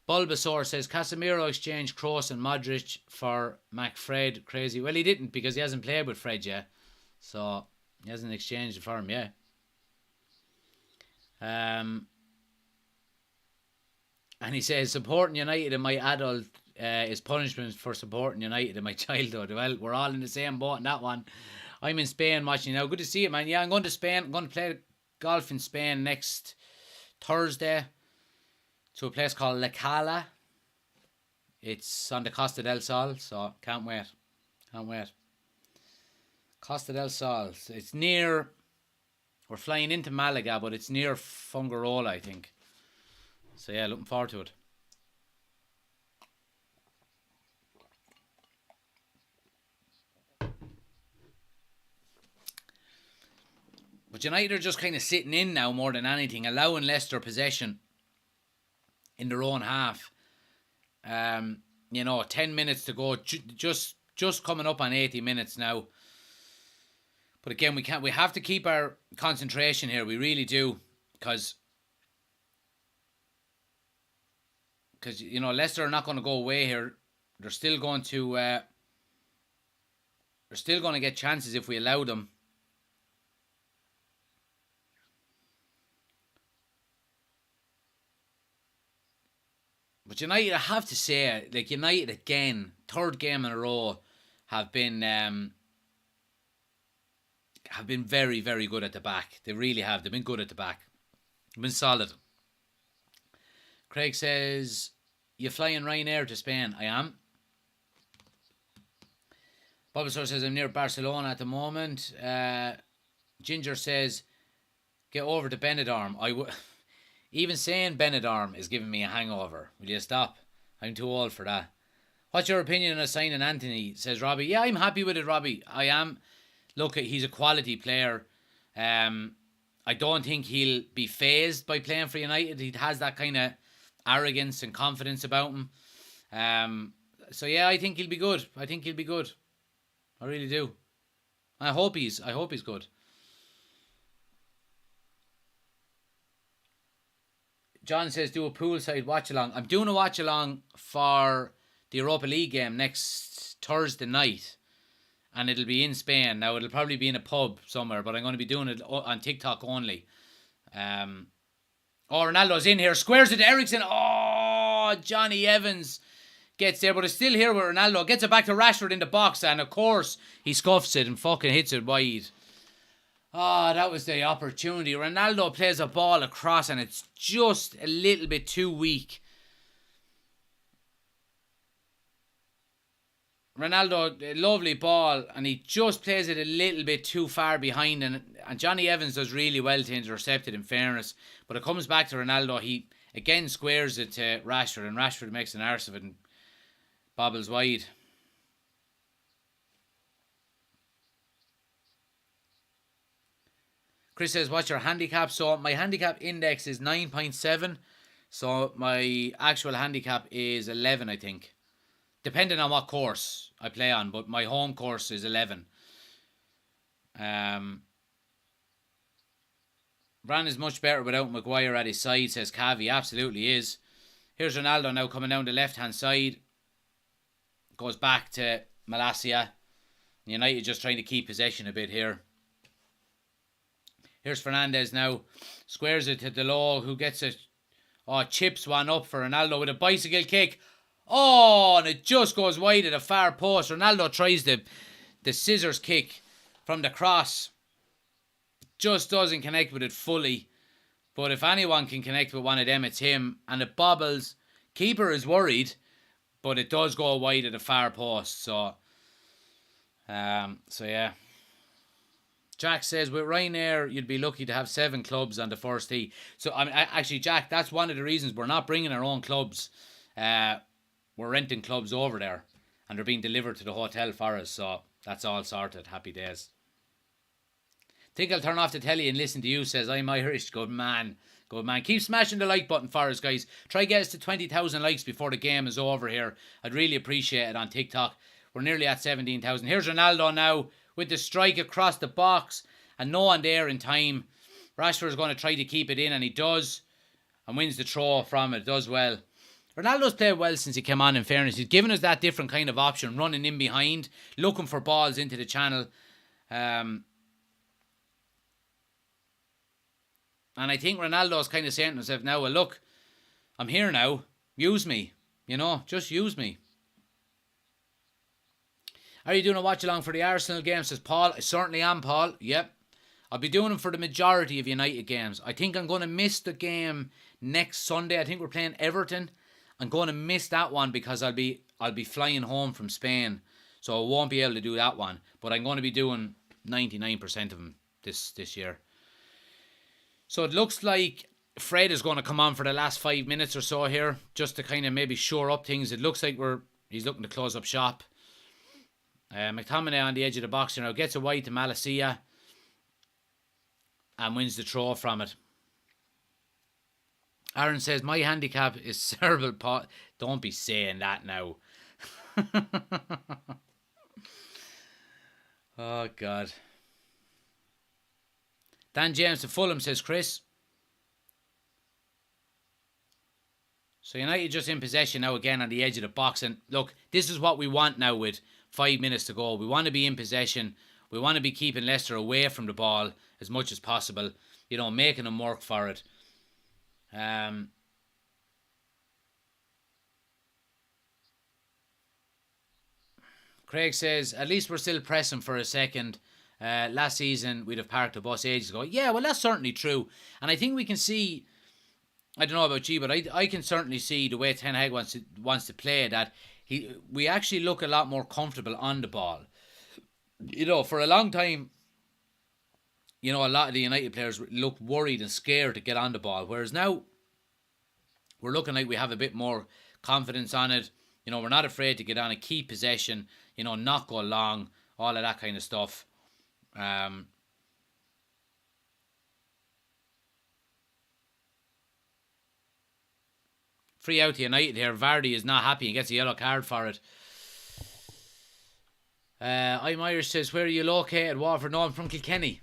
Bulbasaur says, Casemiro exchanged Kroos and Modric for McFred. Crazy. Well, he didn't, because he hasn't played with Fred yet. So, he hasn't exchanged it for him yet. And he says, supporting United in my adult is punishment for supporting United in my childhood. Well, we're all in the same boat in that one. I'm in Spain watching now. Good to see you, man. Yeah, I'm going to Spain. I'm going to play golf in Spain next Thursday to a place called La Cala. It's on the Costa del Sol, so can't wait. Costa del Sol. It's near, we're flying into Malaga, but it's near Fungarola, I think. So yeah, looking forward to it. But United are just kind of sitting in now more than anything, allowing Leicester possession in their own half. 10 minutes to go, just coming up on 80 minutes now. But again, we have to keep our concentration here. We really do, because Leicester are not going to go away here. They're still going to get chances if we allow them. But United, I have to say, like United again, third game in a row, have been very, very good at the back. They really have. They've been good at the back. They've been solid. Craig says, you flying Ryanair to Spain? I am. Bulbasaur says, I'm near Barcelona at the moment. Ginger says, get over to Benidorm. Even saying Benidorm is giving me a hangover. Will you stop? I'm too old for that. What's your opinion on signing Antony? Says Robbie. Yeah, I'm happy with it, Robbie. I am. Look, he's a quality player. I don't think he'll be fazed by playing for United. He has that kind of arrogance and confidence about him. So yeah, I think he'll be good. I really do. I hope he's good. John says, do a poolside watch-along. I'm doing a watch-along for the Europa League game next Thursday night. And it'll be in Spain. Now, it'll probably be in a pub somewhere, but I'm going to be doing it on TikTok only. Ronaldo's in here. Squares it to Eriksen. Oh, Johnny Evans gets there, but it's still here with Ronaldo. Gets it back to Rashford in the box, and of course, he scuffs it and fucking hits it wide. That was the opportunity. Ronaldo plays a ball across, and it's just a little bit too weak. Ronaldo, a lovely ball, and he just plays it a little bit too far behind, and Johnny Evans does really well to intercept it, in fairness. But it comes back to Ronaldo. He again squares it to Rashford, and Rashford makes an arse of it and bobbles wide. Chris says, what's your handicap? So my handicap index is 9.7. So my actual handicap is 11, I think. Depending on what course I play on. But my home course is 11. Bran is much better without Maguire at his side, says Cavi. Absolutely is. Here's Ronaldo now coming down the left-hand side. Goes back to Malacia. United just trying to keep possession a bit here. Here's Fernandez now. Squares it to Delo, who gets it. Chips one up for Ronaldo with a bicycle kick. And it just goes wide at the far post. Ronaldo tries the scissors kick from the cross. Just doesn't connect with it fully. But if anyone can connect with one of them, it's him. And it bobbles. Keeper is worried, but it does go wide at the far post. So yeah. Jack says, with Ryanair, you'd be lucky to have 7 clubs on the first tee. So, actually, Jack, that's one of the reasons we're not bringing our own clubs. We're renting clubs over there, and they're being delivered to the hotel for us. So, that's all sorted. Happy days. Think I'll turn off the telly and listen to you, says I'm Irish. Good man. Good man. Keep smashing the like button for us, guys. Try get us to 20,000 likes before the game is over here. I'd really appreciate it on TikTok. We're nearly at 17,000. Here's Ronaldo now with the strike across the box and no one there in time. Rashford is going to try to keep it in, and he does, and wins the throw from it. Does well. Ronaldo's played well since he came on, in fairness. He's given us that different kind of option, running in behind, looking for balls into the channel. And I think Ronaldo's kind of saying to himself now, well, look, I'm here now. Use me. Just use me. Are you doing a watch-along for the Arsenal game, says Paul? I certainly am, Paul. Yep. I'll be doing them for the majority of United games. I think I'm going to miss the game next Sunday. I think we're playing Everton. I'm going to miss that one because I'll be flying home from Spain. So I won't be able to do that one. But I'm going to be doing 99% of them this year. So it looks like Fred is going to come on for the last 5 minutes or so here, just to kind of maybe shore up things. It looks like he's looking to close up shop. McTominay on the edge of the box now gets a wide to Malacia and wins the throw from it. Aaron says, my handicap is cerebral palsy. Don't be saying that now. Oh, God. Dan James to Fulham, says Chris. So United just in possession now again on the edge of the box. And look, this is what we want now with 5 minutes to go. We want to be in possession. We want to be keeping Leicester away from the ball as much as possible. Making them work for it. Craig says, at least we're still pressing for a second. Last season, we'd have parked the bus ages ago. Yeah, well, that's certainly true. And I think we can see, I don't know about you, but I can certainly see the way Ten Hag wants to play that we actually look a lot more comfortable on the ball. For a long time, a lot of the United players look worried and scared to get on the ball. Whereas now, we're looking like we have a bit more confidence on it. We're not afraid to get on and keep possession, not go long, all of that kind of stuff. Free out to United here. Vardy is not happy and gets a yellow card for it. I'm Irish says, where are you located? Waterford. No, I'm from Kilkenny.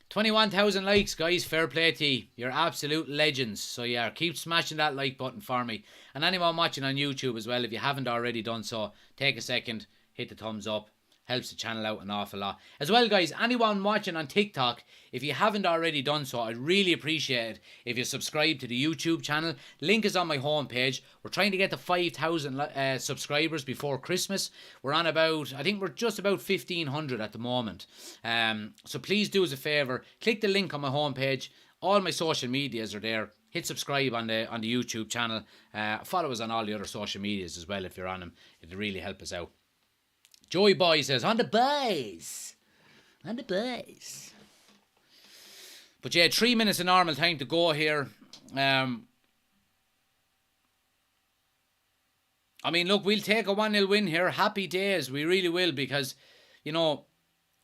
21,000 likes, guys. Fair play to you. You're absolute legends. So yeah, keep smashing that like button for me. And anyone watching on YouTube as well, if you haven't already done so, take a second, hit the thumbs up. Helps the channel out an awful lot. As well, guys, anyone watching on TikTok, if you haven't already done so, I'd really appreciate it if you subscribe to the YouTube channel. Link is on my homepage. We're trying to get to 5,000 subscribers before Christmas. We're on about, I think we're just about 1,500 at the moment. So please do us a favour. Click the link on my homepage. All my social medias are there. Hit subscribe on the YouTube channel. Follow us on all the other social medias as well if you're on them. It'll really help us out. Joey Boy says, on the boys. On the boys. But yeah, 3 minutes of normal time to go here. I mean, look, we'll take a 1-0 win here. Happy days. We really will because,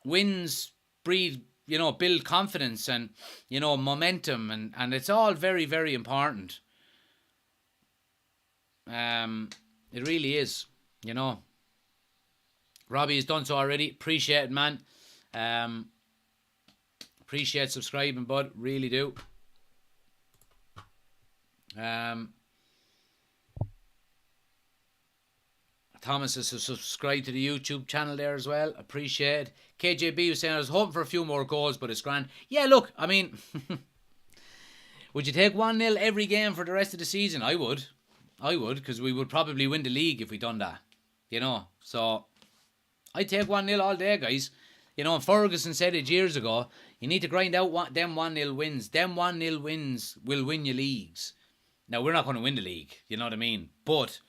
wins breed, build confidence and, momentum. And it's all very, very important. It really is, Robbie has done so already. Appreciate it, man. Appreciate subscribing, bud. Really do. Thomas has subscribed to the YouTube channel there as well. Appreciate it. KJB was saying, I was hoping for a few more goals, but it's grand. Yeah, look, I mean, would you take 1-0 every game for the rest of the season? I would, because we would probably win the league if we done that. So I'd take 1-0 all day, guys. And Ferguson said it years ago, you need to grind out them 1-0 wins. Them 1-0 wins will win you leagues. Now, we're not going to win the league, you know what I mean? But,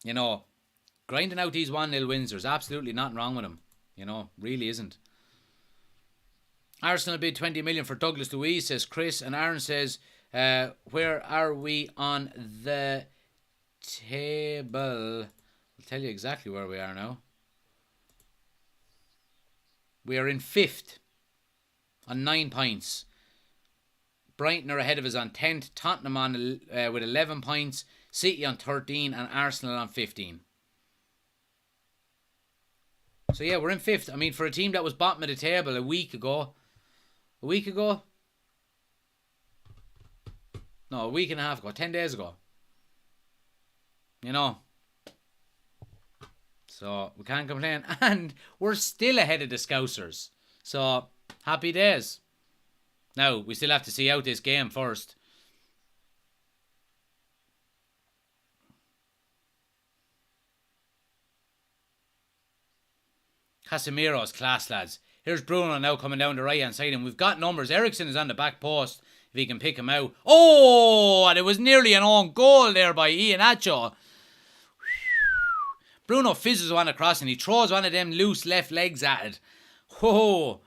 grinding out these 1-0 wins, there's absolutely nothing wrong with them. Really isn't. Arsenal bid 20 million for Douglas Luiz, says Chris. And Aaron says, where are we on the table? I'll tell you exactly where we are now. We are in 5th on 9 points. Brighton are ahead of us on 10th. Tottenham on with 11 points. City on 13 and Arsenal on 15. So yeah, we're in 5th. I mean, for a team that was bottom of the table a week ago. No, a week and a half ago. 10 days ago. You know. So, we can't complain. And we're still ahead of the Scousers. So, happy days. Now, we still have to see out this game first. Casemiro's class, lads. Here's Bruno now coming down the right-hand side, and we've got numbers. Eriksen is on the back post, if he can pick him out. Oh, and it was nearly an own goal there by Iheanacho. Bruno fizzes one across, and he throws one of them loose left legs at it. Whoa.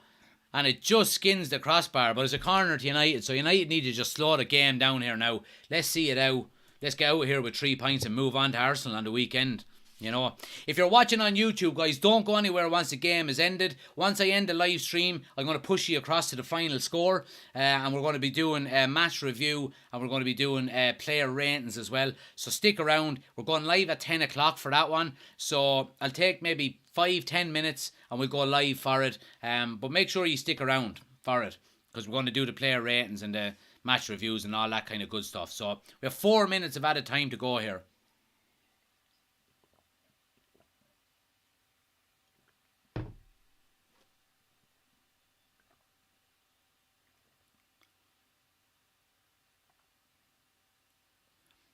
And it just skins the crossbar, but it's a corner to United, so United need to just slow the game down here now. Let's see it out. Let's get out of here with 3 points and move on to Arsenal on the weekend. You know, if you're watching on YouTube, guys, don't go anywhere once the game is ended. Once I end the live stream, I'm going to push you across to the final score, and we're going to be doing a match review, and we're going to be doing player ratings as well. So stick around. We're going live at 10 o'clock for that one. So I'll take maybe 5-10 minutes, and we'll go live for it. But make sure you stick around for it, because we're going to do the player ratings and the match reviews and all that kind of good stuff. So we have 4 minutes of added time to go here.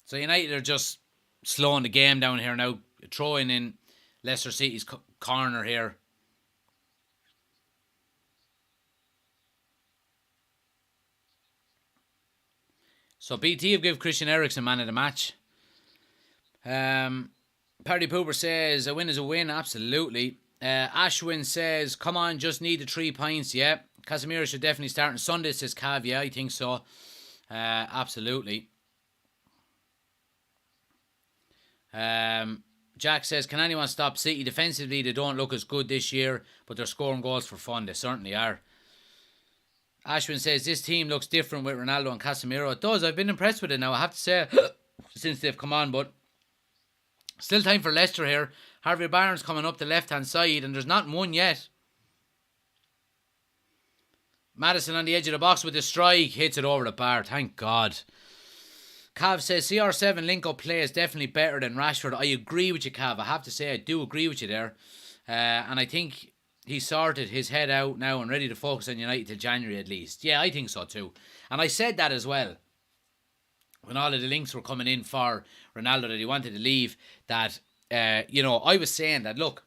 So United are just slowing the game down here now, throwing in Leicester City's corner here. So BT have given Christian Eriksen man of the match. Party Pooper says, a win is a win, absolutely. Ashwin says, come on, just need the 3 points, yeah. Casemiro should definitely start on Sunday, says Cav, yeah, I think so. Absolutely. Jack says, can anyone stop City? Defensively, they don't look as good this year, but they're scoring goals for fun. They certainly are. Ashwin says, this team looks different with Ronaldo and Casemiro. It does. I've been impressed with it now, I have to say, since they've come on, but still time for Leicester here. Harvey Barnes coming up the left-hand side, and there's not one yet. Madison on the edge of the box with the strike, hits it over the bar. Thank God. Cav says, CR7 link-up play is definitely better than Rashford. I agree with you, Cav. I have to say, I do agree with you there. And I think he's sorted his head out now and ready to focus on United till January at least. Yeah, I think so too. And I said that as well. When all of the links were coming in for Ronaldo that he wanted to leave, that, I was saying that, look,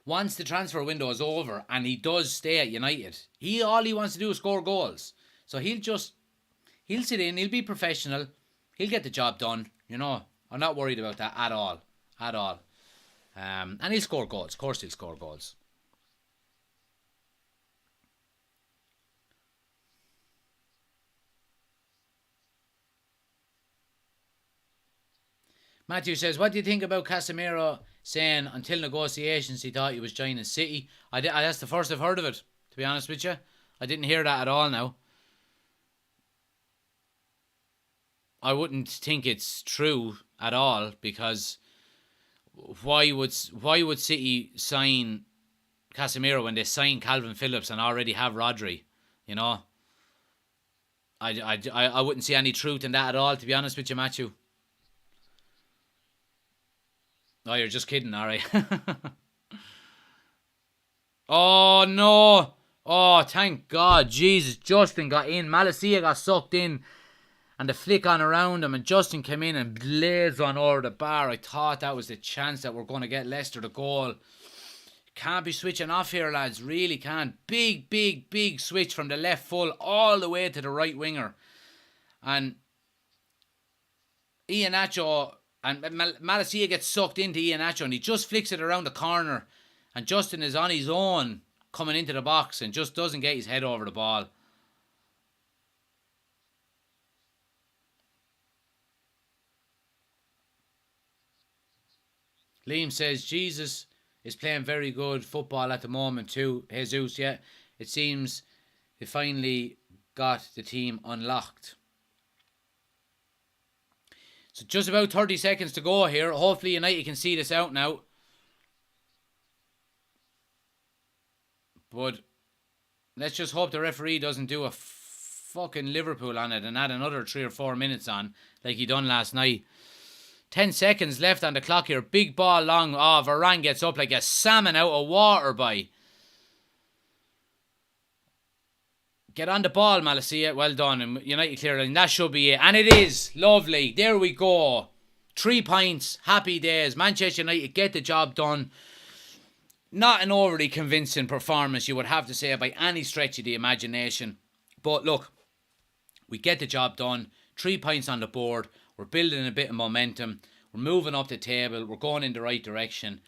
once the transfer window is over and he does stay at United, all he wants to do is score goals. So he'll sit in, he'll be professional, he'll get the job done, I'm not worried about that at all. And he'll score goals, of course he'll score goals. Matthew says, what do you think about Casemiro saying until negotiations he thought he was joining City? That's the first I've heard of it, to be honest with you. I didn't hear that at all now. I wouldn't think it's true at all, because why would City sign Casemiro when they sign Calvin Phillips and already have Rodri? I wouldn't see any truth in that at all, to be honest with you, Matthew. Oh, you're just kidding, alright. Oh no! Oh, thank God, Jesus! Justin got in. Malacia got sucked in. And the flick on around him, and Justin came in and blazed on over the bar. I thought that was the chance that we're going to get Leicester the goal. Can't be switching off here, lads. Really can't. Big, big, big switch from the left full all the way to the right winger. And Iheanacho and Malacia gets sucked into Iheanacho, and he just flicks it around the corner. And Justin is on his own, coming into the box and just doesn't get his head over the ball. Liam says, Jesus is playing very good football at the moment too. Jesus, yeah. It seems they finally got the team unlocked. So just about 30 seconds to go here. Hopefully United can see this out now. But let's just hope the referee doesn't do a fucking Liverpool on it and add another 3 or 4 minutes on like he done last night. 10 seconds left on the clock here. Big ball long. Oh, Varane gets up like a salmon out of water, boy. Get on the ball, Malacia. Well done. And United clear line. That should be it. And it is. Lovely. There we go. 3 points. Happy days. Manchester United get the job done. Not an overly convincing performance, you would have to say, by any stretch of the imagination. But look, we get the job done. 3 points on the board. We're building a bit of momentum. We're moving up the table. We're going in the right direction.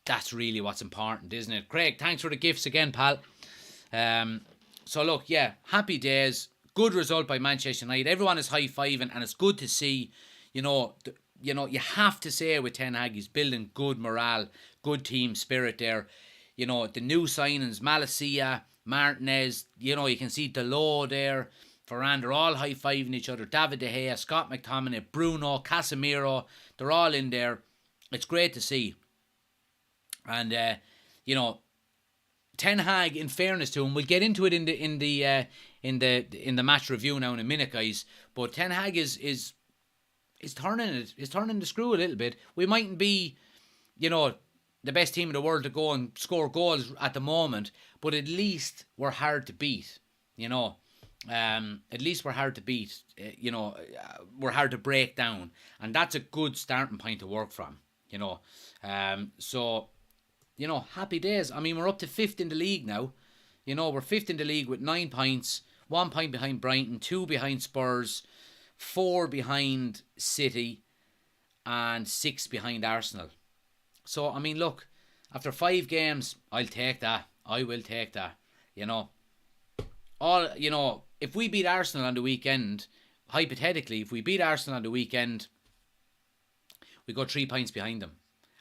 That's really what's important, isn't it? Craig, thanks for the gifts again, pal. So look, yeah, happy days. Good result by Manchester United. Everyone is high-fiving, and it's good to see. You know, you have to say with Ten Hag, he's building good morale, good team spirit there. You know, the new signings, Malacia, Martinez, you know, you can see Delo there. Varane, they're all high-fiving each other. David De Gea, Scott McTominay, Bruno, Casemiro, they're all in there. It's great to see. And, you know, Ten Hag, in fairness to him, we'll get into it in the match review now in a minute, guys. But Ten Hag is turning the screw a little bit. We mightn't be, you know, the best team in the world to go and score goals at the moment, but at least we're hard to beat, you know. At least we're hard to beat, you know, we're hard to break down, and that's a good starting point to work from, you know. So, you know, happy days. I mean, we're up to 5th in the league now. You know, we're 5th in the league with 9 points, 1 point behind Brighton, 2 behind Spurs, 4 behind City, and 6 behind Arsenal. So, I mean, look, after 5 games, I'll take that. I will take that, you know. You know, if we beat Arsenal on the weekend, hypothetically, if we beat Arsenal on the weekend, we go 3 points behind them.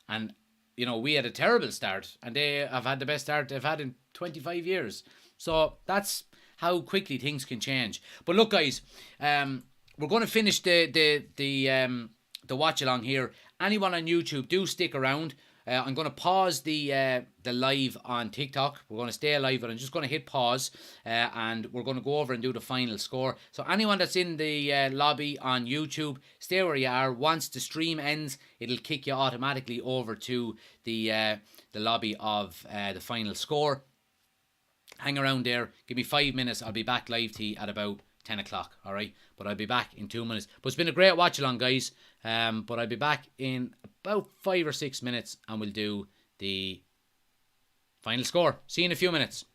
And, you know, we had a terrible start, and they have had the best start they've had in 25 years. So that's how quickly things can change. But look, guys, we're going to finish the watch along here. Anyone on YouTube, do stick around. I'm going to pause the live on TikTok. We're going to stay alive, but I'm just going to hit pause, and we're going to go over and do the final score. So anyone that's in the lobby on YouTube, stay where you are. Once the stream ends, it'll kick you automatically over to the lobby of the final score. Hang around there. Give me 5 minutes. I'll be back live to you at about 10 o'clock. All right, but I'll be back in 2 minutes. But it's been a great watch along, guys. But I'll be back in about 5 or 6 minutes, and we'll do the final score. See you in a few minutes.